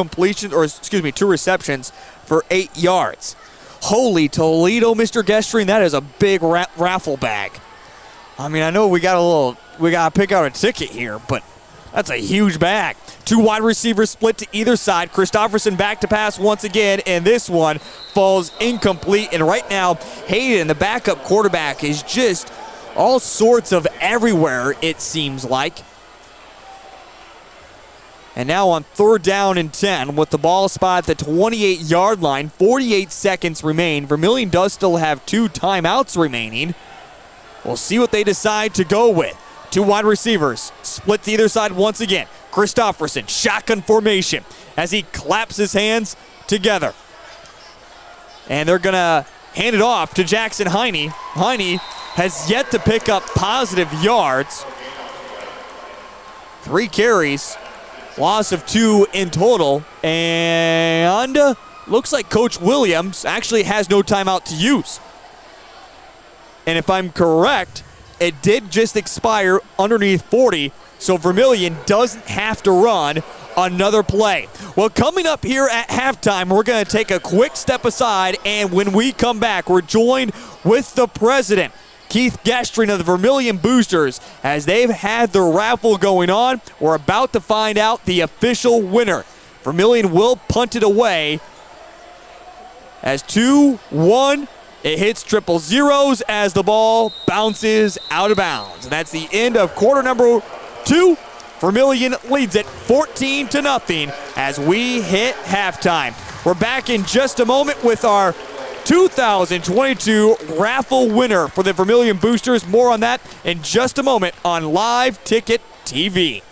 receptions for 8 yards. Holy Toledo, Mr. Gestreen, that is a big raffle bag. I know we got to pick out a ticket here, but that's a huge bag. 2 wide receivers split to either side. Christopherson back to pass once again, and this one falls incomplete. And right now, Hayden, the backup quarterback, is just all sorts of everywhere, it seems like. And now on 3rd down and 10 with the ball spot at the 28-yard line, 48 seconds remain. Vermillion does still have 2 timeouts remaining. We'll see what they decide to go with. 2 wide receivers split to either side once again. Christopherson, shotgun formation as he claps his hands together. And they're going to hand it off to Jackson Heine. Heine has yet to pick up positive yards. 3 carries, loss of 2 in total. And looks like Coach Williams actually has no timeout to use. And if I'm correct, it did just expire underneath 40, so Vermillion doesn't have to run another play. Well, coming up here at halftime, we're going to take a quick step aside, and when we come back, we're joined with the president Keith Gestring of the Vermillion Boosters. As they've had the raffle going on, we're about to find out the official winner. Vermillion will punt it away as 2-1. It hits triple zeros as the ball bounces out of bounds. And that's the end of quarter number 2. Vermillion leads it 14-0 as we hit halftime. We're back in just a moment with our 2022 raffle winner for the Vermillion Boosters. More on that in just a moment on Live Ticket TV.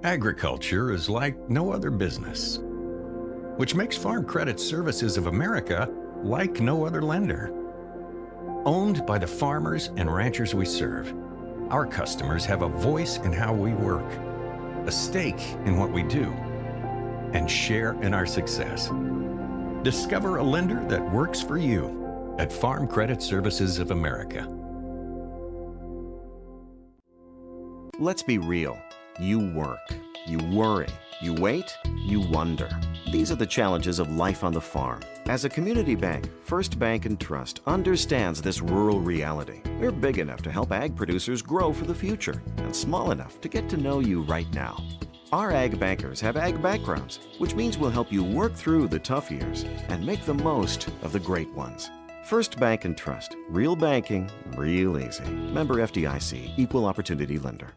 Agriculture is like no other business, which makes Farm Credit Services of America like no other lender. Owned by the farmers and ranchers we serve, our customers have a voice in how we work, a stake in what we do, and share in our success. Discover a lender that works for you at Farm Credit Services of America. Let's be real. You work, you worry, you wait, you wonder. These are the challenges of life on the farm. As a community bank, First Bank & Trust understands this rural reality. We're big enough to help ag producers grow for the future and small enough to get to know you right now. Our ag bankers have ag backgrounds, which means we'll help you work through the tough years and make the most of the great ones. First Bank & Trust. Real banking, real easy. Member FDIC, Equal Opportunity Lender.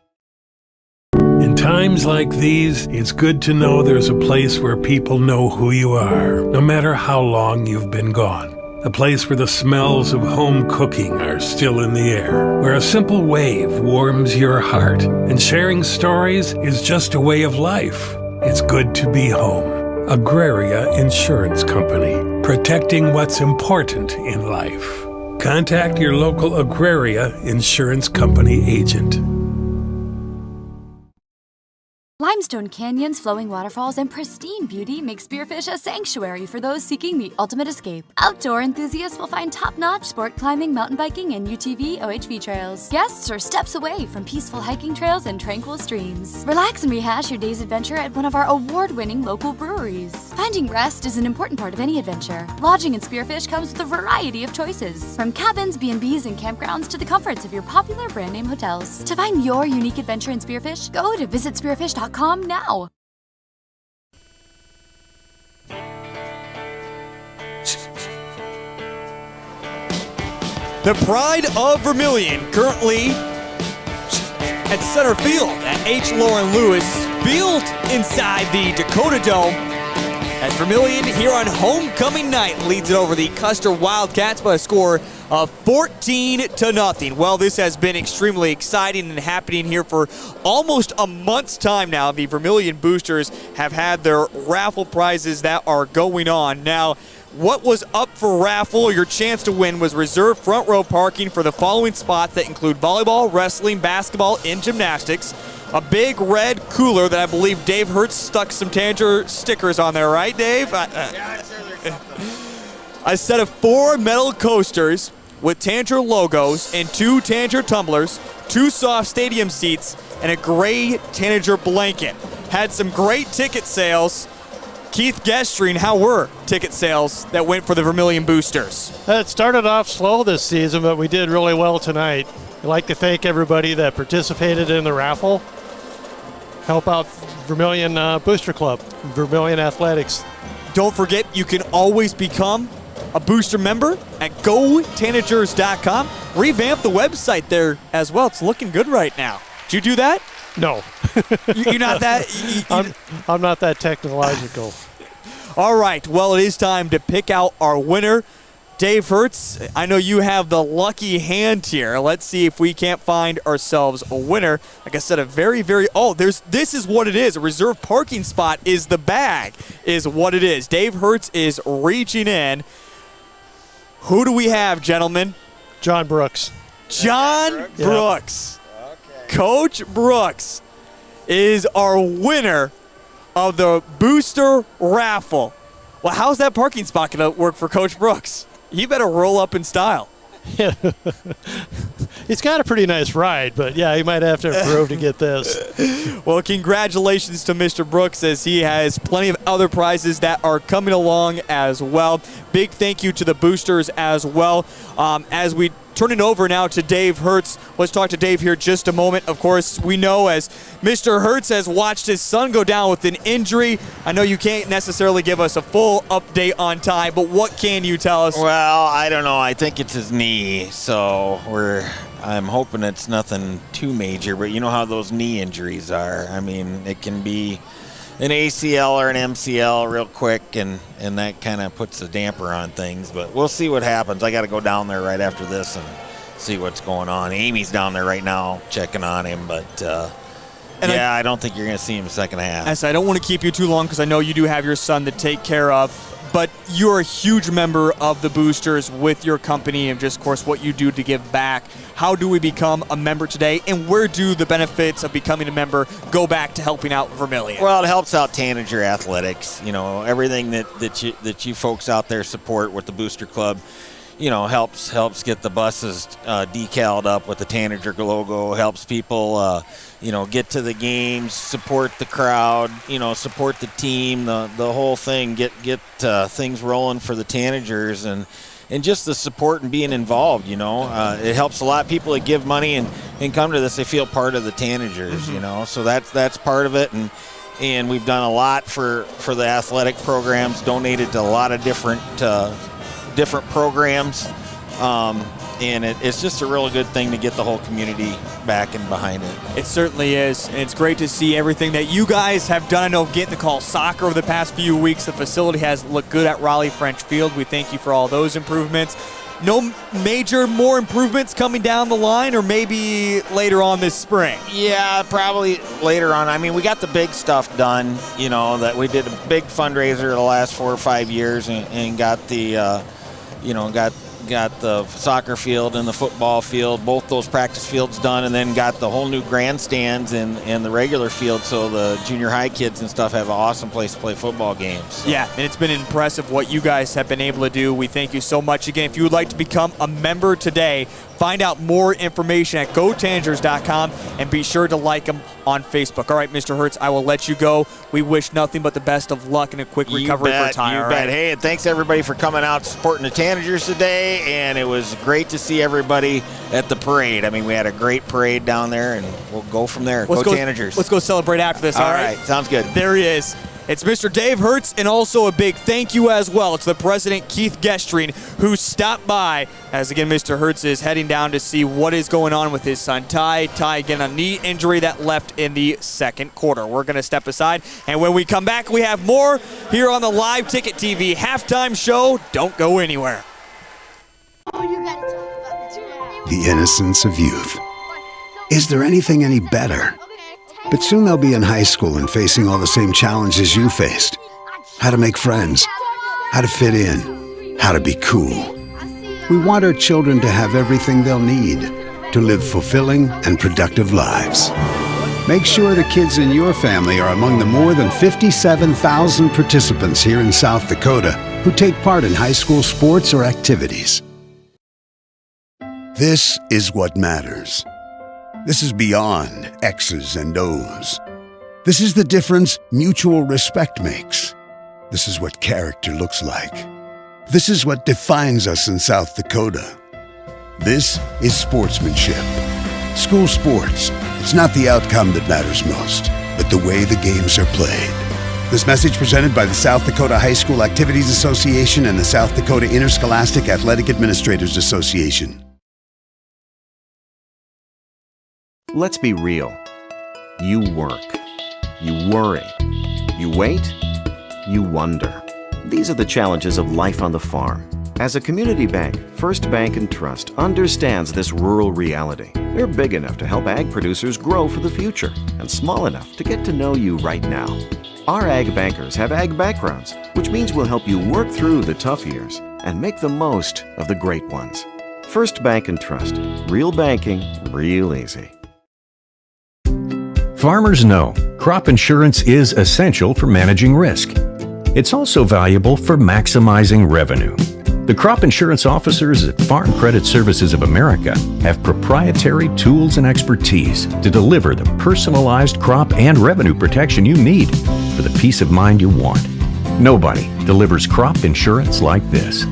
In times like these, it's good to know there's a place where people know who you are, no matter how long you've been gone. A place where the smells of home cooking are still in the air, where a simple wave warms your heart, and sharing stories is just a way of life. It's good to be home. Agraria Insurance Company, protecting what's important in life. Contact your local Agraria Insurance Company agent. Limestone canyons, flowing waterfalls, and pristine beauty make Spearfish a sanctuary for those seeking the ultimate escape. Outdoor enthusiasts will find top-notch sport climbing, mountain biking, and UTV OHV trails. Guests are steps away from peaceful hiking trails and tranquil streams. Relax and rehash your day's adventure at one of our award-winning local breweries. Finding rest is an important part of any adventure. Lodging in Spearfish comes with a variety of choices, from cabins, B&Bs, and campgrounds to the comforts of your popular brand-name hotels. To find your unique adventure in Spearfish, go to visitspearfish.com now. The pride of Vermillion currently at center field at H. Lauren Lewis Field inside the Dakota Dome. As Vermillion here on homecoming night leads it over the Custer Wildcats by a score of 14-0. Well, this has been extremely exciting and happening here for almost a month's time now. The Vermillion Boosters have had their raffle prizes that are going on. Now, what was up for raffle, your chance to win, was reserved front row parking for the following spots that include volleyball, wrestling, basketball, and gymnastics. A big red cooler that I believe Dave Hertz stuck some Tanager stickers on there, right, Dave? A set of 4 metal coasters with Tanager logos and 2 Tanager tumblers, 2 soft stadium seats, and a gray Tanager blanket. Had some great ticket sales. Keith Gestring, how were ticket sales that went for the Vermillion Boosters? It started off slow this season, but we did really well tonight. I'd like to thank everybody that participated in the raffle. Help out Vermillion Booster Club, Vermillion Athletics. Don't forget, you can always become a booster member at GoTanagers.com. Revamp the website there as well. It's looking good right now. Did you do that? No. You're not that? I'm not that technological. All right. Well, it is time to pick out our winner. Dave Hertz, I know you have the lucky hand here. Let's see if we can't find ourselves a winner. Like I said, a very, very, this is what it is. A reserved parking spot is the bag, is what it is. Dave Hertz is reaching in. Who do we have, gentlemen? John Brooks. John Brooks. Okay. Coach Brooks is our winner of the booster raffle. Well, how's that parking spot going to work for Coach Brooks? You better roll up in style. Yeah, He's got a pretty nice ride, but yeah, he might have to improve to get this. Well, congratulations to Mr. Brooks, as he has plenty of other prizes that are coming along as well. Big thank you to the boosters as well. As we turn it over now to Dave Hertz. Let's talk to Dave here just a moment. Of course, we know as Mr. Hertz has watched his son go down with an injury. I know you can't necessarily give us a full update on Ty, but what can you tell us? Well, I don't know. I think it's his knee, so I'm hoping it's nothing too major, but you know how those knee injuries are. I mean, it can be an ACL or an MCL real quick, and that kind of puts a damper on things. But we'll see what happens. I got to go down there right after this and see what's going on. Amy's down there right now checking on him, but I don't think you're going to see him second half. I don't want to keep you too long because I know you do have your son to take care of, but you're a huge member of the Boosters with your company and just, of course, what you do to give back. How do we become a member today, and where do the benefits of becoming a member go back to helping out Vermillion? Well, it helps out Tanager Athletics. You know, everything that you folks out there support with the Booster Club, you know, helps get the buses decaled up with the Tanager logo, helps people, get to the games, support the crowd, support the team, the whole thing, get things rolling for the Tanagers, and just the support and being involved, it helps a lot. People that give money and come to this, they feel part of the Tanagers, so that's part of it. And we've done a lot for the athletic programs, donated to a lot of different programs, and it's just a really good thing to get the whole community back and behind it. It certainly is, and it's great to see everything that you guys have done. I know getting to call soccer over the past few weeks. The facility has looked good at Raleigh French Field. We thank you for all those improvements. No more improvements coming down the line, or maybe later on this spring? Yeah, probably later on. I mean, we got the big stuff done, that we did a big fundraiser the last 4 or 5 years and got the, got the soccer field and the football field, both those practice fields done, and then got the whole new grandstands and the regular field, so the junior high kids and stuff have an awesome place to play football games. So. Yeah, and it's been impressive what you guys have been able to do. We thank you so much. Again, if you would like to become a member today, find out more information at GoTanagers.com and be sure to like them on Facebook. All right, Mr. Hertz, I will let you go. We wish nothing but the best of luck and a quick recovery for Ty. You bet. Hey, and thanks everybody for coming out supporting the Tanagers today, and it was great to see everybody at the parade. I mean, we had a great parade down there, and we'll go from there. Go Tanagers. Let's go celebrate after this, all right? Sounds good. There he is. It's Mr. Dave Hertz, and also a big thank you as well to the president, Keith Gestring, who stopped by, as again Mr. Hertz is heading down to see what is going on with his son Ty. Ty, again, a knee injury that left in the second quarter. We're going to step aside, and when we come back, we have more here on the Live Ticket TV halftime show. Don't go anywhere. The innocence of youth. Is there anything any better? But soon they'll be in high school and facing all the same challenges you faced. How to make friends, how to fit in, how to be cool. We want our children to have everything they'll need to live fulfilling and productive lives. Make sure the kids in your family are among the more than 57,000 participants here in South Dakota who take part in high school sports or activities. This is what matters. This is beyond X's and O's. This is the difference mutual respect makes. This is what character looks like. This is what defines us in South Dakota. This is sportsmanship. School sports, it's not the outcome that matters most, but the way the games are played. This message presented by the South Dakota High School Activities Association and the South Dakota Interscholastic Athletic Administrators Association. Let's be real. You work. You worry. You wait. You wonder. These are the challenges of life on the farm. As a community bank, First Bank & Trust understands this rural reality. They're big enough to help ag producers grow for the future and small enough to get to know you right now. Our ag bankers have ag backgrounds, which means we'll help you work through the tough years and make the most of the great ones. First Bank & Trust. Real banking, real easy. Farmers know crop insurance is essential for managing risk. It's also valuable for maximizing revenue. The crop insurance officers at Farm Credit Services of America have proprietary tools and expertise to deliver the personalized crop and revenue protection you need for the peace of mind you want. Nobody delivers crop insurance like this.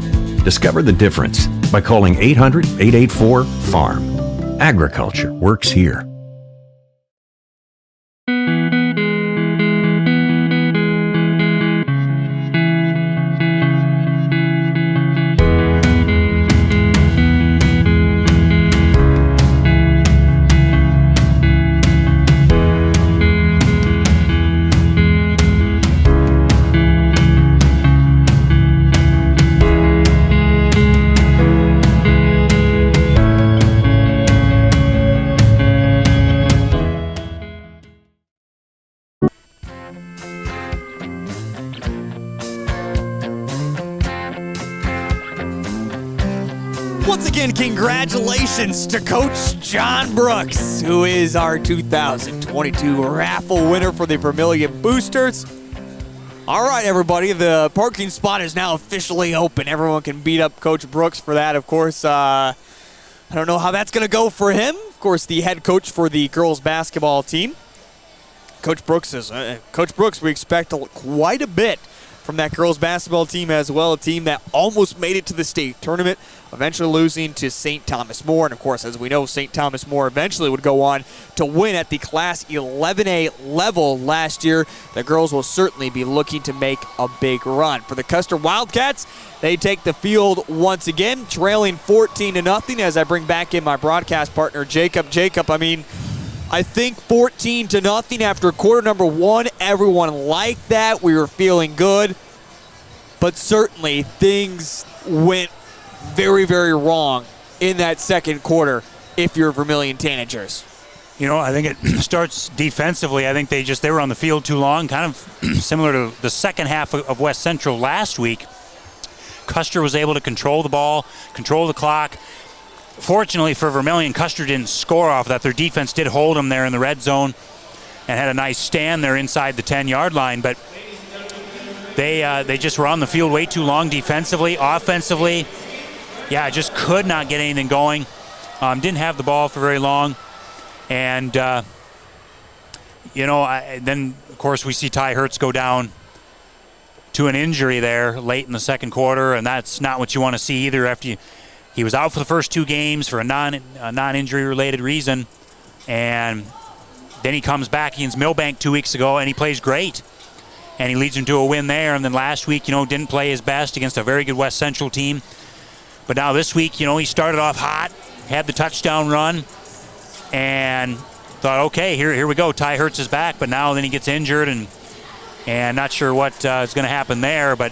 Discover the difference by calling 800-884-FARM. Agriculture works here. Once again, congratulations to Coach John Brooks, who is our 2022 raffle winner for the Vermillion Boosters. All right, everybody, the parking spot is now officially open. Everyone can beat up Coach Brooks for that, of course. I don't know how that's going to go for him. Of course, the head coach for the girls basketball team. Coach Brooks, we expect quite a bit from that girls basketball team as well, a team that almost made it to the state tournament, eventually losing to St. Thomas More. And, of course, as we know, St. Thomas More eventually would go on to win at the Class 11A level last year. The girls will certainly be looking to make a big run. For the Custer Wildcats, they take the field once again, trailing 14-0 as I bring back in my broadcast partner, Jacob. Jacob, I think 14-0 after quarter number one, everyone liked that. We were feeling good. But certainly things went very, very wrong in that second quarter if you're Vermillion Tanagers. You know, I think it starts defensively. I think they were on the field too long, kind of similar to the second half of West Central last week. Custer was able to control the ball, control the clock. Fortunately for Vermillion, Custer didn't score off that. Their defense did hold them there in the red zone and had a nice stand there inside the 10-yard line. But they just were on the field way too long defensively. Offensively, just could not get anything going. Didn't have the ball for very long. And, then, of course, we see Ty Hertz go down to an injury there late in the second quarter, and that's not what you want to see either after he was out for the first two games for a non-injury related reason, and then he comes back against Millbank 2 weeks ago, and he plays great, and he leads them to a win there. And then last week, didn't play his best against a very good West Central team, but now this week, he started off hot, had the touchdown run, and thought, okay, here we go. Ty Hertz is back, but now then he gets injured, and not sure what is going to happen there. But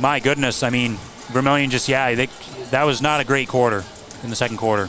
my goodness, Vermillion that was not a great quarter in the second quarter.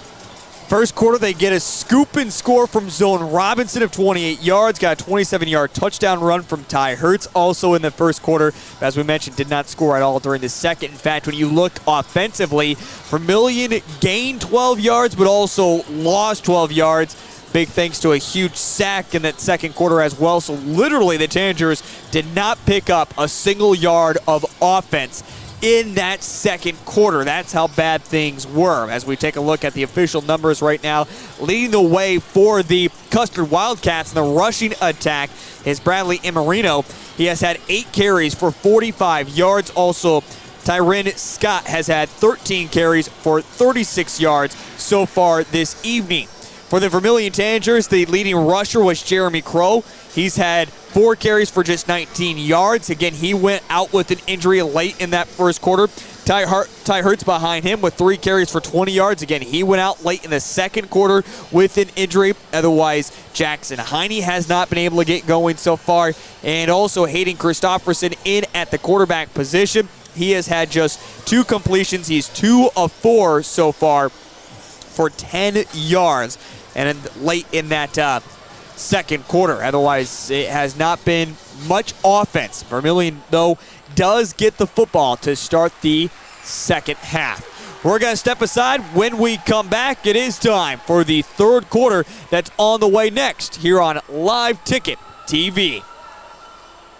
First quarter, they get a scoop and score from Zone Robinson of 28 yards. Got a 27-yard touchdown run from Ty Hertz also in the first quarter. As we mentioned, did not score at all during the second. In fact, when you look offensively, Vermillion gained 12 yards but also lost 12 yards. Big thanks to a huge sack in that second quarter as well. So literally the Tanagers did not pick up a single yard of offense in that second quarter. That's how bad things were. As we take a look at the official numbers right now, leading the way for the Custer Wildcats in the rushing attack is Bradley Imarino. He has had 8 carries for 45 yards. Also, Tyrin Scott has had 13 carries for 36 yards so far this evening. For the Vermillion Tanagers, the leading rusher was Jeremy Crow. He's had 4 carries for just 19 yards. Again, he went out with an injury late in that first quarter. Ty Hertz behind him with 3 carries for 20 yards. Again, he went out late in the second quarter with an injury. Otherwise, Jackson Heine has not been able to get going so far. And also Hayden Christofferson in at the quarterback position. He has had just 2 completions. He's 2 of 4 so far for 10 yards. And late in that second quarter. Otherwise, it has not been much offense. Vermillion, though, does get the football to start the second half. We're going to step aside. When we come back, it is time for the third quarter that's on the way next here on Live Ticket TV.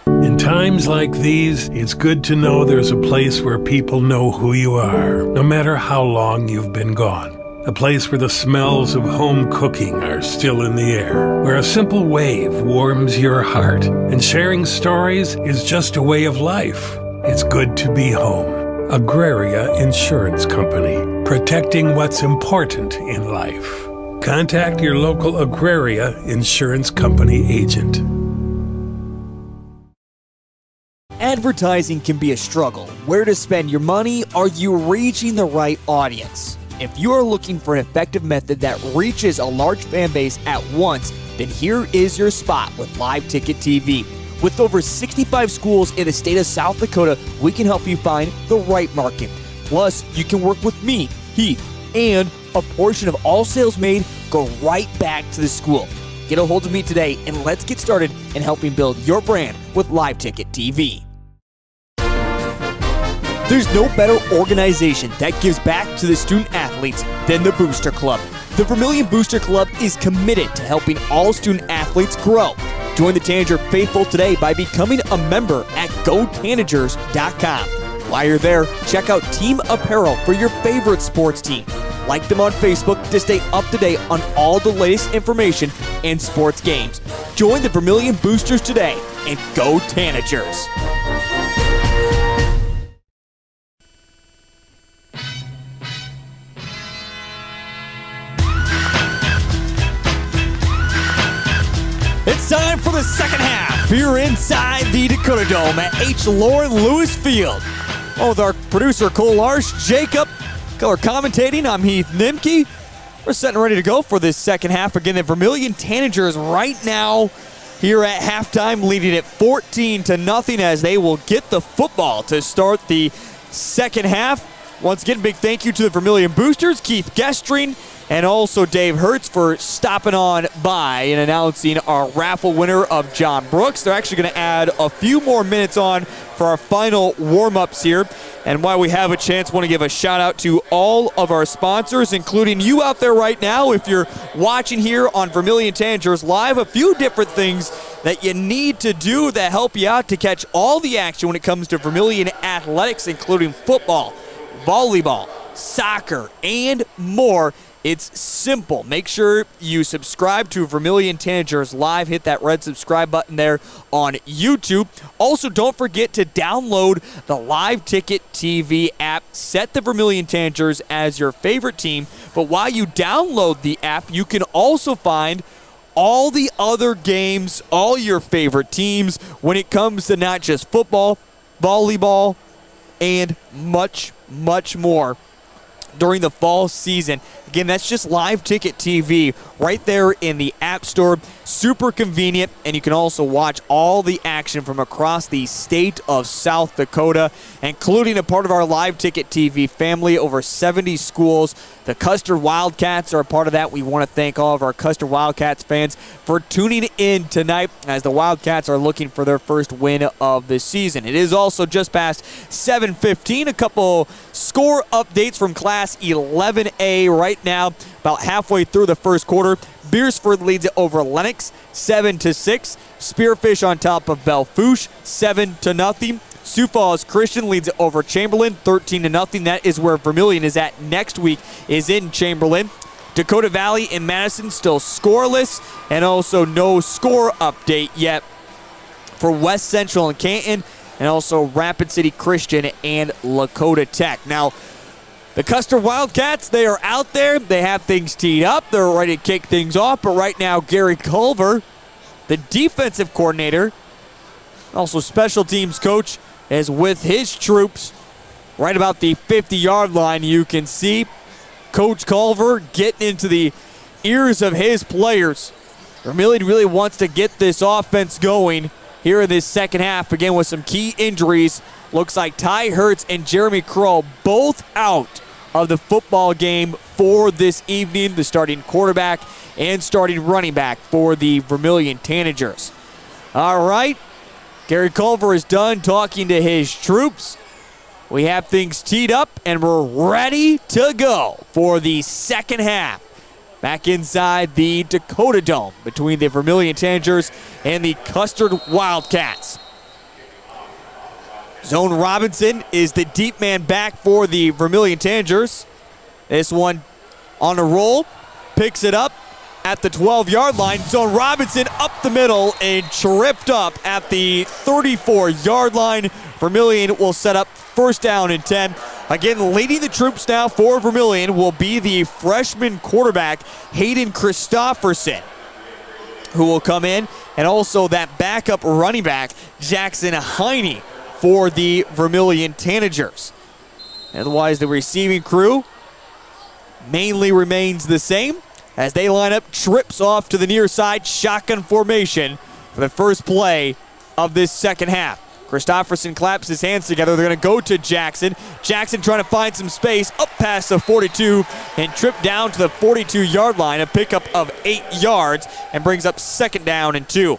In times like these, it's good to know there's a place where people know who you are, no matter how long you've been gone. A place where the smells of home cooking are still in the air, where a simple wave warms your heart, and sharing stories is just a way of life. It's good to be home. Agraria Insurance Company, protecting what's important in life. Contact your local Agraria Insurance Company agent. Advertising can be a struggle. Where to spend your money? Are you reaching the right audience? If you are looking for an effective method that reaches a large fan base at once, then here is your spot with Live Ticket TV. With over 65 schools in the state of South Dakota, we can help you find the right market. Plus, you can work with me, Heath, and a portion of all sales made go right back to the school. Get a hold of me today and let's get started in helping build your brand with Live Ticket TV. There's no better organization that gives back to the student athletes than the Booster Club. The Vermillion Booster Club is committed to helping all student athletes grow. Join the Tanager faithful today by becoming a member at GoTanagers.com. While you're there, check out team apparel for your favorite sports team. Like them on Facebook to stay up to date on all the latest information and sports games. Join the Vermillion Boosters today and go Tanagers. It's time for the second half here inside the Dakota Dome at H. Lauren Lewis Field. With our producer Cole Larsh, Jacob, color commentating, I'm Heath Nimke. We're set and ready to go for this second half. Again, the Vermillion Tanagers right now here at halftime leading it 14-0 as they will get the football to start the second half. Once again, big thank you to the Vermillion Boosters, Keith Gestring, and also Dave Hertz for stopping on by and announcing our raffle winner of John Brooks. They're actually going to add a few more minutes on for our final warm-ups here. And while we have a chance, I want to give a shout-out to all of our sponsors, including you out there right now. If you're watching here on Vermillion Tanagers Live, a few different things that you need to do that help you out to catch all the action when it comes to Vermillion athletics, including football, volleyball, soccer, and more. It's simple. Make sure you subscribe to Vermillion Tanagers Live. Hit that red subscribe button there on YouTube. Also, don't forget to download the Live Ticket TV app. Set the Vermillion Tanagers as your favorite team. But while you download the app, you can also find all the other games, all your favorite teams when it comes to not just football, volleyball, and much, much more during the fall season. Again, that's just Live Ticket TV right there in the App Store. Super convenient, and you can also watch all the action from across the state of South Dakota, including a part of our Live Ticket TV family, over 70 schools. The Custer Wildcats are a part of that. We want to thank all of our Custer Wildcats fans for tuning in tonight as the Wildcats are looking for their first win of the season. It is also just past 7:15. A couple score updates from Class 11A right now, about halfway through the first quarter. Beersford leads it over Lennox 7-6. Spearfish on top of Belfouche 7-0. Sioux Falls Christian leads it over Chamberlain 13-0. That is where Vermillion is at next week, is in Chamberlain. Dakota Valley and Madison still scoreless, and also no score update yet for West Central and Canton, and also Rapid City Christian and Lakota Tech. Now, the Custer Wildcats, they are out there. They have things teed up. They're ready to kick things off. But right now, Gary Culver, the defensive coordinator, also special teams coach, is with his troops right about the 50-yard line. You can see Coach Culver getting into the ears of his players. Vermillion really wants to get this offense going here in this second half, again with some key injuries. Looks like Ty Hertz and Jeremy Kroll both out of the football game for this evening, the starting quarterback and starting running back for the Vermillion Tanagers. All right, Gary Culver is done talking to his troops. We have things teed up, and we're ready to go for the second half. Back inside the Dakota Dome between the Vermillion Tanagers and the Custer Wildcats. Zone Robinson is the deep man back for the Vermillion Tanagers. This one on a roll, picks it up at the 12-yard line. Zone Robinson up the middle and tripped up at the 34-yard line. Vermillion will set up first down and 10. Again, leading the troops now for Vermillion will be the freshman quarterback, Hayden Christofferson, who will come in, and also that backup running back, Jackson Heine, for the Vermillion Tanagers. Otherwise, the receiving crew mainly remains the same as they line up, trips off to the near side, shotgun formation for the first play of this second half. Christofferson claps his hands together. They're going to go to Jackson. Jackson trying to find some space up past the 42 and trip down to the 42-yard line, a pickup of 8 yards, and brings up second down and 2.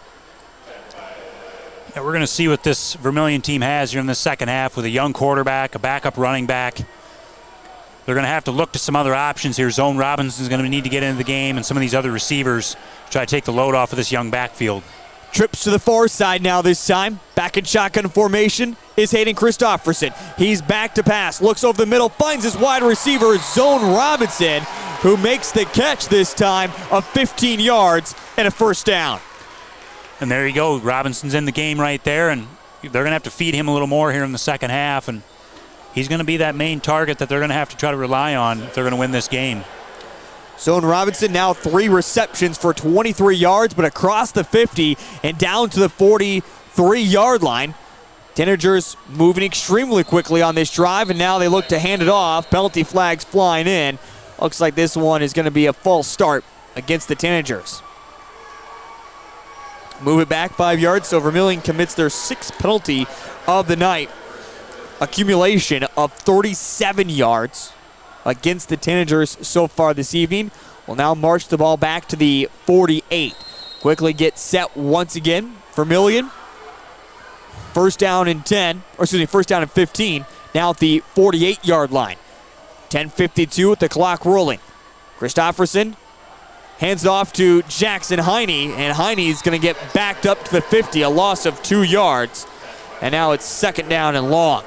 Yeah, we're going to see what this Vermillion team has here in the second half with a young quarterback, a backup running back. They're going to have to look to some other options here. Zone Robinson's going to need to get into the game, and some of these other receivers try to take the load off of this young backfield. Trips to the far side now this time. Back in shotgun formation is Hayden Christofferson. He's back to pass, looks over the middle, finds his wide receiver, Zone Robinson, who makes the catch this time of 15 yards and a first down. And there you go. Robinson's in the game right there, and they're going to have to feed him a little more here in the second half, and he's going to be that main target that they're going to have to try to rely on if they're going to win this game. Zone Robinson now 3 receptions for 23 yards, but across the 50 and down to the 43-yard line. Tanagers moving extremely quickly on this drive, and now they look to hand it off. Penalty flags flying in. Looks like this one is going to be a false start against the Tanagers. Move it back 5 yards, so Vermillion commits their 6th penalty of the night. Accumulation of 37 yards against the Tanagers so far this evening. Will now march the ball back to the 48. Quickly get set once again. Vermillion, first down and 15, now at the 48-yard line. 10:52 with the clock rolling. Christofferson hands it off to Jackson Heine, and Heine's going to get backed up to the 50, a loss of 2 yards. And now it's second down and long.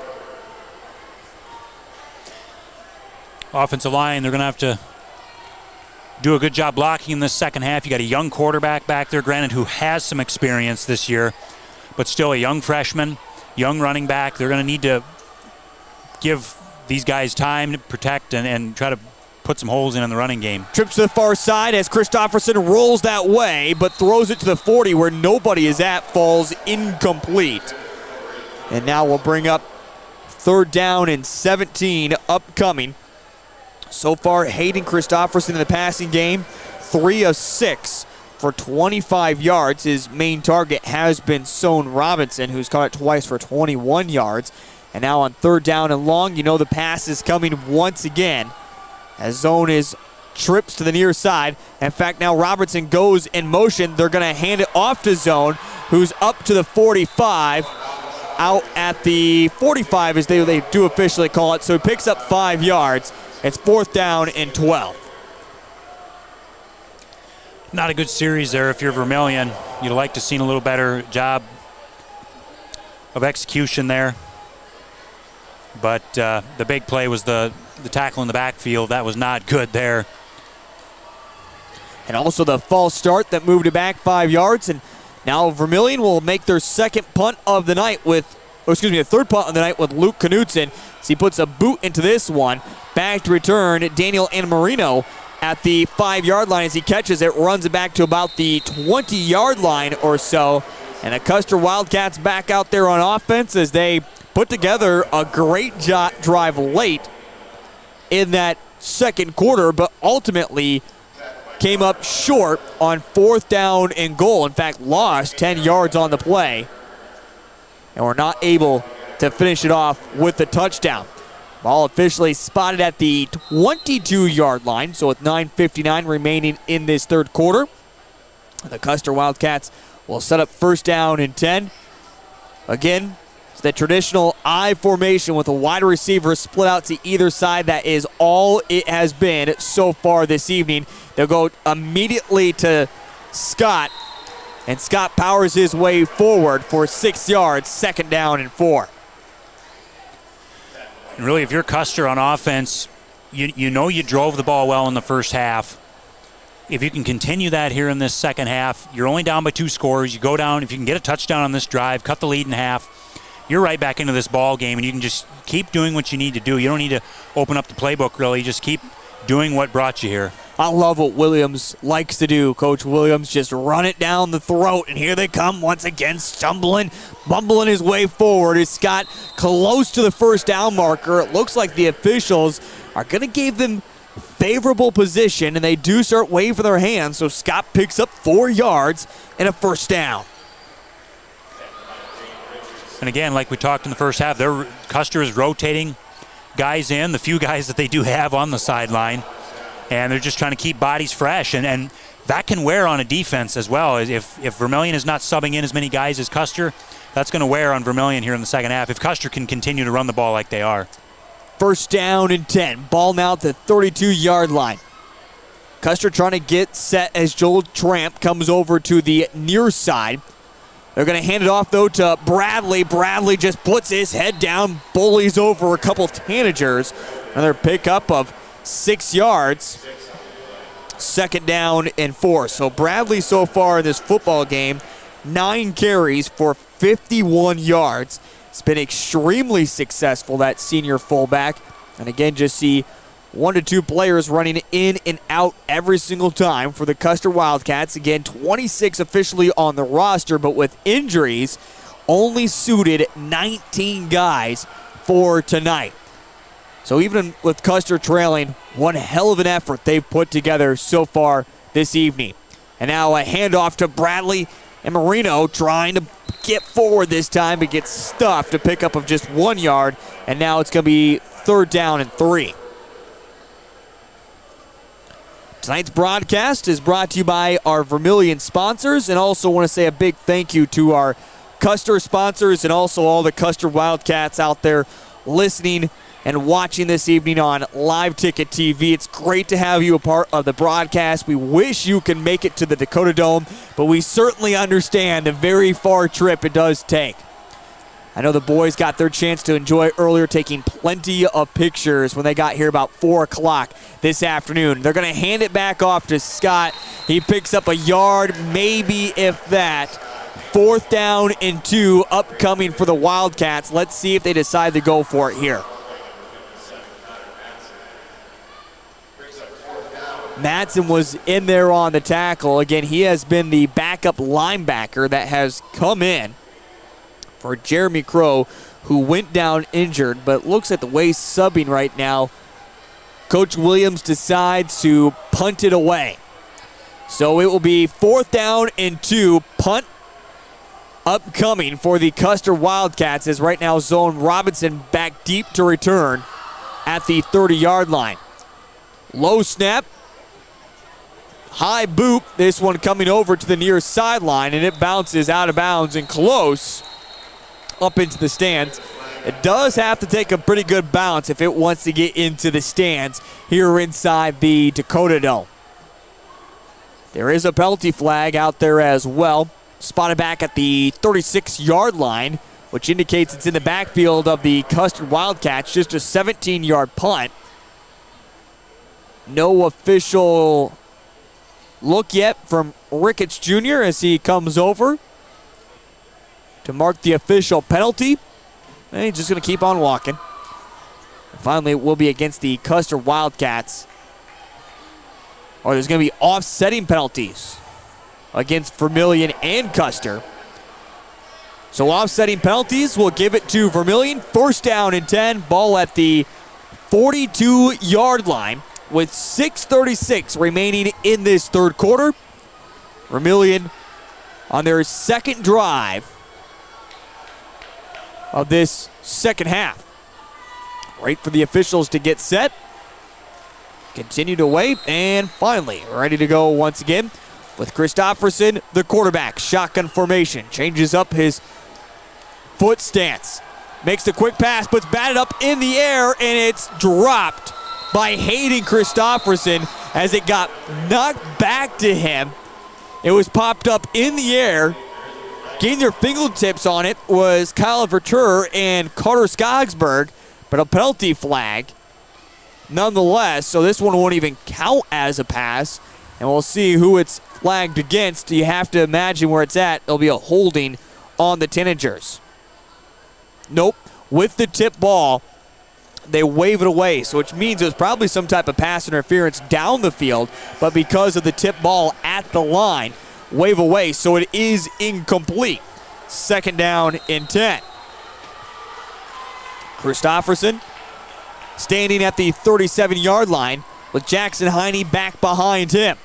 Offensive line, they're going to have to do a good job blocking in this second half. You got a young quarterback back there, granted, who has some experience this year, but still a young freshman, young running back. They're going to need to give these guys time to protect and try to put some holes in the running game. Trips to the far side as Christofferson rolls that way, but throws it to the 40 where nobody is at, falls incomplete. And now we'll bring up third down and 17 upcoming. So far, Hayden Christofferson in the passing game, 3 of 6 for 25 yards. His main target has been Zone Robinson, who's caught it twice for 21 yards. And now on third down and long, you know the pass is coming once again as Zone trips to the near side. In fact, now Robinson goes in motion. They're going to hand it off to Zone, who's up to the 45. Out at the 45 as they do officially call it. So he picks up 5 yards. It's fourth down and 12. Not a good series there if you're Vermillion. You'd like to see a little better job of execution there. But the big play was the tackle in the backfield. That was not good there. And also the false start that moved it back 5 yards. And now Vermillion will make their second punt of the night the third punt of the night with Luke Knudsen. So he puts a boot into this one. Back to return, Daniel Anamarino at the 5-yard line as he catches it, runs it back to about the 20-yard line or so. And the Custer Wildcats back out there on offense as they put together a great drive late in that second quarter, but ultimately came up short on fourth down and goal. In fact, lost 10 yards on the play. And were not able to finish it off with the touchdown. Ball officially spotted at the 22-yard line, so with 9:59 remaining in this third quarter. The Custer Wildcats will set up first down and 10. Again, it's the traditional I formation with a wide receiver split out to either side. That is all it has been so far this evening. They'll go immediately to Scott, and Scott powers his way forward for 6 yards, second down and 4. And really, if you're Custer on offense, you know you drove the ball well in the first half. If you can continue that here in this second half, you're only down by 2 scores. You go down, if you can get a touchdown on this drive, cut the lead in half, you're right back into this ball game, and you can just keep doing what you need to do. You don't need to open up the playbook, really. Just keep doing what brought you here. I love what Williams likes to do. Coach Williams just run it down the throat, and here they come once again, stumbling, bumbling his way forward. As Scott close to the first down marker. It looks like the officials are going to give them favorable position, and they do start waving their hands, so Scott picks up 4 yards and a first down. And again, like we talked in the first half, Custer is rotating guys in, the few guys that they do have on the sideline, and they're just trying to keep bodies fresh, and that can wear on a defense as well. If Vermillion is not subbing in as many guys as Custer, that's going to wear on Vermillion here in the second half if Custer can continue to run the ball like they are. First down and 10. Ball now at the 32-yard line. Custer trying to get set as Joel Tramp comes over to the near side. They're going to hand it off, though, to Bradley. Bradley just puts his head down, bullies over a couple of Tanagers. Another pickup of 6 yards. Second down and 4. So Bradley so far in this football game, 9 carries for 51 yards. It's been extremely successful, that senior fullback. And again, just see 1 to 2 players running in and out every single time for the Custer Wildcats. Again, 26 officially on the roster, but with injuries, only suited 19 guys for tonight. So even with Custer trailing, one hell of an effort they've put together so far this evening. And now a handoff to Bradley, and Marino trying to get forward this time, but gets stuffed, to pick up of just 1 yard, and now it's going to be third down and 3. Tonight's broadcast is brought to you by our Vermillion sponsors, and also want to say a big thank you to our Custer sponsors and also all the Custer Wildcats out there listening and watching this evening on Live Ticket TV. It's great to have you a part of the broadcast. We wish you can make it to the Dakota Dome, but we certainly understand the very far trip it does take. I know the boys got their chance to enjoy earlier, taking plenty of pictures when they got here about 4 o'clock this afternoon. They're going to hand it back off to Scott. He picks up a yard, maybe if that. Fourth down and 2 upcoming for the Wildcats. Let's see if they decide to go for it here. Madsen was in there on the tackle. Again, he has been the backup linebacker that has come in for Jeremy Crow, who went down injured, but looks at the way subbing right now. Coach Williams decides to punt it away. So it will be fourth down and 2, punt upcoming for the Custer Wildcats, as right now Zone Robinson back deep to return at the 30-yard line. Low snap. High boot, this one coming over to the near sideline, and it bounces out of bounds and close up into the stands. It does have to take a pretty good bounce if it wants to get into the stands here inside the Dakota Dome. There is a penalty flag out there as well, spotted back at the 36-yard line, which indicates it's in the backfield of the Custer Wildcats, just a 17-yard punt. No official look yet from Ricketts Jr. as he comes over to mark the official penalty. And he's just going to keep on walking. And finally, it will be against the Custer Wildcats. Or there's going to be offsetting penalties against Vermillion and Custer. So offsetting penalties will give it to Vermillion. First down and 10. Ball at the 42-yard line with 6:36 remaining in this third quarter. Vermillion on their second drive of this second half. Wait for the officials to get set. Continue to wait, and finally ready to go once again with Christofferson, the quarterback. Shotgun formation, changes up his foot stance. Makes the quick pass, puts batted up in the air, and it's dropped by Hayden Christofferson as it got knocked back to him. It was popped up in the air. Getting their fingertips on it was Kyle Vertur and Carter Skogsberg, but but a penalty flag nonetheless, so this one won't even count as a pass, and we'll see who it's flagged against. You have to imagine where it's at. There'll be a holding on the Tanagers. Nope. With the tip ball, they wave it away, so which means it was probably some type of pass interference down the field, but because of the tip ball at the line, wave away, so it is incomplete. Second down and 10. Christofferson standing at the 37-yard line with Jackson Heine back behind him.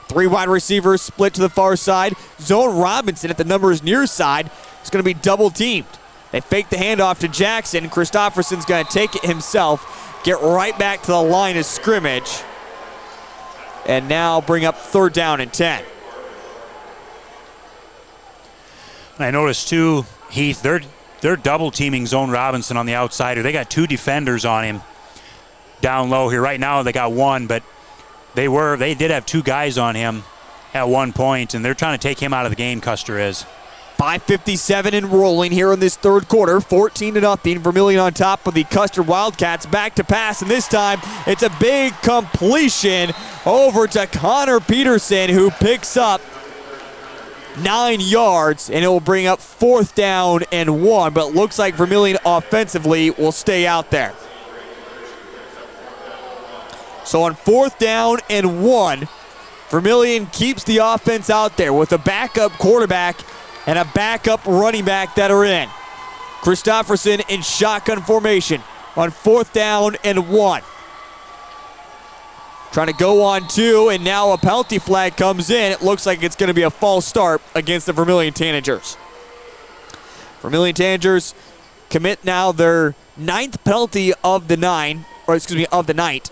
3 wide receivers split to the far side. Zone Robinson at the numbers near side is going to be double teamed. They fake the handoff to Jackson. Christofferson's going to take it himself, get right back to the line of scrimmage, and now bring up third down and 10. I noticed too, Heath, they're double teaming Zone Robinson on the outsider. They got 2 defenders on him down low here. Right now they got 1, but they did have 2 guys on him at one point, and they're trying to take him out of the game, Custer is. 5:57 and rolling here in this third quarter. 14-0. Vermillion on top of the Custer Wildcats. Back to pass, and this time it's a big completion over to Connor Peterson, who picks up 9 yards, and it will bring up fourth down and 1, but it looks like Vermillion offensively will stay out there. So on fourth down and 1, Vermillion keeps the offense out there with a backup quarterback and a backup running back that are in. Christofferson in shotgun formation on fourth down and 1. Trying to go on 2, and now a penalty flag comes in. It looks like it's going to be a false start against the Vermillion Tanagers. Vermillion Tanagers commit now their 9th penalty of the night.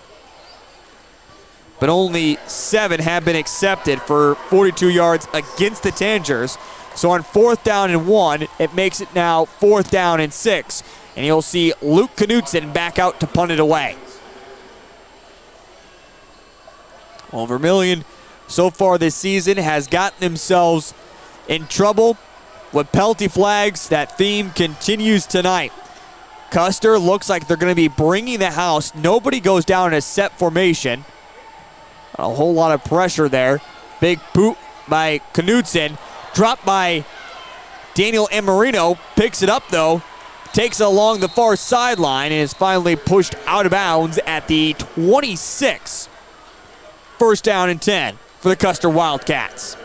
But only 7 have been accepted for 42 yards against the Tanagers. So on fourth down and 1, it makes it now fourth down and 6. And you'll see Luke Knutson back out to punt it away. Well, Vermillion so far this season has gotten themselves in trouble with penalty flags. That theme continues tonight. Custer looks like they're going to be bringing the house. Nobody goes down in a set formation. A whole lot of pressure there. Big poop by Knutson. Dropped by Daniel Amarino. Picks it up, though. Takes it along the far sideline and is finally pushed out of bounds at the 26. First down and 10 for the Custer Wildcats.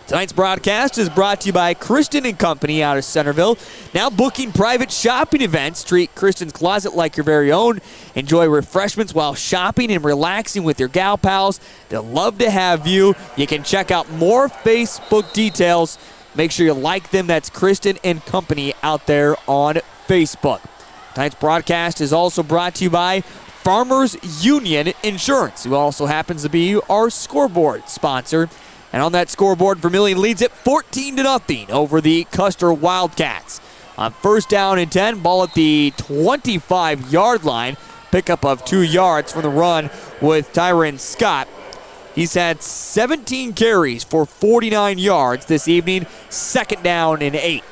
Tonight's broadcast is brought to you by Kristen & Company out of Centerville. Now booking private shopping events. Treat Kristen's Closet like your very own. Enjoy refreshments while shopping and relaxing with your gal pals. They'll love to have you. You can check out more Facebook details. Make sure you like them. That's Kristen & Company out there on Facebook. Tonight's broadcast is also brought to you by Farmers Union Insurance, who also happens to be our scoreboard sponsor. And on that scoreboard, Vermillion leads it 14-0 over the Custer Wildcats. On first down and 10, ball at the 25-yard line. Pickup of 2 yards from the run with Tyron Scott. He's had 17 carries for 49 yards this evening. Second down and 8.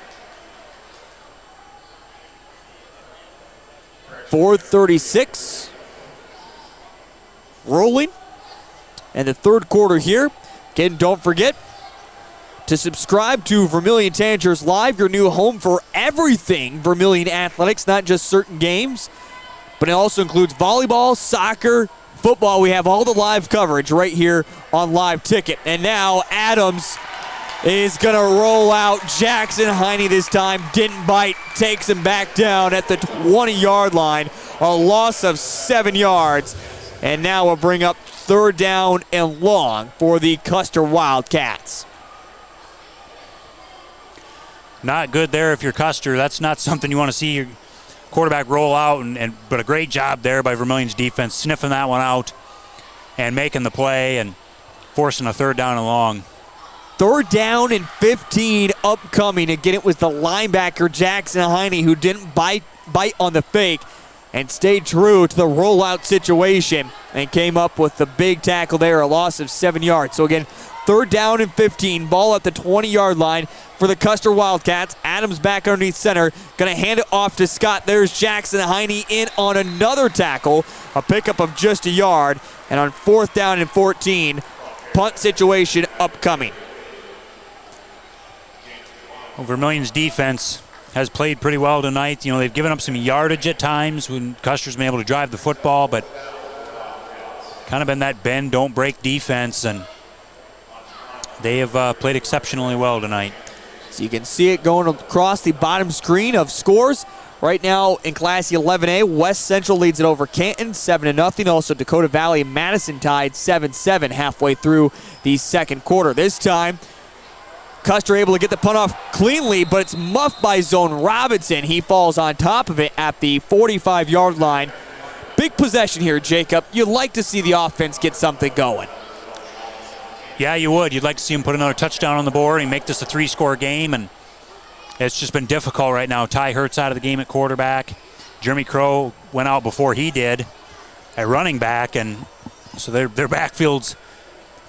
4:36 rolling. And the third quarter here. Again, don't forget to subscribe to Vermillion Tanagers Live, your new home for everything Vermillion athletics, not just certain games, but it also includes volleyball, soccer, football. We have all the live coverage right here on Live Ticket. And now Adams is going to roll out. Jackson Heine this time didn't bite, takes him back down at the 20-yard line. A loss of 7 yards. And now we'll bring up third down and long for the Custer Wildcats. Not good there if you're Custer. That's not something you want to see your quarterback roll out, but a great job there by Vermillion's defense, sniffing that one out and making the play and forcing a third down and long. Third down and 15 upcoming. Again, it was the linebacker Jackson Heine who didn't bite on the fake and stayed true to the rollout situation and came up with the big tackle there, a loss of 7 yards. So again, 3rd down and 15. Ball at the 20-yard line for the Custer Wildcats. Adams back underneath center. Going to hand it off to Scott. There's Jackson Heine in on another tackle. A pickup of just a yard. And on 4th down and 14, punt situation upcoming. Well, Vermillion's defense has played pretty well tonight. You know, they've given up some yardage at times when Custer's been able to drive the football, but kind of been that bend, don't break defense, and they have played exceptionally well tonight. So you can see it going across the bottom screen of scores. Right now in Class 11A, West Central leads it over Canton 7-0. Also Dakota Valley and Madison tied 7-7 halfway through the second quarter. This time, Custer able to get the punt off cleanly, but it's muffed by Zone Robinson. He falls on top of it at the 45-yard line. Big possession here, Jacob. You'd like to see the offense get something going. Yeah, you would. You'd like to see him put another touchdown on the board and make this a 3-score game, and it's just been difficult right now. Ty Hertz out of the game at quarterback. Jeremy Crow went out before he did at running back, and so their backfield's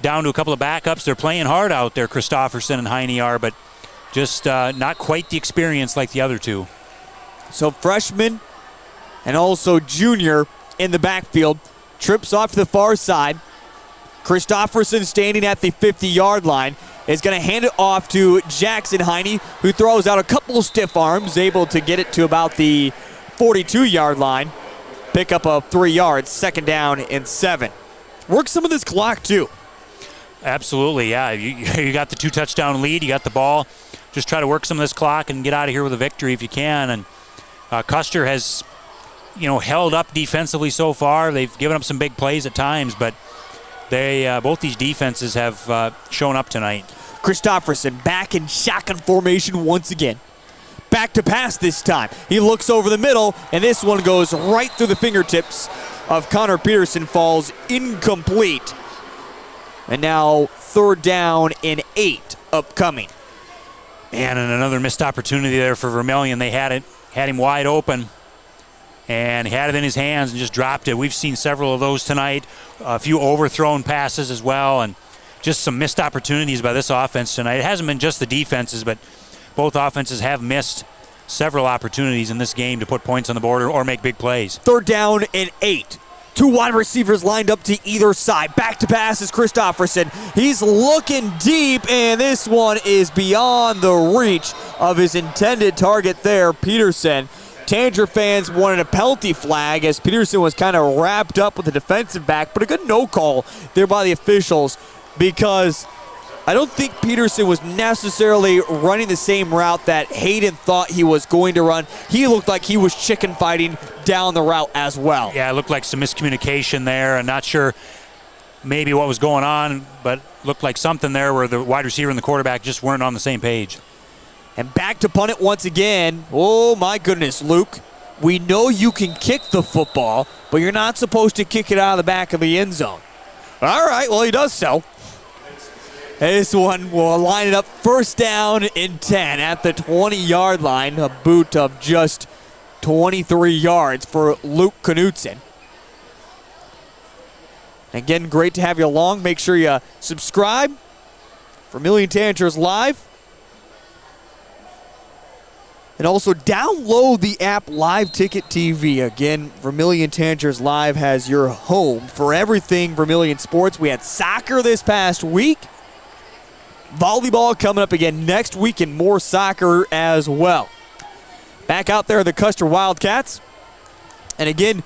down to a couple of backups. They're playing hard out there, Christofferson and Heine are, but just not quite the experience like the other two. So freshman and also junior in the backfield. Trips off to the far side. Christofferson standing at the 50-yard line is going to hand it off to Jackson Heine, who throws out a couple stiff arms, able to get it to about the 42-yard line. Pick up of 3 yards, 2nd down and 7. Work some of this clock, too. Absolutely, yeah. You got the 2-touchdown lead. You got the ball. Just try to work some of this clock and get out of here with a victory if you can. And Custer has, held up defensively so far. They've given up some big plays at times, but they both these defenses have shown up tonight. Christofferson back in shotgun formation once again. Back to pass this time. He looks over the middle, and this one goes right through the fingertips of Connor Peterson, falls incomplete. And now 3rd down and 8 upcoming. Man, and another missed opportunity there for Vermillion. They had him wide open, and he had it in his hands and just dropped it. We've seen several of those tonight, a few overthrown passes as well, and just some missed opportunities by this offense tonight. It hasn't been just the defenses, but both offenses have missed several opportunities in this game to put points on the board or make big plays. 3rd down and 8. 2 wide receivers lined up to either side. Back to pass is Christofferson. He's looking deep, and this one is beyond the reach of his intended target there, Peterson. Tanager fans wanted a penalty flag as Peterson was kind of wrapped up with the defensive back, but a good no call there by the officials because I don't think Peterson was necessarily running the same route that Hayden thought he was going to run. He looked like he was chicken fighting down the route as well. Yeah, it looked like some miscommunication there. I'm not sure maybe what was going on, but looked like something there where the wide receiver and the quarterback just weren't on the same page. And back to punt it once again. Oh, my goodness, Luke. We know you can kick the football, but you're not supposed to kick it out of the back of the end zone. All right, well, he does so. This one will line it up 1st down and 10 at the 20-yard line. A boot of just 23 yards for Luke Knutson. Again, great to have you along. Make sure you subscribe. Vermillion Tanagers Live. And also download the app Live Ticket TV. Again, Vermillion Tanagers Live has your home for everything Vermillion sports. We had soccer this past week. Volleyball coming up again next week and more soccer as well. Back out there, the Custer Wildcats. And again,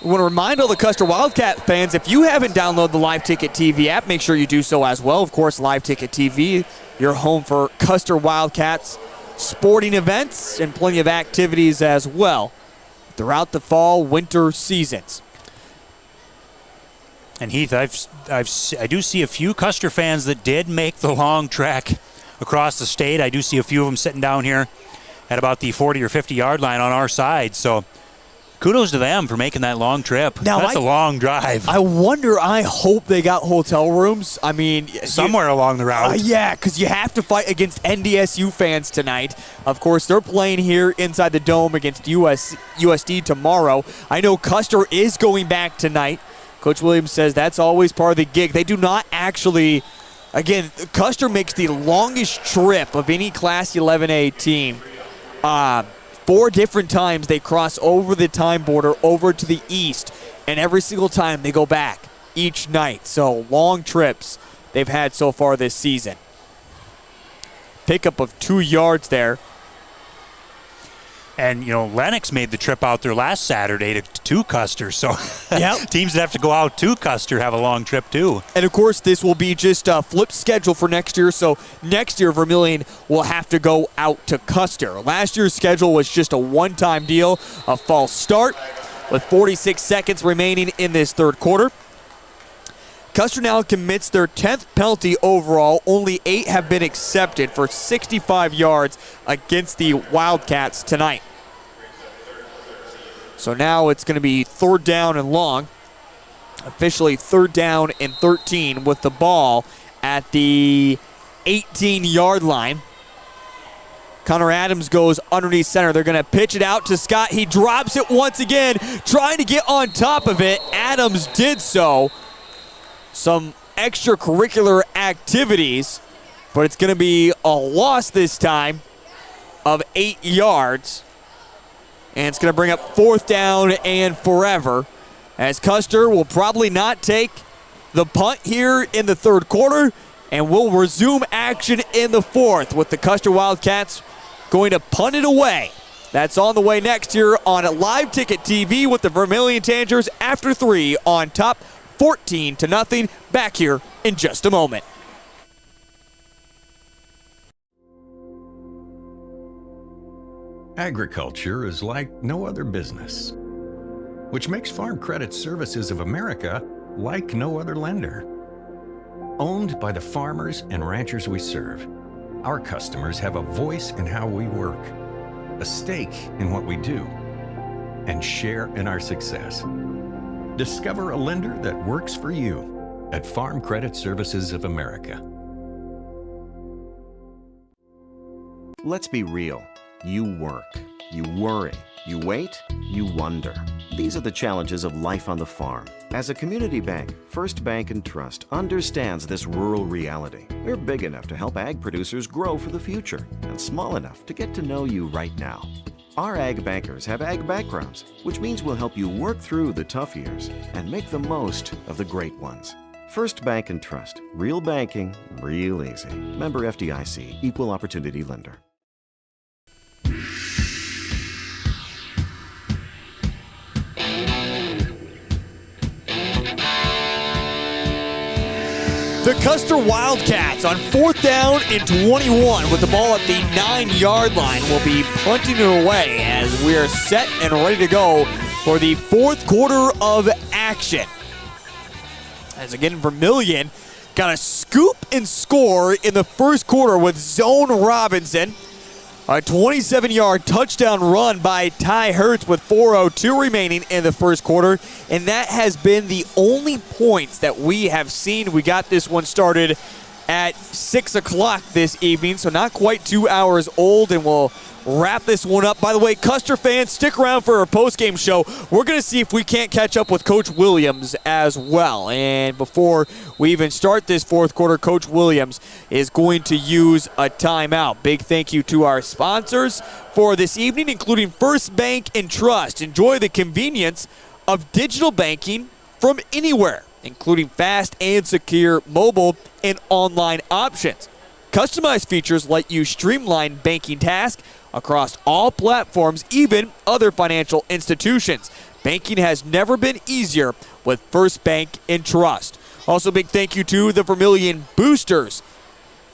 we want to remind all the Custer Wildcat fans, if you haven't downloaded the Live Ticket TV app, make sure you do so as well. Of course, Live Ticket TV, your home for Custer Wildcats sporting events and plenty of activities as well throughout the fall, winter seasons. And Heath, I do see a few Custer fans that did make the long trek across the state. I do see a few of them sitting down here at about the 40 or 50-yard line on our side. So kudos to them for making that long trip. Now, that's a long drive. I hope they got hotel rooms. I mean, somewhere along the route. Yeah, because you have to fight against NDSU fans tonight. Of course, they're playing here inside the Dome against USD tomorrow. I know Custer is going back tonight. Coach Williams says that's always part of the gig. They do not actually Again, Custer makes the longest trip of any Class 11A team. 4 different times they cross over the time border over to the east, and every single time they go back each night. So long trips they've had so far this season. Pickup of 2 yards there. And, you know, Lennox made the trip out there last Saturday to Custer. So Yep. teams that have to go out to Custer have a long trip, too. And, of course, this will be just a flip schedule for next year. So next year, Vermillion will have to go out to Custer. Last year's schedule was just a one-time deal, a false start with 46 seconds remaining in this third quarter. Custer now commits their 10th penalty overall. Only 8 have been accepted for 65 yards against the Wildcats tonight. So now it's going to be 3rd down and long. Officially 3rd down and 13 with the ball at the 18-yard line. Connor Adams goes underneath center. They're going to pitch it out to Scott. He drops it once again, trying to get on top of it. Adams did so. Some extracurricular activities, but it's going to be a loss this time of 8 yards. And it's going to bring up 4th down and forever, as Custer will probably not take the punt here in the third quarter, and will resume action in the fourth with the Custer Wildcats going to punt it away. That's on the way next here on Live Ticket TV with the Vermillion Tanagers after 3 on top, 14-0. Back here in just a moment. Agriculture is like no other business, which makes Farm Credit Services of America like no other lender. Owned by the farmers and ranchers we serve, our customers have a voice in how we work, a stake in what we do, and share in our success. Discover a lender that works for you at Farm Credit Services of America. Let's be real. You work, you worry, you wait, you wonder. These are the challenges of life on the farm. As a community bank, First Bank & Trust understands this rural reality. We're big enough to help ag producers grow for the future and small enough to get to know you right now. Our ag bankers have ag backgrounds, which means we'll help you work through the tough years and make the most of the great ones. First Bank & Trust. Real banking, real easy. Member FDIC. Equal Opportunity Lender. The Custer Wildcats on 4th down and 21 with the ball at the 9-yard line will be punting it away as we are set and ready to go for the fourth quarter of action. As again, Vermillion got a scoop and score in the first quarter with Zone Robinson. A 27-yard touchdown run by Ty Hertz with 4:02 remaining in the first quarter. And that has been the only points that we have seen. We got this one started at 6 o'clock this evening, so not quite 2 hours old, and we'll wrap this one up. By the way, Custer fans, stick around for our post-game show. We're going to see if we can't catch up with Coach Williams as well. And before we even start this fourth quarter, Coach Williams is going to use a timeout. Big thank you to our sponsors for this evening, including First Bank & Trust. Enjoy the convenience of digital banking from anywhere, including fast and secure mobile and online options. Customized features let you streamline banking tasks across all platforms, even other financial institutions. Banking has never been easier with First Bank & Trust. Also, big thank you to the Vermillion Boosters.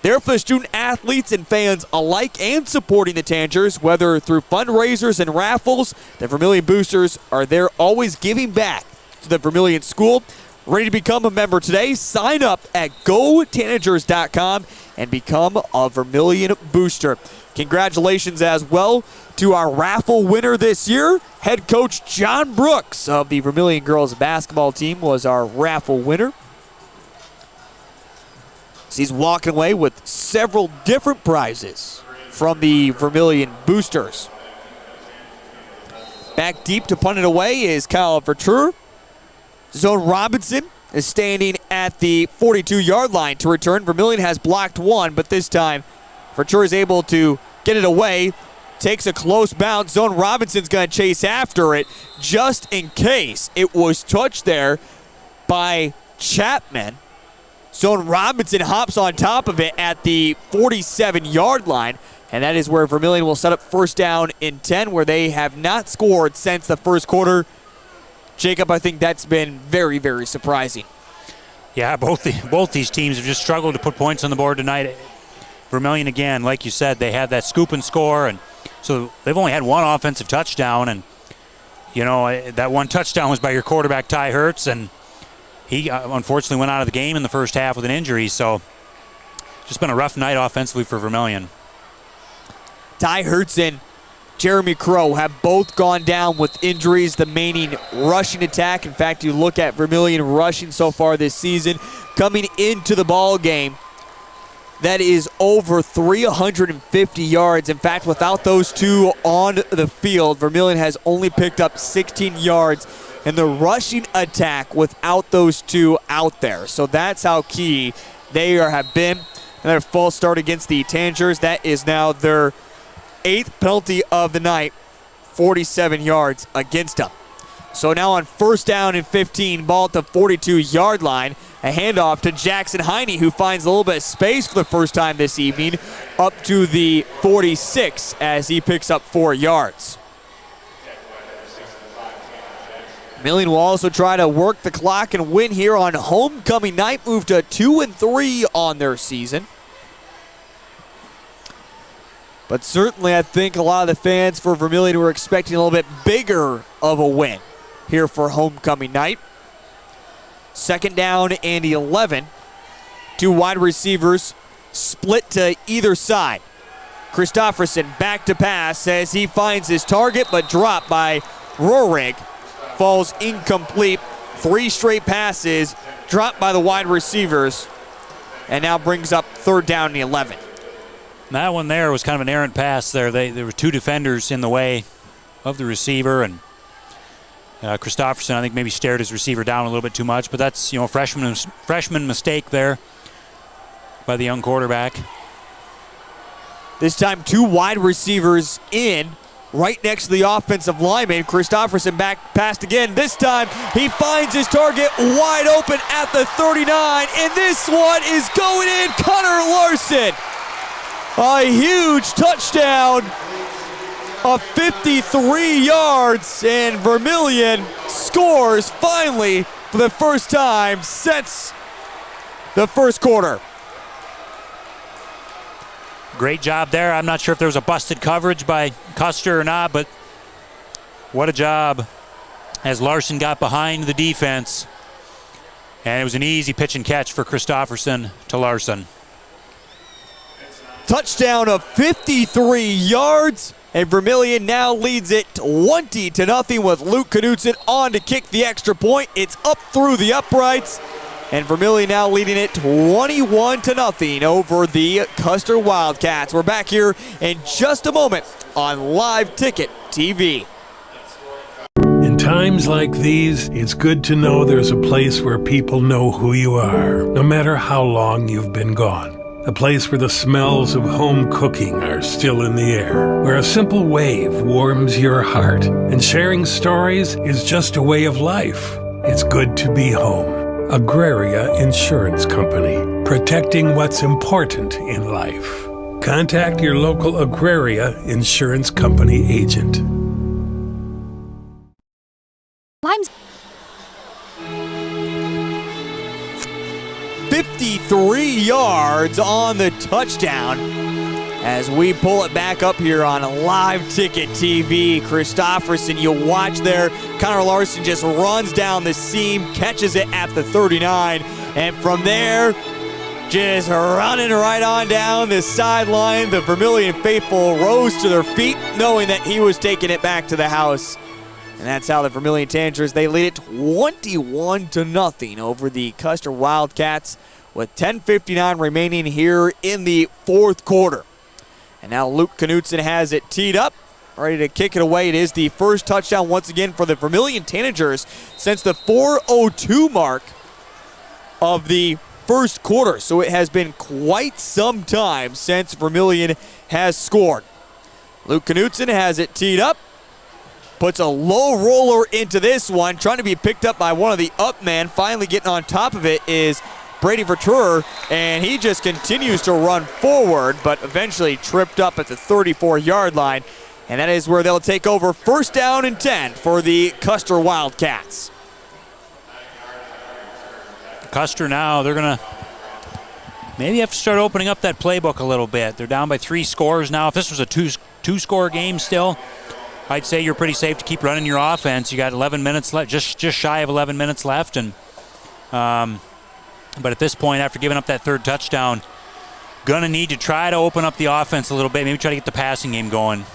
They're for student athletes and fans alike and supporting the Tanagers, whether through fundraisers and raffles. The Vermillion Boosters are there always giving back to the Vermillion School. Ready to become a member today? Sign up at gotanagers.com and become a Vermillion Booster. Congratulations as well to our raffle winner this year. Head coach John Brooks of the Vermillion girls basketball team was our raffle winner. So he's walking away with several different prizes from the Vermillion Boosters. Back deep to punt it away is Kyle Vertreur. Zone Robinson is standing at at the 42-yard line to return. Vermillion has blocked one, but this time Ventura is able to get it away. Takes a close bounce. Zone Robinson's going to chase after it just in case. It was touched there by Chapman. Zone Robinson hops on top of it at the 47-yard line, and that is where Vermillion will set up first down and 10, where they have not scored since the first quarter. Jacob, I think that's been very, very surprising. Yeah, both these teams have just struggled to put points on the board tonight. Vermillion, again, like you said, they had that scoop and score, and so they've only had one offensive touchdown, and that one touchdown was by your quarterback, Ty Hertz, and he unfortunately went out of the game in the first half with an injury, so just been a rough night offensively for Vermillion. Ty Hertz and Jeremy Crow have both gone down with injuries. The main rushing attack, in fact, you look at Vermillion rushing so far this season, coming into the ball game, that is over 350 yards. In fact, without those two on the field, Vermillion has only picked up 16 yards in the rushing attack without those two out there. So that's how key they have been. And their false start against the Tanagers, that is now their 8th penalty of the night, 47 yards against them. So now on first down and 15, ball at the 42-yard line. A handoff to Jackson Heine, who finds a little bit of space for the first time this evening, up to the 46 as he picks up 4 yards. Vermillion will also try to work the clock and win here on homecoming night, move to 2-3 on their season. But certainly I think a lot of the fans for Vermillion were expecting a little bit bigger of a win here for homecoming night. Second down and 11. Two wide receivers split to either side. Christofferson back to pass as he finds his target, but dropped by Rohrig. Falls incomplete. 3 straight passes dropped by the wide receivers, and now brings up third down and 11. That one there was kind of an errant pass there. There were 2 defenders in the way of the receiver, and Christofferson, I think, maybe stared his receiver down a little bit too much, but that's, freshman mistake there by the young quarterback. This time 2 wide receivers in, right next to the offensive lineman. Christofferson back passed again. This time he finds his target wide open at the 39, and this one is going in. Connor Larson. A huge touchdown of 53 yards, and Vermillion scores finally for the first time since the first quarter. Great job there. I'm not sure if there was a busted coverage by Custer or not, but what a job as Larson got behind the defense. And it was an easy pitch and catch for Christofferson to Larson. Touchdown of 53 yards, and Vermillion now leads it 20-0 with Luke Knudsen on to kick the extra point. It's up through the uprights, and Vermillion now leading it 21-0 over the Custer Wildcats. We're back here in just a moment on Live Ticket TV. In times like these, it's good to know there's a place where people know who you are, no matter how long you've been gone. A place where the smells of home cooking are still in the air, where a simple wave warms your heart, and sharing stories is just a way of life. It's good to be home. Agraria Insurance Company, protecting what's important in life. Contact your local Agraria Insurance Company agent. Lime's 53 yards on the touchdown as we pull it back up here on Live Ticket TV. Christofferson, you watch there. Connor Larson just runs down the seam, catches it at the 39, and from there, just running right on down the sideline. The Vermillion faithful rose to their feet, knowing that he was taking it back to the house. And that's how the Vermillion Tanagers, they lead it 21-0 over the Custer Wildcats with 10:59 remaining here in the fourth quarter. And now Luke Knudsen has it teed up, ready to kick it away. It is the first touchdown once again for the Vermillion Tanagers since the 4:02 mark of the first quarter. So it has been quite some time since Vermillion has scored. Luke Knutson has it teed up. Puts a low roller into this one, trying to be picked up by one of the up men. Finally getting on top of it is Brady Verturer, and he just continues to run forward, but eventually tripped up at the 34-yard line. And that is where they'll take over 1st down and 10 for the Custer Wildcats. Custer now, they're going to maybe have to start opening up that playbook a little bit. They're down by 3 scores now. If this was a two-score game still, I'd say you're pretty safe to keep running your offense. You got 11 minutes left, just shy of 11 minutes left, and but at this point, after giving up that 3rd touchdown, gonna need to try to open up the offense a little bit. Maybe try to get the passing game going.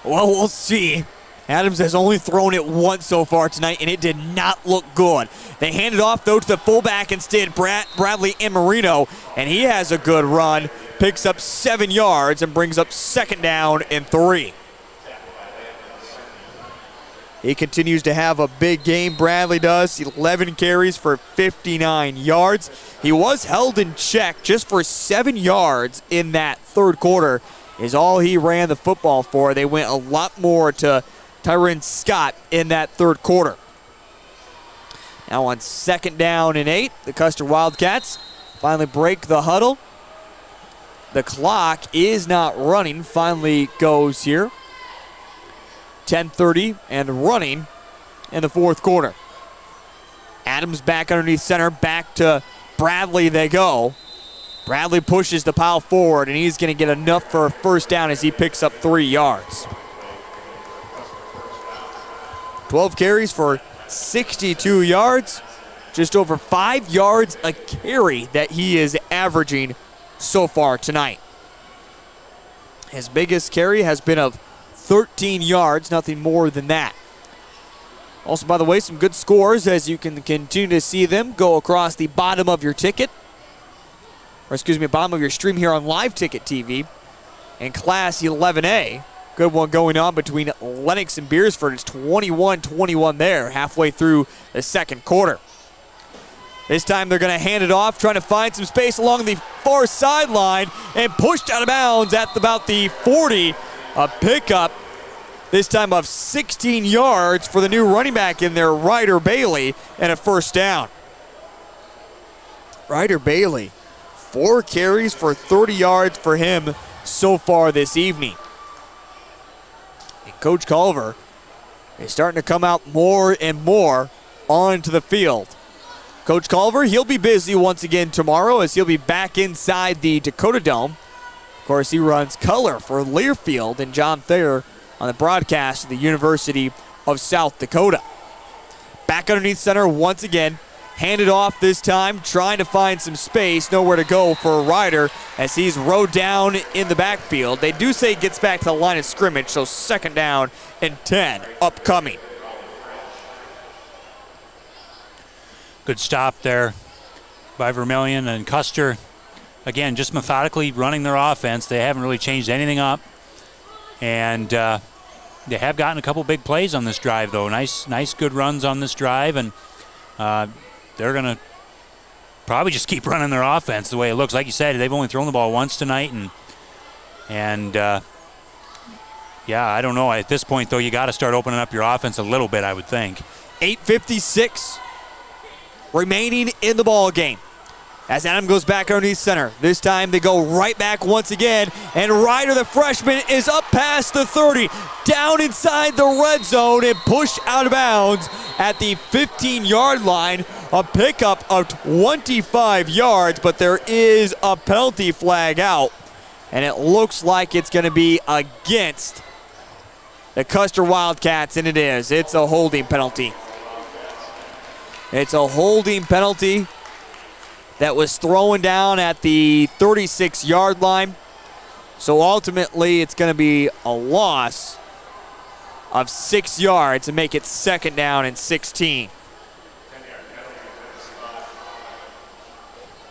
Well, we'll see. Adams has only thrown it once so far tonight, and it did not look good. They handed off, though, to the fullback instead, Bradley Imarino, and he has a good run, picks up 7 yards, and brings up 2nd down and 3. He continues to have a big game, Bradley does. 11 carries for 59 yards. He was held in check just for 7 yards in that 3rd quarter is all he ran the football for. They went a lot more to Tyron Scott in that 3rd quarter. Now on 2nd down and 8, the Custer Wildcats finally break the huddle. The clock is not running, finally goes here. 10:30 and running in the 4th quarter. Adams back underneath center, back to Bradley they go. Bradley pushes the pile forward, and he's going to get enough for a 1st down as he picks up 3 yards. 12 carries for 62 yards, just over 5 yards a carry that he is averaging so far tonight. His biggest carry has been of 13 yards, nothing more than that. Also, by the way, some good scores as you can continue to see them go across the bottom of your ticket, or excuse me, bottom of your stream here on Live Ticket TV. And Class 11A, good one going on between Lennox and Beersford. It's 21-21 there, halfway through the 2nd quarter. This time they're going to hand it off, trying to find some space along the far sideline, and pushed out of bounds at about the 40. A pickup, this time of 16 yards for the new running back in there, Ryder Bailey, and a 1st down. Ryder Bailey, 4 carries for 30 yards for him so far this evening. And Coach Culver is starting to come out more and more onto the field. Coach Culver, he'll be busy once again tomorrow as he'll be back inside the Dakota Dome. Of course, he runs color for Learfield and John Thayer on the broadcast of the University of South Dakota. Back underneath center once again. Handed off this time, trying to find some space. Nowhere to go for Ryder as he's rode down in the backfield. They do say he gets back to the line of scrimmage, so 2nd down and 10 upcoming. Good stop there by Vermillion and Custer. Again, just methodically running their offense. They haven't really changed anything up. And they have gotten a couple big plays on this drive, though. Nice, good runs on this drive. And they're going to probably just keep running their offense the way it looks. Like you said, they've only thrown the ball once tonight. And yeah, I don't know. At this point, though, you got to start opening up your offense a little bit, I would think. 8:56 remaining in the ball game. As Adam goes back underneath center. This time they go right back once again. And Ryder, the freshman, is up past the 30. Down inside the red zone and pushed out of bounds at the 15-yard line. A pickup of 25 yards, but there is a penalty flag out. And it looks like it's going to be against the Custer Wildcats, and it is. It's a holding penalty. It's a holding penalty that was thrown down at the 36-yard line. So ultimately, it's going to be a loss of 6 yards to make it 2nd down and 16.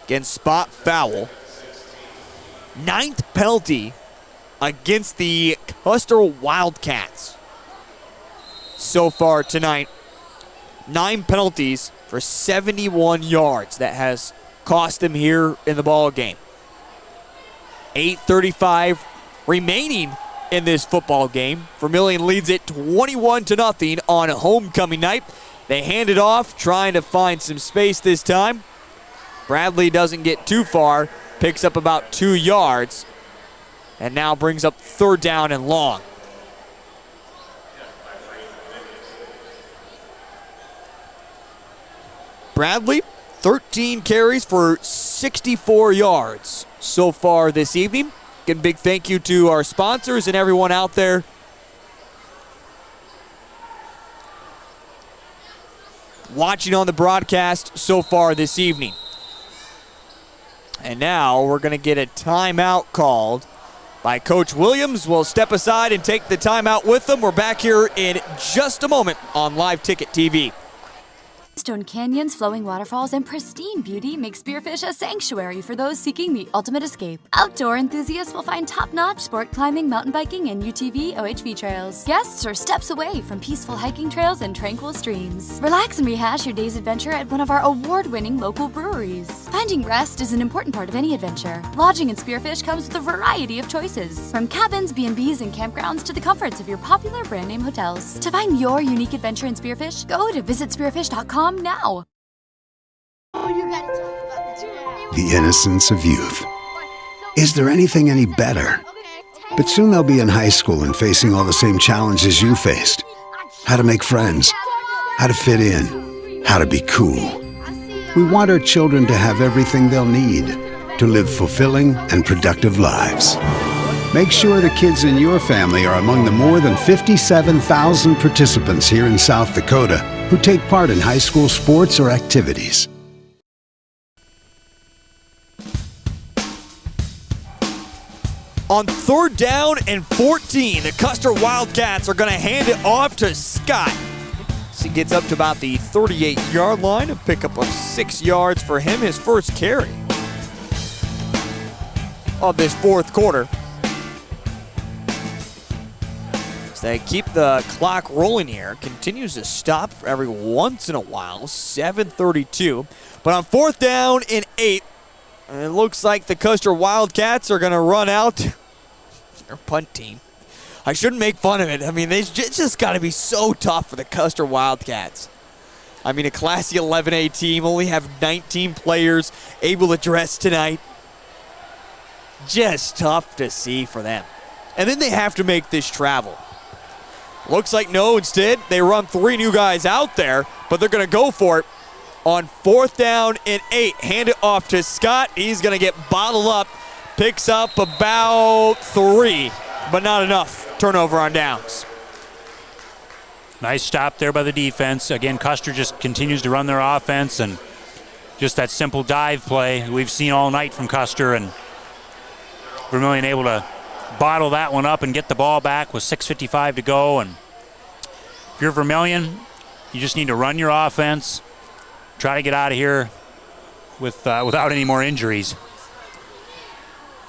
Again, spot foul. 9th penalty against the Custer Wildcats so far tonight. 9 penalties for 71 yards. That has cost them here in the ball game. 8:35 remaining in this football game. Vermillion leads it 21-0 on homecoming night. They hand it off, trying to find some space this time. Bradley doesn't get too far, picks up about 2 yards, and now brings up 3rd down and long. Bradley, 13 carries for 64 yards so far this evening. Again, big thank you to our sponsors and everyone out there watching on the broadcast so far this evening. And now we're going to get a timeout called by Coach Williams. We'll step aside and take the timeout with them. We're back here in just a moment on Live Ticket TV. Limestone canyons, flowing waterfalls, and pristine beauty make Spearfish a sanctuary for those seeking the ultimate escape. Outdoor enthusiasts will find top-notch sport climbing, mountain biking, and UTV OHV trails. Guests are steps away from peaceful hiking trails and tranquil streams. Relax and rehash your day's adventure at one of our award-winning local breweries. Finding rest is an important part of any adventure. Lodging in Spearfish comes with a variety of choices, from cabins, B&Bs, and campgrounds to the comforts of your popular brand-name hotels. To find your unique adventure in Spearfish, go to visitspearfish.com now. The innocence of youth. Is there anything any better? But soon they'll be in high school and facing all the same challenges you faced. How to make friends, how to fit in, how to be cool. We want our children to have everything they'll need to live fulfilling and productive lives. Make sure the kids in your family are among the more than 57,000 participants here in South Dakota who take part in high school sports or activities. On 3rd down and 14, the Custer Wildcats are going to hand it off to Scott. So he gets up to about the 38-yard line, a pickup of 6 yards for him, his first carry of this 4th quarter. So they keep the clock rolling here. Continues to stop for every once in a while. 7:32. But on 4th down and 8, it looks like the Custer Wildcats are going to run out. Their punt team. I shouldn't make fun of it. I mean, it's just got to be so tough for the Custer Wildcats. I mean, a Classy 11A team, only have 19 players able to dress tonight. Just tough to see for them. And then they have to make this travel. Looks like no, instead they run 3 new guys out there, but they're going to go for it on 4th down and 8. Hand it off to Scott. He's going to get bottled up. Picks up about 3, but not enough. Turnover on downs. Nice stop there by the defense. Again, Custer just continues to run their offense, and just that simple dive play we've seen all night from Custer, and Vermillion able to bottle that one up and get the ball back with 6:55 to go. And if you're Vermillion, you just need to run your offense, try to get out of here without any more injuries.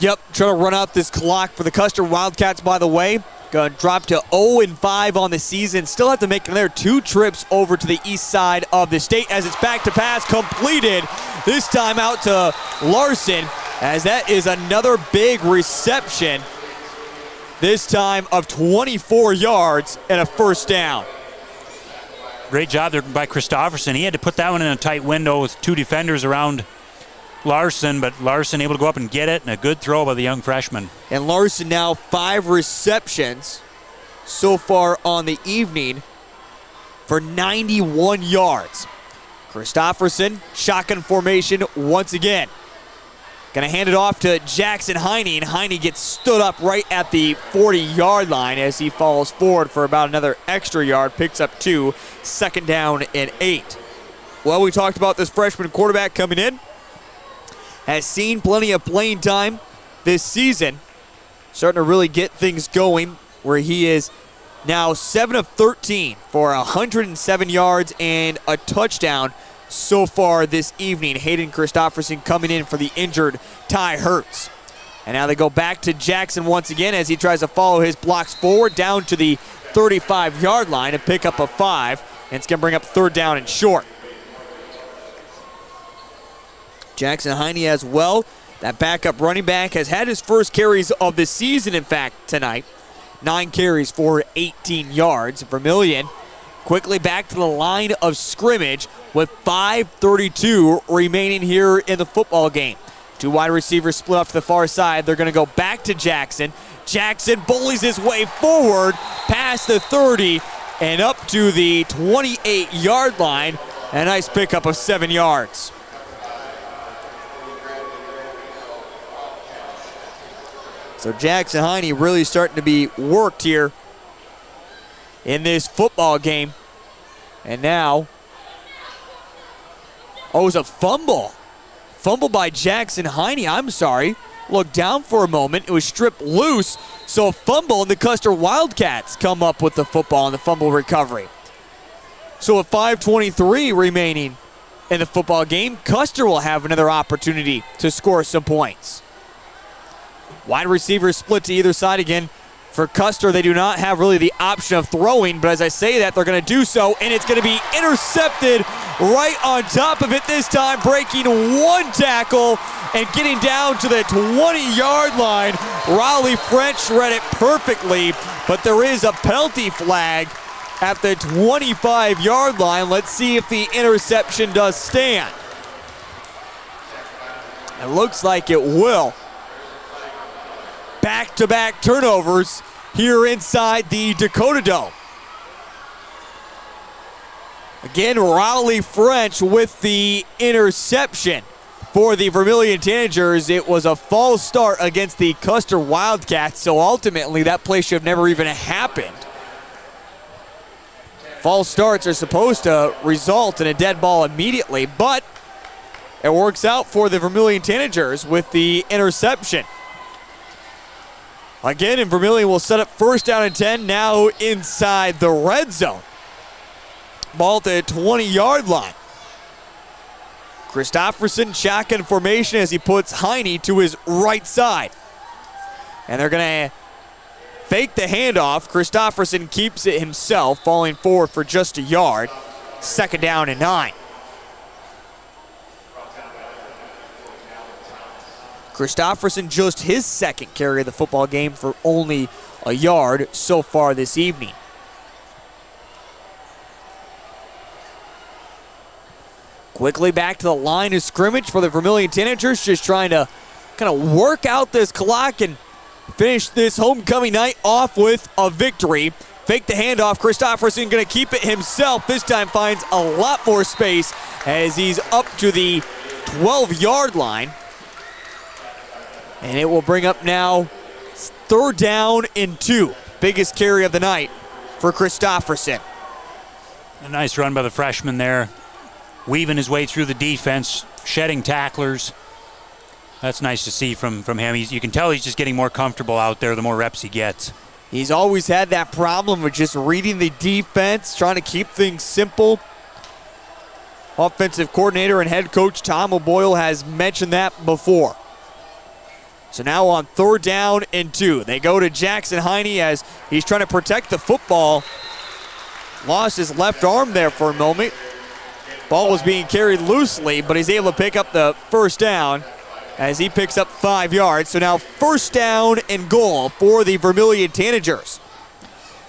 Yep, trying to run out this clock for the Custer Wildcats, by the way. Going to drop to 0-5 on the season. Still have to make their 2 trips over to the east side of the state as it's back to pass completed. This time out to Larson, as that is another big reception. This time of 24 yards and a 1st down. Great job there by Christofferson. He had to put that one in a tight window with 2 defenders around Larson, but Larson able to go up and get it, and a good throw by the young freshman. And Larson now 5 receptions so far on the evening for 91 yards. Christofferson, shotgun formation once again. Going to hand it off to Jackson Heine, and Heine gets stood up right at the 40-yard line as he falls forward for about another extra yard, picks up 2, 2nd down and 8. Well, we talked about this freshman quarterback coming in. Has seen plenty of playing time this season. Starting to really get things going, where he is now 7 of 13 for 107 yards and a touchdown so far this evening. Hayden Christofferson coming in for the injured Ty Hertz. And now they go back to Jackson once again as he tries to follow his blocks forward down to the 35-yard line and pick up a 5. And it's going to bring up 3rd down and short. Jackson Heine as well. That backup running back has had his first carries of the season, in fact, tonight. 9 carries for 18 yards. Vermillion quickly back to the line of scrimmage with 5:32 remaining here in the football game. 2 wide receivers split off to the far side. They're going to go back to Jackson. Jackson bullies his way forward past the 30 and up to the 28-yard line. A nice pickup of 7 yards. So Jackson Heine really starting to be worked here in this football game. And now, it was a fumble. Fumble by Jackson Heine, I'm sorry. Looked down for a moment, it was stripped loose. So a fumble, and the Custer Wildcats come up with the football and the fumble recovery. So with 5:23 remaining in the football game, Custer will have another opportunity to score some points. Wide receivers split to either side again. For Custer, they do not have really the option of throwing, but as I say that, they're going to do so, and it's going to be intercepted right on top of it this time, breaking 1 tackle and getting down to the 20-yard line. Raleigh French read it perfectly, but there is a penalty flag at the 25-yard line. Let's see if the interception does stand. It looks like it will. Back-to-back turnovers here inside the Dakota Dome. Again, Raleigh French with the interception for the Vermillion Tanagers. It was a false start against the Custer Wildcats, so ultimately that play should have never even happened. False starts are supposed to result in a dead ball immediately, but it works out for the Vermillion Tanagers with the interception. Again, and Vermillion will set up 1st down and 10 now inside the red zone. Ball at the 20-yard line. Christofferson shotgun formation as he puts Heine to his right side. And they're going to fake the handoff. Christofferson keeps it himself, falling forward for just a yard. 2nd down and 9. Christofferson just his 2nd carry of the football game for only a yard so far this evening. Quickly back to the line of scrimmage for the Vermillion Tanagers, just trying to kind of work out this clock and finish this homecoming night off with a victory. Fake the handoff. Christofferson going to keep it himself. This time finds a lot more space as he's up to the 12-yard line. And it will bring up now 3rd down and 2. Biggest carry of the night for Christofferson. A nice run by the freshman there. Weaving his way through the defense, shedding tacklers. That's nice to see from him. You can tell he's just getting more comfortable out there the more reps he gets. He's always had that problem of just reading the defense, trying to keep things simple. Offensive coordinator and head coach Tom O'Boyle has mentioned that before. So now on 3rd down and 2. They go to Jackson Heine as he's trying to protect the football. Lost his left arm there for a moment. Ball was being carried loosely, but he's able to pick up the 1st down as he picks up 5 yards. So now 1st down and goal for the Vermillion Tanagers.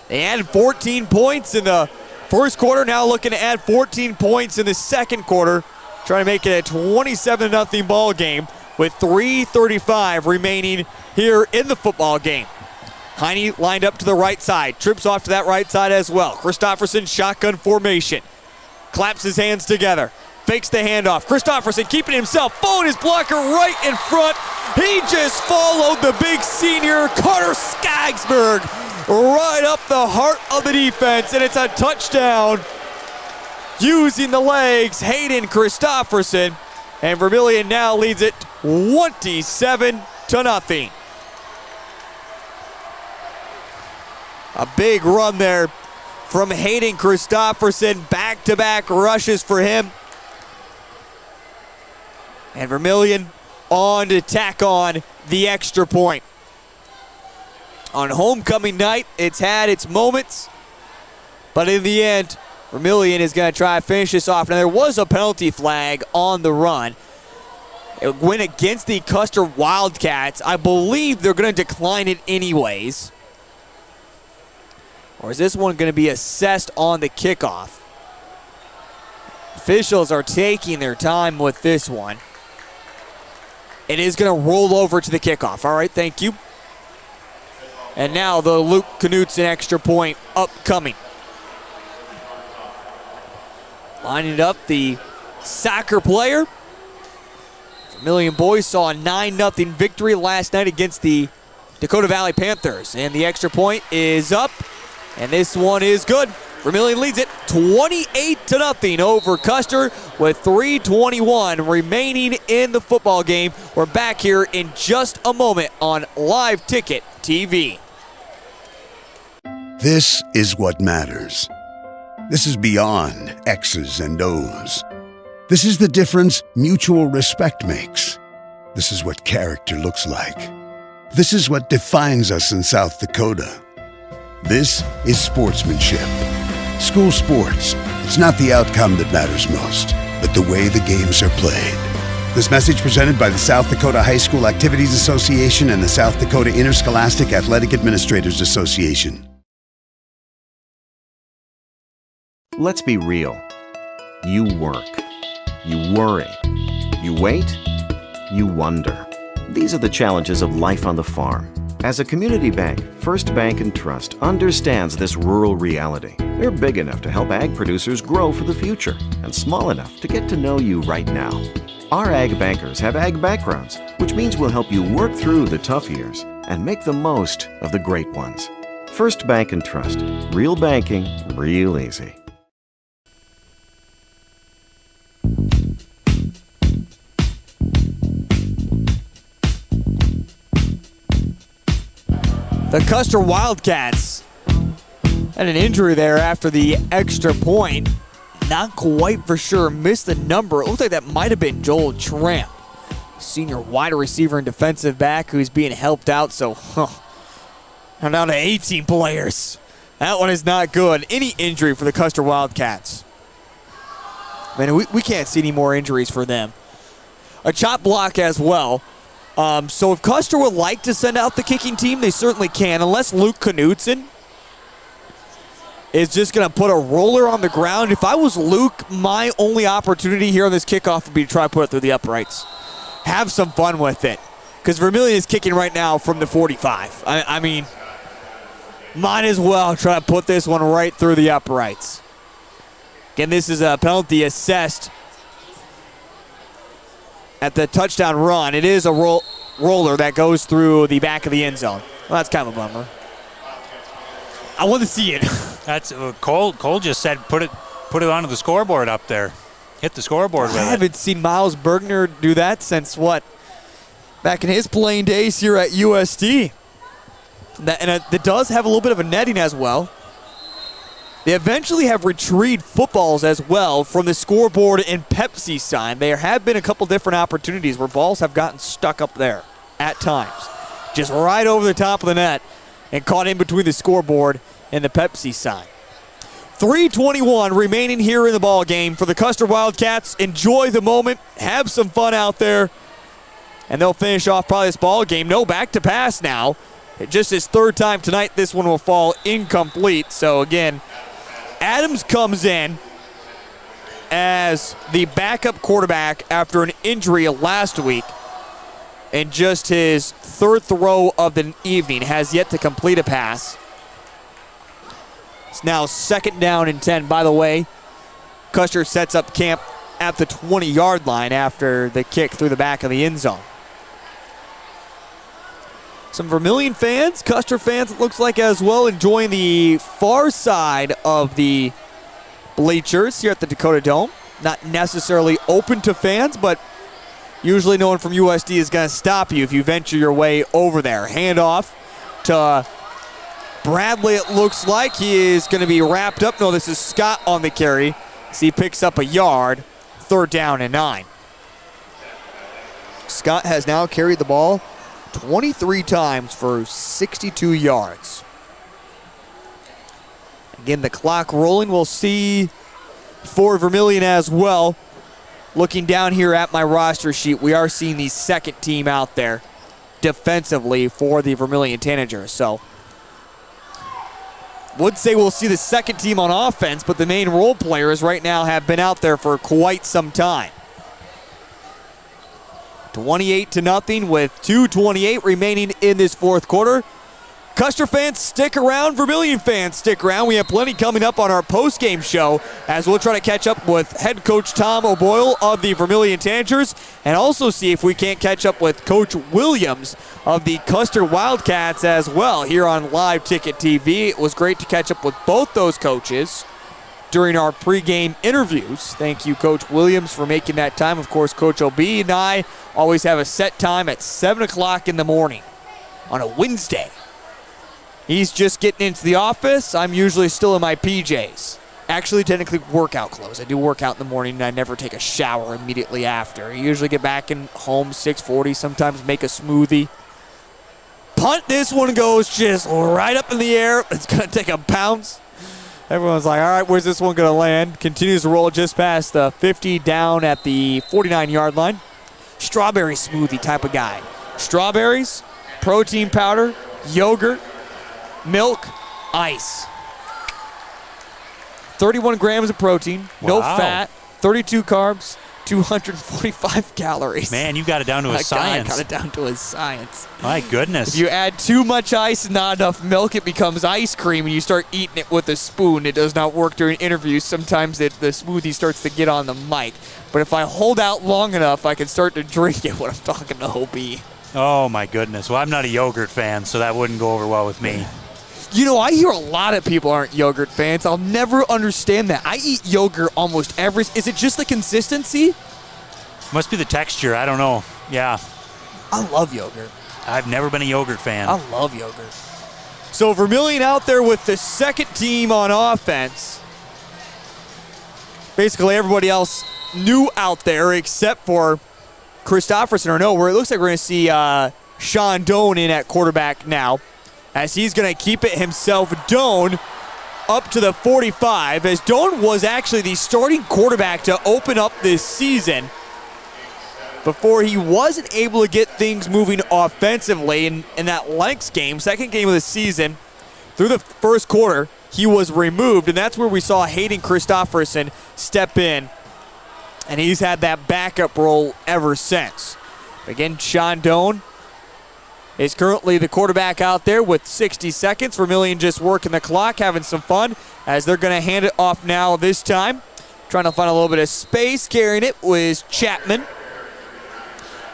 They added 14 points in the first quarter, now looking to add 14 points in the second quarter, trying to make it a 27-0 ball game with 3:35 remaining here in the football game. Heine lined up to the right side, trips off to that right side as well. Christofferson shotgun formation, claps his hands together, fakes the handoff. Christofferson keeping himself, following his blocker right in front. He just followed the big senior, Carter Skaggsburg, right up the heart of the defense, and it's a touchdown using the legs, Hayden Christofferson, and Vermillion now leads it 27-0. A big run there from Hayden Christofferson, back-to-back rushes for him. And Vermillion on to tack on the extra point. On homecoming night, it's had its moments, but in the end, Vermillion is going to try to finish this off. Now, there was a penalty flag on the run. It went against the Custer Wildcats. I believe they're going to decline it anyways. Or is this one going to be assessed on the kickoff? Officials are taking their time with this one. It is going to roll over to the kickoff. All right, thank you. And now the Luke Knutson extra point upcoming. Lining up the soccer player. Vermillion boys saw a 9-0 victory last night against the Dakota Valley Panthers. And the extra point is up. And this one is good. Vermillion leads it 28-0 over Custer with 3:21 remaining in the football game. We're back here in just a moment on Live Ticket TV. This is what matters. This is beyond X's and O's. This is the difference mutual respect makes. This is what character looks like. This is what defines us in South Dakota. This is sportsmanship. School sports, it's not the outcome that matters most, but the way the games are played. This message presented by the South Dakota High School Activities Association and the South Dakota Interscholastic Athletic Administrators Association. Let's be real. You work. You worry. You wait. You wonder. These are the challenges of life on the farm. As a community bank, First Bank & Trust understands this rural reality. They're big enough to help ag producers grow for the future and small enough to get to know you right now. Our ag bankers have ag backgrounds, which means we'll help you work through the tough years and make the most of the great ones. First Bank & Trust. Real banking, real easy. The Custer Wildcats had an injury there after the extra point. Not quite for sure. Missed the number. It looks like that might have been Joel Tramp, senior wide receiver and defensive back who's being helped out. So, I'm down to 18 players. That one is not good. Any injury for the Custer Wildcats. Man, we can't see any more injuries for them. A chop block as well. So if Custer would like to send out the kicking team, they certainly can, unless Luke Knutson is just going to put a roller on the ground. If I was Luke, my only opportunity here on this kickoff would be to try to put it through the uprights. Have some fun with it. Because Vermillion is kicking right now from the 45. I mean, might as well try to put this one right through the uprights. Again, this is a penalty assessed at the touchdown run. It is a roller that goes through the back of the end zone. Well, that's kind of a bummer. I want to see it. That's Cole just said put it onto the scoreboard up there. Hit the scoreboard with it. I haven't seen Miles Bergner do that since what? Back in his playing days here at USD. And it does have a little bit of a netting as well. They eventually have retrieved footballs as well from the scoreboard and Pepsi sign. There have been a couple different opportunities where balls have gotten stuck up there at times. Just right over the top of the net and caught in between the scoreboard and the Pepsi sign. 3:21 remaining here in the ball game for the Custer Wildcats. Enjoy the moment. Have some fun out there. And they'll finish off probably this ball game. No, back to pass now. Just his third time tonight, this one will fall incomplete. So again, Adams comes in as the backup quarterback after an injury last week. And just his third throw of the evening has yet to complete a pass. It's now 2nd down and 10. By the way, Custer sets up camp at the 20-yard line after the kick through the back of the end zone. Some Vermillion fans, Custer fans, it looks like as well, enjoying the far side of the bleachers here at the Dakota Dome. Not necessarily open to fans, but usually no one from USD is going to stop you if you venture your way over there. Handoff to Bradley, it looks like. He is going to be wrapped up. No, this is Scott on the carry. So he picks up a yard. 3rd down and 9. Scott has now carried the ball 23 times for 62 yards. Again, the clock rolling. We'll see for Vermillion as well. Looking down here at my roster sheet, we are seeing the second team out there defensively for the Vermillion Tanagers. So, would say we'll see the second team on offense, but the main role players right now have been out there for quite some time. 28-0 with 2:28 remaining in this fourth quarter. Custer fans, stick around. Vermillion fans, stick around. We have plenty coming up on our post-game show as we'll try to catch up with head coach Tom O'Boyle of the Vermillion Tanagers and also see if we can't catch up with Coach Williams of the Custer Wildcats as well here on Live Ticket TV. It was great to catch up with both those coaches during our pregame interviews. Thank you, Coach Williams, for making that time. Of course, Coach OB and I always have a set time at 7 o'clock in the morning on a Wednesday. He's just getting into the office. I'm usually still in my PJs. Actually, technically, workout clothes. I do work out in the morning, and I never take a shower immediately after. I usually get back in home 6:40, sometimes make a smoothie. Punt, this one goes just right up in the air. It's going to take a bounce. Everyone's like, all right, where's this one going to land? Continues to roll just past the 50 down at the 49-yard line. Strawberry smoothie type of guy. Strawberries, protein powder, yogurt, milk, ice. 31 grams of protein, no fat, 32 carbs, 245 calories. Man, you got it down to a science. I got it down to a science. My goodness. If you add too much ice and not enough milk, it becomes ice cream, and you start eating it with a spoon. It does not work during interviews. Sometimes the smoothie starts to get on the mic. But if I hold out long enough, I can start to drink it when I'm talking to OB. Oh, my goodness. Well, I'm not a yogurt fan, so that wouldn't go over well with me. You know, I hear a lot of people aren't yogurt fans. I'll never understand that. I eat yogurt almost every... Is it just the consistency? Must be the texture. I don't know. Yeah. I love yogurt. I've never been a yogurt fan. I love yogurt. So Vermillion out there with the second team on offense. Basically everybody else new out there except for Christofferson, or no, where it looks like we're going to see Sean Doan in at quarterback now, as he's going to keep it himself. Doan up to the 45, as Doan was actually the starting quarterback to open up this season before he wasn't able to get things moving offensively in that Lynx game, second game of the season. Through the first quarter, he was removed, and that's where we saw Hayden Christofferson step in, and he's had that backup role ever since. Again, Sean Doan is currently the quarterback out there with 60 seconds. Vermillion just working the clock, having some fun, as they're going to hand it off now this time. Trying to find a little bit of space. Carrying it was Chapman.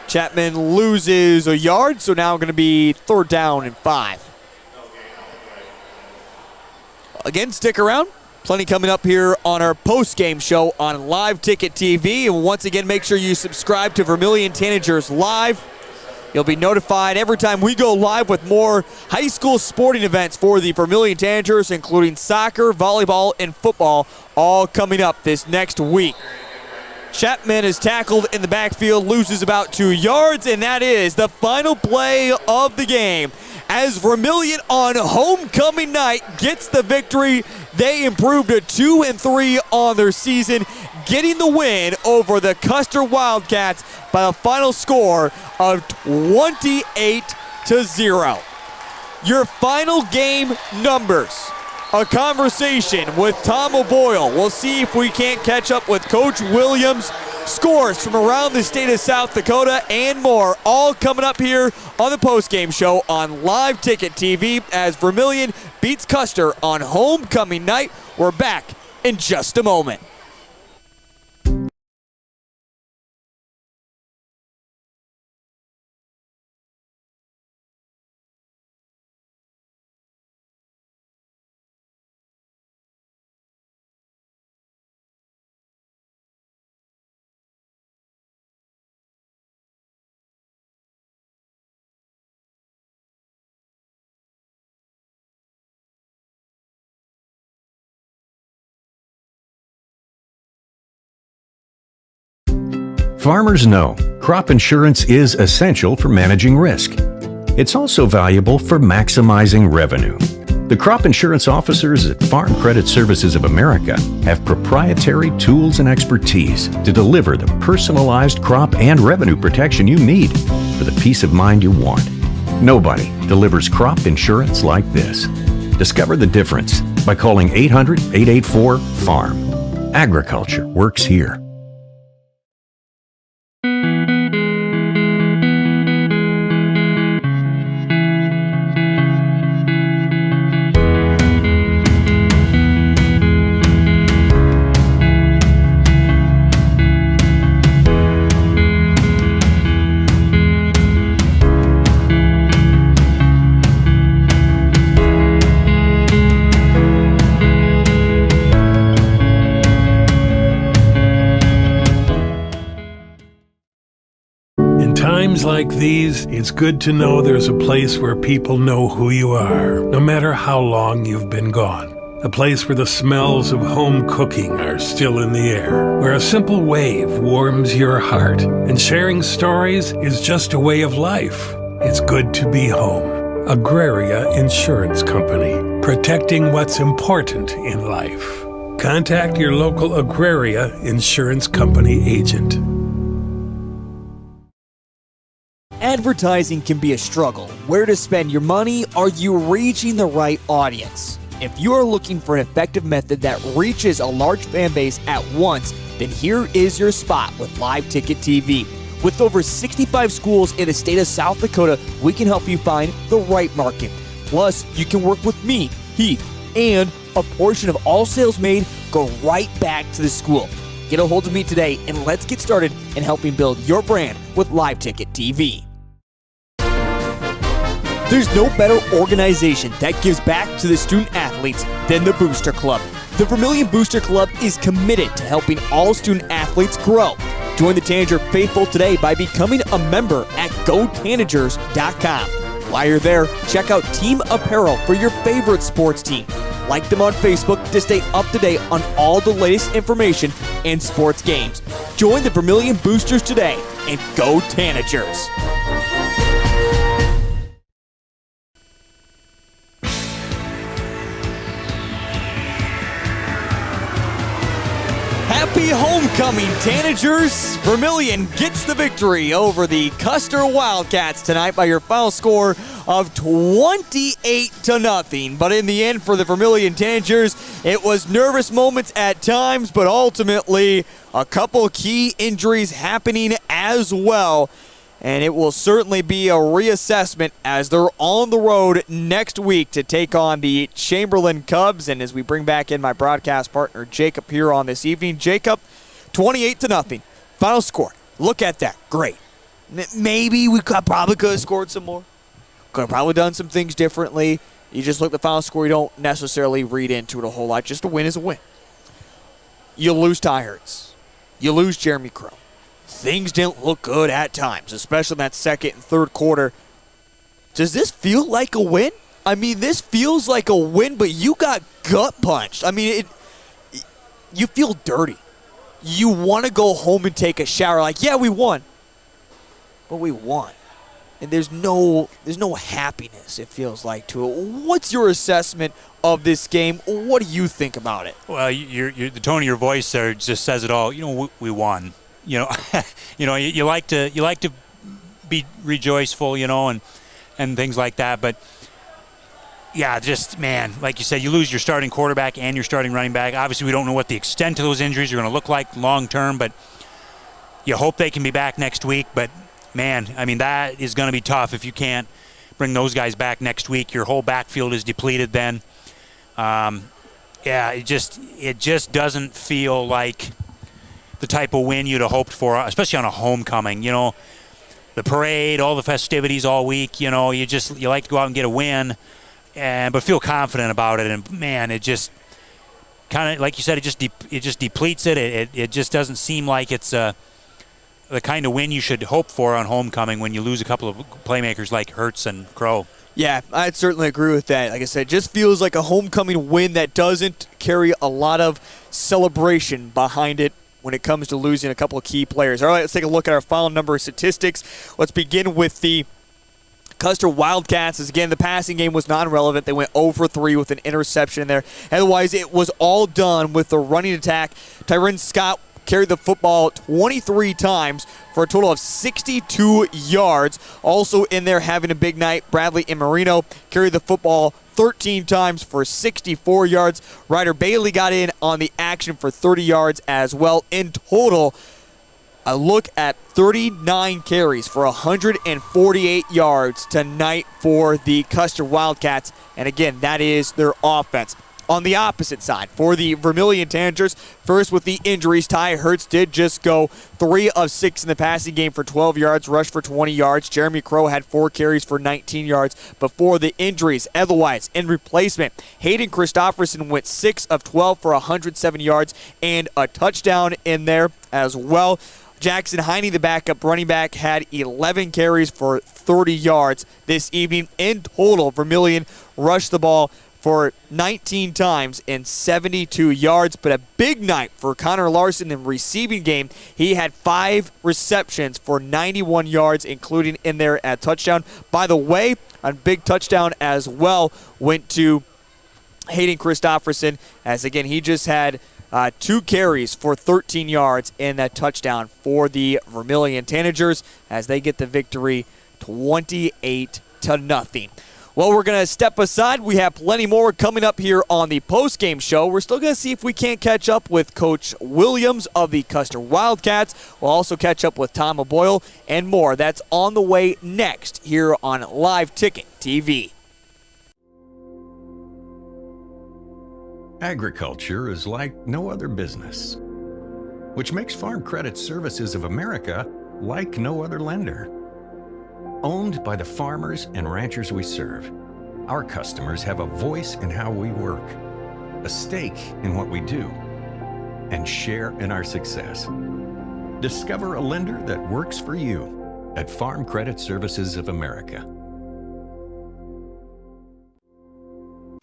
Chapman loses a yard, so now going to be 3rd down and 5. Again, stick around. Plenty coming up here on our post-game show on Live Ticket TV. And once again, make sure you subscribe to Vermillion Tanagers Live. You'll be notified every time we go live with more high school sporting events for the Vermillion Tanagers, including soccer, volleyball, and football, all coming up this next week. Chapman is tackled in the backfield, loses about 2 yards, and that is the final play of the game. As Vermillion on homecoming night gets the victory, they improved to 2-3 on their season, getting the win over the Custer Wildcats by a final score of 28-0. Your final game numbers. A conversation with Tom O'Boyle. We'll see if we can't catch up with Coach Williams. Scores from around the state of South Dakota and more, all coming up here on the postgame show on Live Ticket TV as Vermillion beats Custer on homecoming night. We're back in just a moment. Farmers know crop insurance is essential for managing risk. It's also valuable for maximizing revenue. The crop insurance officers at Farm Credit Services of America have proprietary tools and expertise to deliver the personalized crop and revenue protection you need for the peace of mind you want. Nobody delivers crop insurance like this. Discover the difference by calling 800-884-FARM. Agriculture works here. Times like these, it's good to know there's a place where people know who you are, no matter how long you've been gone. A place where the smells of home cooking are still in the air, where a simple wave warms your heart, and sharing stories is just a way of life. It's good to be home. Agraria Insurance Company, protecting what's important in life. Contact your local Agraria Insurance Company agent. Advertising can be a struggle. Where to spend your money? Are you reaching the right audience? If you are looking for an effective method that reaches a large fan base at once, then here is your spot with Live Ticket TV. With over 65 schools in the state of South Dakota, we can help you find the right market. Plus, you can work with me, Heath, and a portion of all sales made go right back to the school. Get a hold of me today and let's get started in helping build your brand with Live Ticket TV. There's no better organization that gives back to the student athletes than the Booster Club. The Vermillion Booster Club is committed to helping all student athletes grow. Join the Tanager faithful today by becoming a member at GoTanagers.com. While you're there, check out team apparel for your favorite sports team. Like them on Facebook to stay up to date on all the latest information and sports games. Join the Vermillion Boosters today and go Tanagers! Happy homecoming, Tanagers! Vermillion gets the victory over the Custer Wildcats tonight by your final score of 28-0. But in the end, for the Vermillion Tanagers, it was nervous moments at times, but ultimately a couple key injuries happening as well. And it will certainly be a reassessment as they're on the road next week to take on the Chamberlain Cubs. And as we bring back in my broadcast partner, Jacob, here on this evening. Jacob, 28-0. Final score. Look at that. Great. Maybe we probably could have scored some more. Could have probably done some things differently. You just look at the final score. You don't necessarily read into it a whole lot. Just a win is a win. You lose Ty Hurts. You lose Jeremy Crow. Things didn't look good at times, especially in that second and third quarter. Does this feel like a win? I mean, this feels like a win, but you got gut punched. I mean, you feel dirty. You want to go home and take a shower like, yeah, we won. But we won. And there's no happiness, it feels like, to it. What's your assessment of this game? What do you think about it? Well, the tone of your voice there just says it all. We won. You like to be rejoiceful, and things like that. But yeah, just, man, like you said, you lose your starting quarterback and your starting running back. Obviously, we don't know what the extent of those injuries are going to look like long term, but you hope they can be back next week. But man, I mean, that is going to be tough if you can't bring those guys back next week. Your whole backfield is depleted then. It just doesn't feel like the type of win you'd have hoped for, especially on a homecoming. The parade, all the festivities all week, you like to go out and get a win, but feel confident about it. And man, it just kind of, like you said, it just depletes it. It just doesn't seem like it's the kind of win you should hope for on homecoming when you lose a couple of playmakers like Hurts and Crow. Yeah, I'd certainly agree with that. Like I said, it just feels like a homecoming win that doesn't carry a lot of celebration behind it when it comes to losing a couple of key players. All right, let's take a look at our final number of statistics. Let's begin with the Custer Wildcats, as again, the passing game was non-relevant. They went 0 for 3 with an interception in there. Otherwise, it was all done with the running attack. Tyron Scott carried the football 23 times for a total of 62 yards. Also in there having a big night, Bradley Marino carried the football 13 times for 64 yards. Ryder Bailey got in on the action for 30 yards as well. In total, a look at 39 carries for 148 yards tonight for the Custer Wildcats. And again, that is their offense. On the opposite side, for the Vermillion Tanagers, first with the injuries, Ty Hertz did just go 3 of 6 in the passing game for 12 yards, rushed for 20 yards. Jeremy Crow had 4 carries for 19 yards before the injuries. Otherwise, in replacement, Hayden Christofferson went 6 of 12 for 107 yards and a touchdown in there as well. Jackson Heine, the backup running back, had 11 carries for 30 yards this evening. In total, Vermillion rushed the ball for 19 times and 72 yards, but a big night for Connor Larson in receiving game. He had 5 receptions for 91 yards, including in there a touchdown. By the way, a big touchdown as well went to Hayden Christofferson, as again, he just had 2 carries for 13 yards in that touchdown for the Vermillion Tanagers as they get the victory 28-0. Well, we're going to step aside. We have plenty more coming up here on the post-game show. We're still going to see if we can't catch up with Coach Williams of the Custer Wildcats. We'll also catch up with Tom O'Boyle and more. That's on the way next here on Live Ticket TV. Agriculture is like no other business, which makes Farm Credit Services of America like no other lender. Owned by the farmers and ranchers we serve, our customers have a voice in how we work, a stake in what we do, and share in our success. Discover a lender that works for you at Farm Credit Services of America.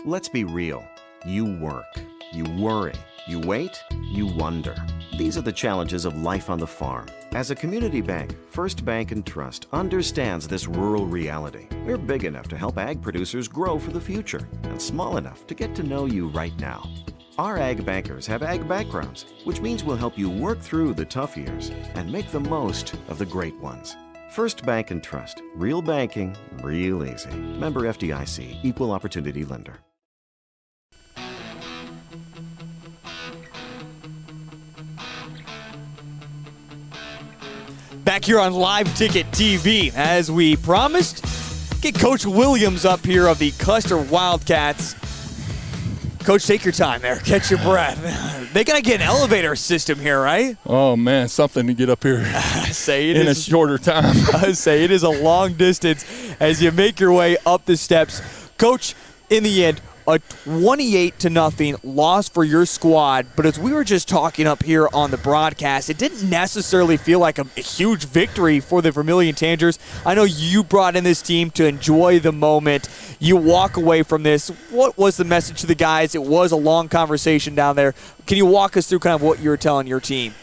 Let's be real. You work, you worry, you wait, you wonder. These are the challenges of life on the farm. As a community bank, First Bank and Trust understands this rural reality. We're big enough to help ag producers grow for the future and small enough to get to know you right now. Our ag bankers have ag backgrounds, which means we'll help you work through the tough years and make the most of the great ones. First Bank and Trust. Real banking, real easy. Member FDIC, Equal Opportunity Lender. Back here on Live Ticket TV, as we promised, get Coach Williams up here of the Custer Wildcats. Coach, take your time there. Catch your breath. They got to get an elevator system here, right? Oh, man, something to get up here in a shorter time. I say it is a long distance as you make your way up the steps. Coach, in the end, a 28-0 loss for your squad, but as we were just talking up here on the broadcast, it didn't necessarily feel like a huge victory for the Vermillion Tanagers. I know you brought in this team to enjoy the moment. You walk away from this. What was the message to the guys? It was a long conversation down there. Can you walk us through kind of what you were telling your team?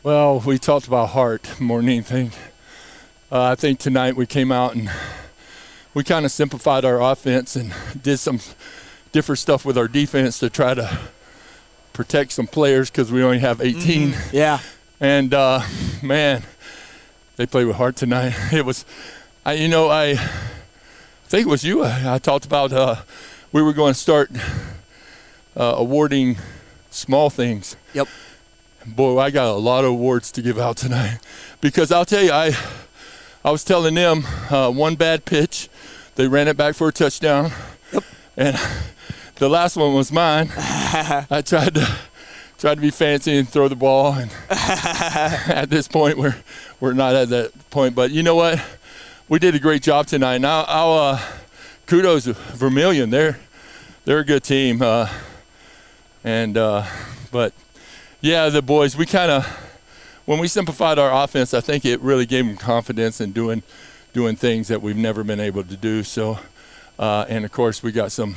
Well, we talked about heart more than anything. I think tonight we came out and we kind of simplified our offense and did some different stuff with our defense to try to protect some players because we only have 18. Yeah. And, man, they played with heart tonight. It was, I think it was you. I talked about we were going to start awarding small things. Yep. Boy, I got a lot of awards to give out tonight because I'll tell you, I was telling them one bad pitch, they ran it back for a touchdown. Yep. And the last one was mine. I tried to be fancy and throw the ball, and at this point we're not at that point. But you know what? We did a great job tonight. Now I'll kudos to Vermillion. They're a good team. But yeah, the boys, we kind of when we simplified our offense, I think it really gave them confidence in doing things that we've never been able to do. So, and of course we got some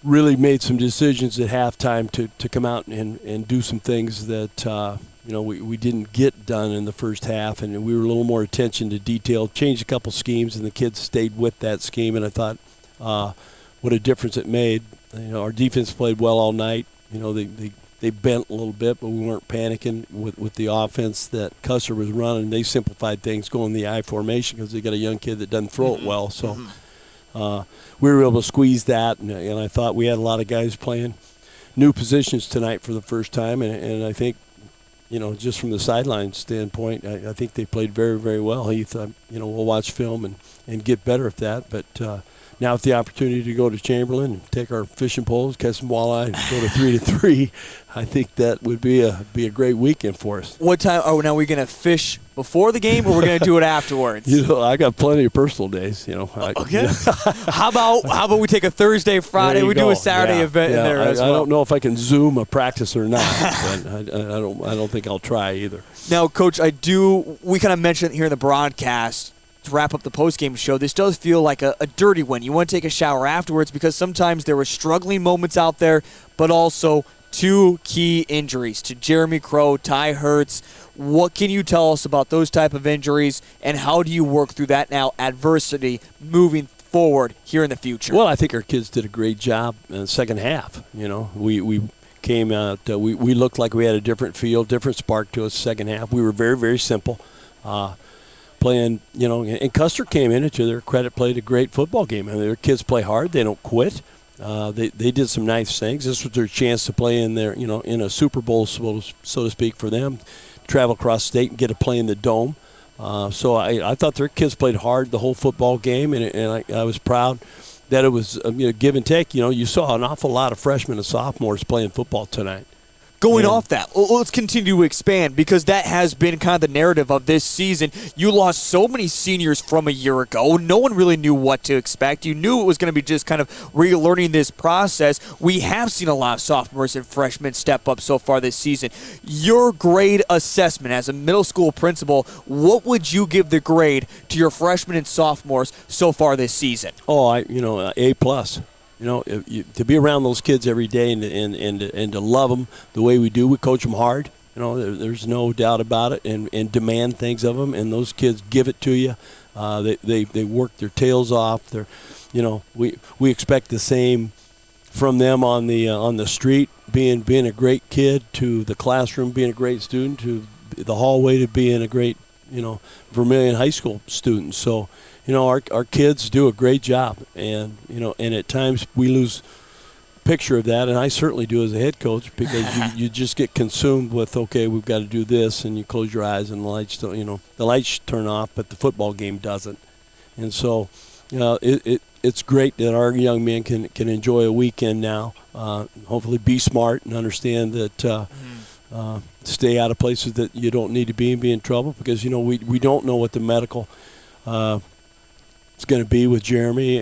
really made some decisions at halftime to come out and do some things that we didn't get done in the first half, and we were a little more attention to detail, changed a couple schemes, and the kids stayed with that scheme, and I thought what a difference it made. Our defense played well all night. They bent a little bit, but we weren't panicking with the offense that Custer was running. They simplified things going the I formation because they got a young kid that doesn't throw it well, so we were able to squeeze that, and I thought we had a lot of guys playing new positions tonight for the first time, and I think, just from the sideline standpoint, I think they played very, very well. Heath, we'll watch film and get better at that, but now with the opportunity to go to Chamberlain and take our fishing poles, catch some walleye, and go to 3-3, I think that would be a great weekend for us. What time are we going to fish before the game, or we're going to do it afterwards? I got plenty of personal days. Okay. How about we take a Thursday, Friday, we do a Saturday event in there as well. I don't know if I can Zoom a practice or not, but I don't think I'll try either. Now, Coach, we kind of mentioned here in the broadcast, to wrap up the post-game show, this does feel like a dirty win. You want to take a shower afterwards because sometimes there were struggling moments out there, but also 2 key injuries to Jeremy Crow, Ty Hertz. What can you tell us about those type of injuries, and how do you work through that now adversity moving forward here in the future? Well, I think our kids did a great job in the second half. We came out, we looked like we had a different feel, different spark to us second half. We were very, very simple. Playing, and Custer came in, and to their credit, played a great football game. And their kids play hard; they don't quit. They did some nice things. This was their chance to play in their, in a Super Bowl, so to speak, for them. Travel across state and get to play in the Dome. So I thought their kids played hard the whole football game, and I was proud that it was give and take. You saw an awful lot of freshmen and sophomores playing football tonight. Going off that, let's continue to expand, because that has been kind of the narrative of this season. You lost so many seniors from a year ago. No one really knew what to expect. You knew it was going to be just kind of relearning this process. We have seen a lot of sophomores and freshmen step up so far this season. Your grade assessment as a middle school principal, what would you give the grade to your freshmen and sophomores so far this season? A+. To be around those kids every day and to love them the way we do, we coach them hard. There's no doubt about it, and demand things of them, and those kids give it to you. They work their tails off. We expect the same from them on the street, being a great kid, to the classroom being a great student, to the hallway to being a great Vermillion High School student. So. Our kids do a great job, and at times we lose picture of that, and I certainly do as a head coach, because you just get consumed with, okay, we've got to do this, and you close your eyes and the lights turn off, but the football game doesn't. And so it's great that our young men can enjoy a weekend now, hopefully be smart and understand that stay out of places that you don't need to be and be in trouble, because we don't know what the medical it's going to be with Jeremy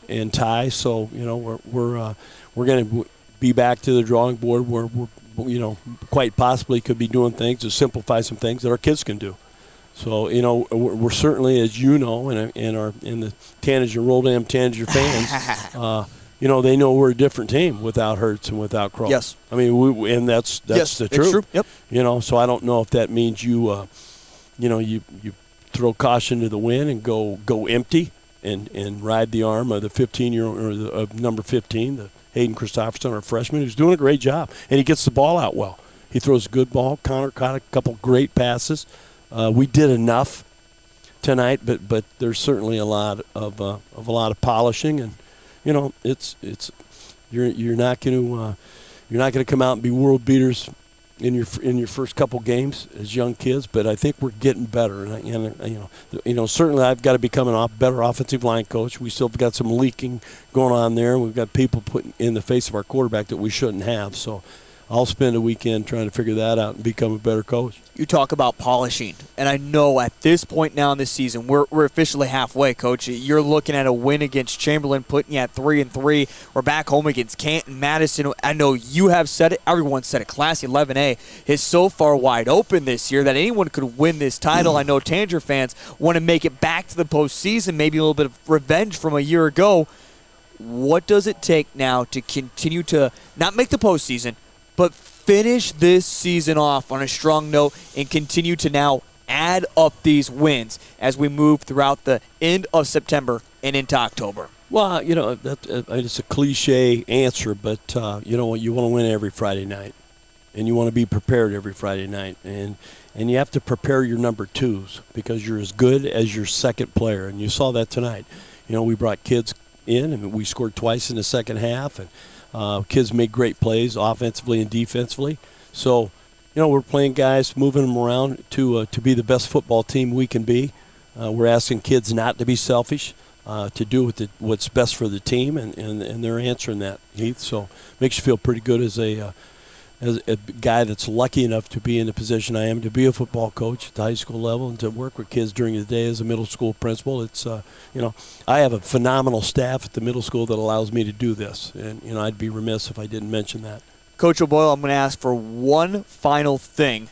and Ty, so we're going to be back to the drawing board where we're quite possibly could be doing things to simplify some things that our kids can do. So we're certainly, as and the Tanager Roll Dam Tanager fans, they know we're a different team without Hertz and without Crow. Yes, I mean and that's yes, the truth. It's true. Yep. So I don't know if that means you throw caution to the wind and go empty and ride the arm of the 15-year-old or of number 15, the Hayden Christopherson, our freshman, who's doing a great job, and he gets the ball out well. He throws a good ball. Connor caught a couple great passes. We did enough tonight, but there's certainly a lot of polishing, and it's you're not going to come out and be world beaters in your first couple games as young kids, but I think we're getting better, and certainly I've got to become a better offensive line coach. We still got some leaking going on there. We've got people putting in the face of our quarterback that we shouldn't have. So I'll spend a weekend trying to figure that out and become a better coach. You talk about polishing, and I know at this point now in this season, we're officially halfway, Coach. You're looking at a win against Chamberlain, putting you at 3-3. We're back home against Canton, Madison. I know you have said it. Everyone said it. Class 11A is so far wide open this year that anyone could win this title. I know Tanager fans want to make it back to the postseason, maybe a little bit of revenge from a year ago. what does it take now to continue to not make the postseason, but finish this season off on a strong note and continue to now add up these wins as we move throughout the end of September and into October? Well, it's a cliche answer, but you want to win every Friday night, and you want to be prepared every Friday night, and you have to prepare your number twos because you're as good as your second player, and you saw that tonight. We brought kids in, and we scored twice in the second half, and kids made great plays offensively and defensively. So, we're playing guys, moving them around to be the best football team we can be. We're asking kids not to be selfish, to do what's best for the team, and they're answering that, Heath. So makes you feel pretty good as a guy that's lucky enough to be in the position I am, to be a football coach at the high school level and to work with kids during the day as a middle school principal. It's, I have a phenomenal staff at the middle school that allows me to do this, and, I'd be remiss if I didn't mention that. Coach O'Boyle, I'm going to ask for one final thing.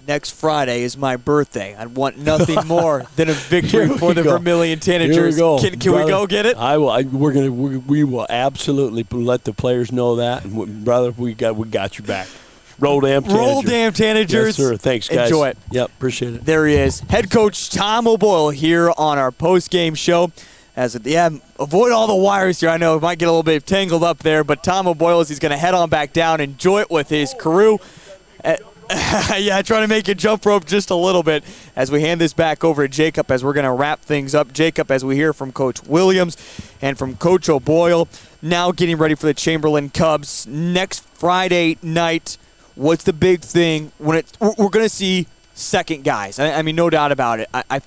Next Friday is my birthday. I want nothing more than a victory for the Vermillion Tanagers. Here we go. Can we go get it? We will absolutely let the players know that, and brother, we got your back. Roll damn Tanagers. Roll damn Tanagers. Yes, sir. Thanks, guys. Enjoy it. Yep, appreciate it. There he is, head coach Tom O'Boyle here on our post-game show. Avoid all the wires here. I know it might get a little bit tangled up there, but Tom O'Boyle, he's going to head on back down, enjoy it with his crew. Trying to make it jump rope just a little bit as we hand this back over to Jacob as we're going to wrap things up. Jacob, as we hear from Coach Williams and from Coach O'Boyle, now getting ready for the Chamberlain Cubs next Friday night. What's the big thing when we're going to see second guys? I mean, no doubt about it. I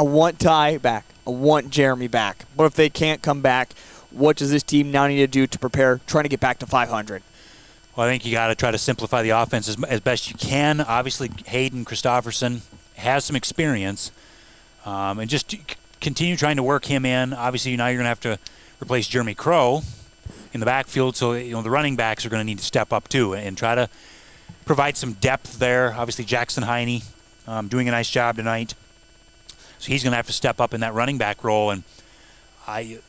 want Ty back. I want Jeremy back. But if they can't come back, what does this team now need to do to prepare, trying to get back to 500? Well, I think you got to try to simplify the offense as best you can. Obviously, Hayden Christofferson has some experience, and just continue trying to work him in. Obviously, now you're going to have to replace Jeremy Crow in the backfield, so the running backs are going to need to step up too and try to provide some depth there. Obviously, Jackson Heine doing a nice job tonight, so he's going to have to step up in that running back role. And I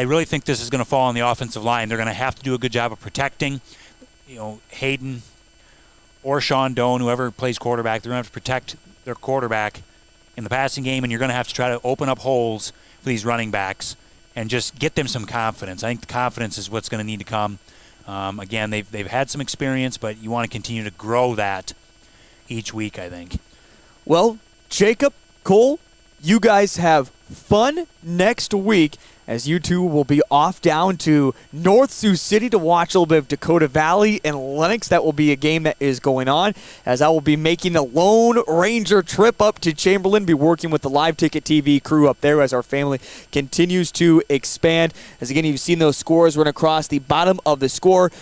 really think this is going to fall on the offensive line. They're going to have to do a good job of protecting. Hayden or Sean Doan, whoever plays quarterback, they're going to have to protect their quarterback in the passing game, and you're going to have to try to open up holes for these running backs and just get them some confidence. I think the confidence is what's going to need to come. Again, they've had some experience, but you want to continue to grow that each week, I think. Well, Jacob, Cole, you guys have fun next week as you two will be off down to North Sioux City to watch a little bit of Dakota Valley and Lennox. That will be a game that is going on, as I will be making a Lone Ranger trip up to Chamberlain, be working with the Live Ticket TV crew up there as our family continues to expand. As again, you've seen those scores run across the bottom of the score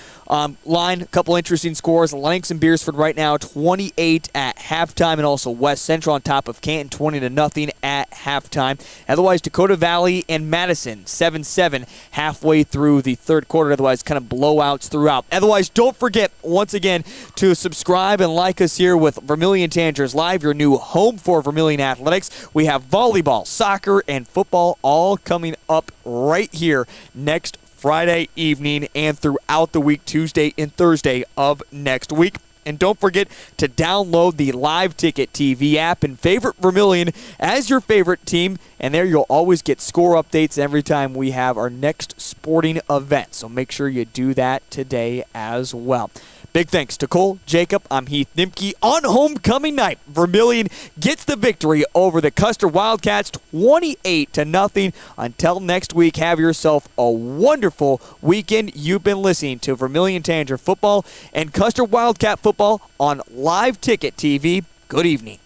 line. A couple interesting scores. Lennox and Beersford right now 28 at halftime, and also West Central on top of Canton 20-0 at halftime. Otherwise, Dakota Valley and Madison 7-7 halfway through the third quarter. Otherwise, kind of blowouts throughout. Otherwise, don't forget, once again, to subscribe and like us here with Vermillion Tanagers Live, your new home for Vermillion Athletics. We have volleyball, soccer, and football all coming up right here next Friday evening and throughout the week, Tuesday and Thursday of next week. And don't forget to download the Live Ticket TV app and favorite Vermillion as your favorite team. And there you'll always get score updates every time we have our next sporting event. So make sure you do that today as well. Big thanks to Cole, Jacob. I'm Heath Nimke. On homecoming night, Vermillion gets the victory over the Custer Wildcats 28-0. Until next week, have yourself a wonderful weekend. You've been listening to Vermillion Tanager football and Custer Wildcat football on Live Ticket TV. Good evening.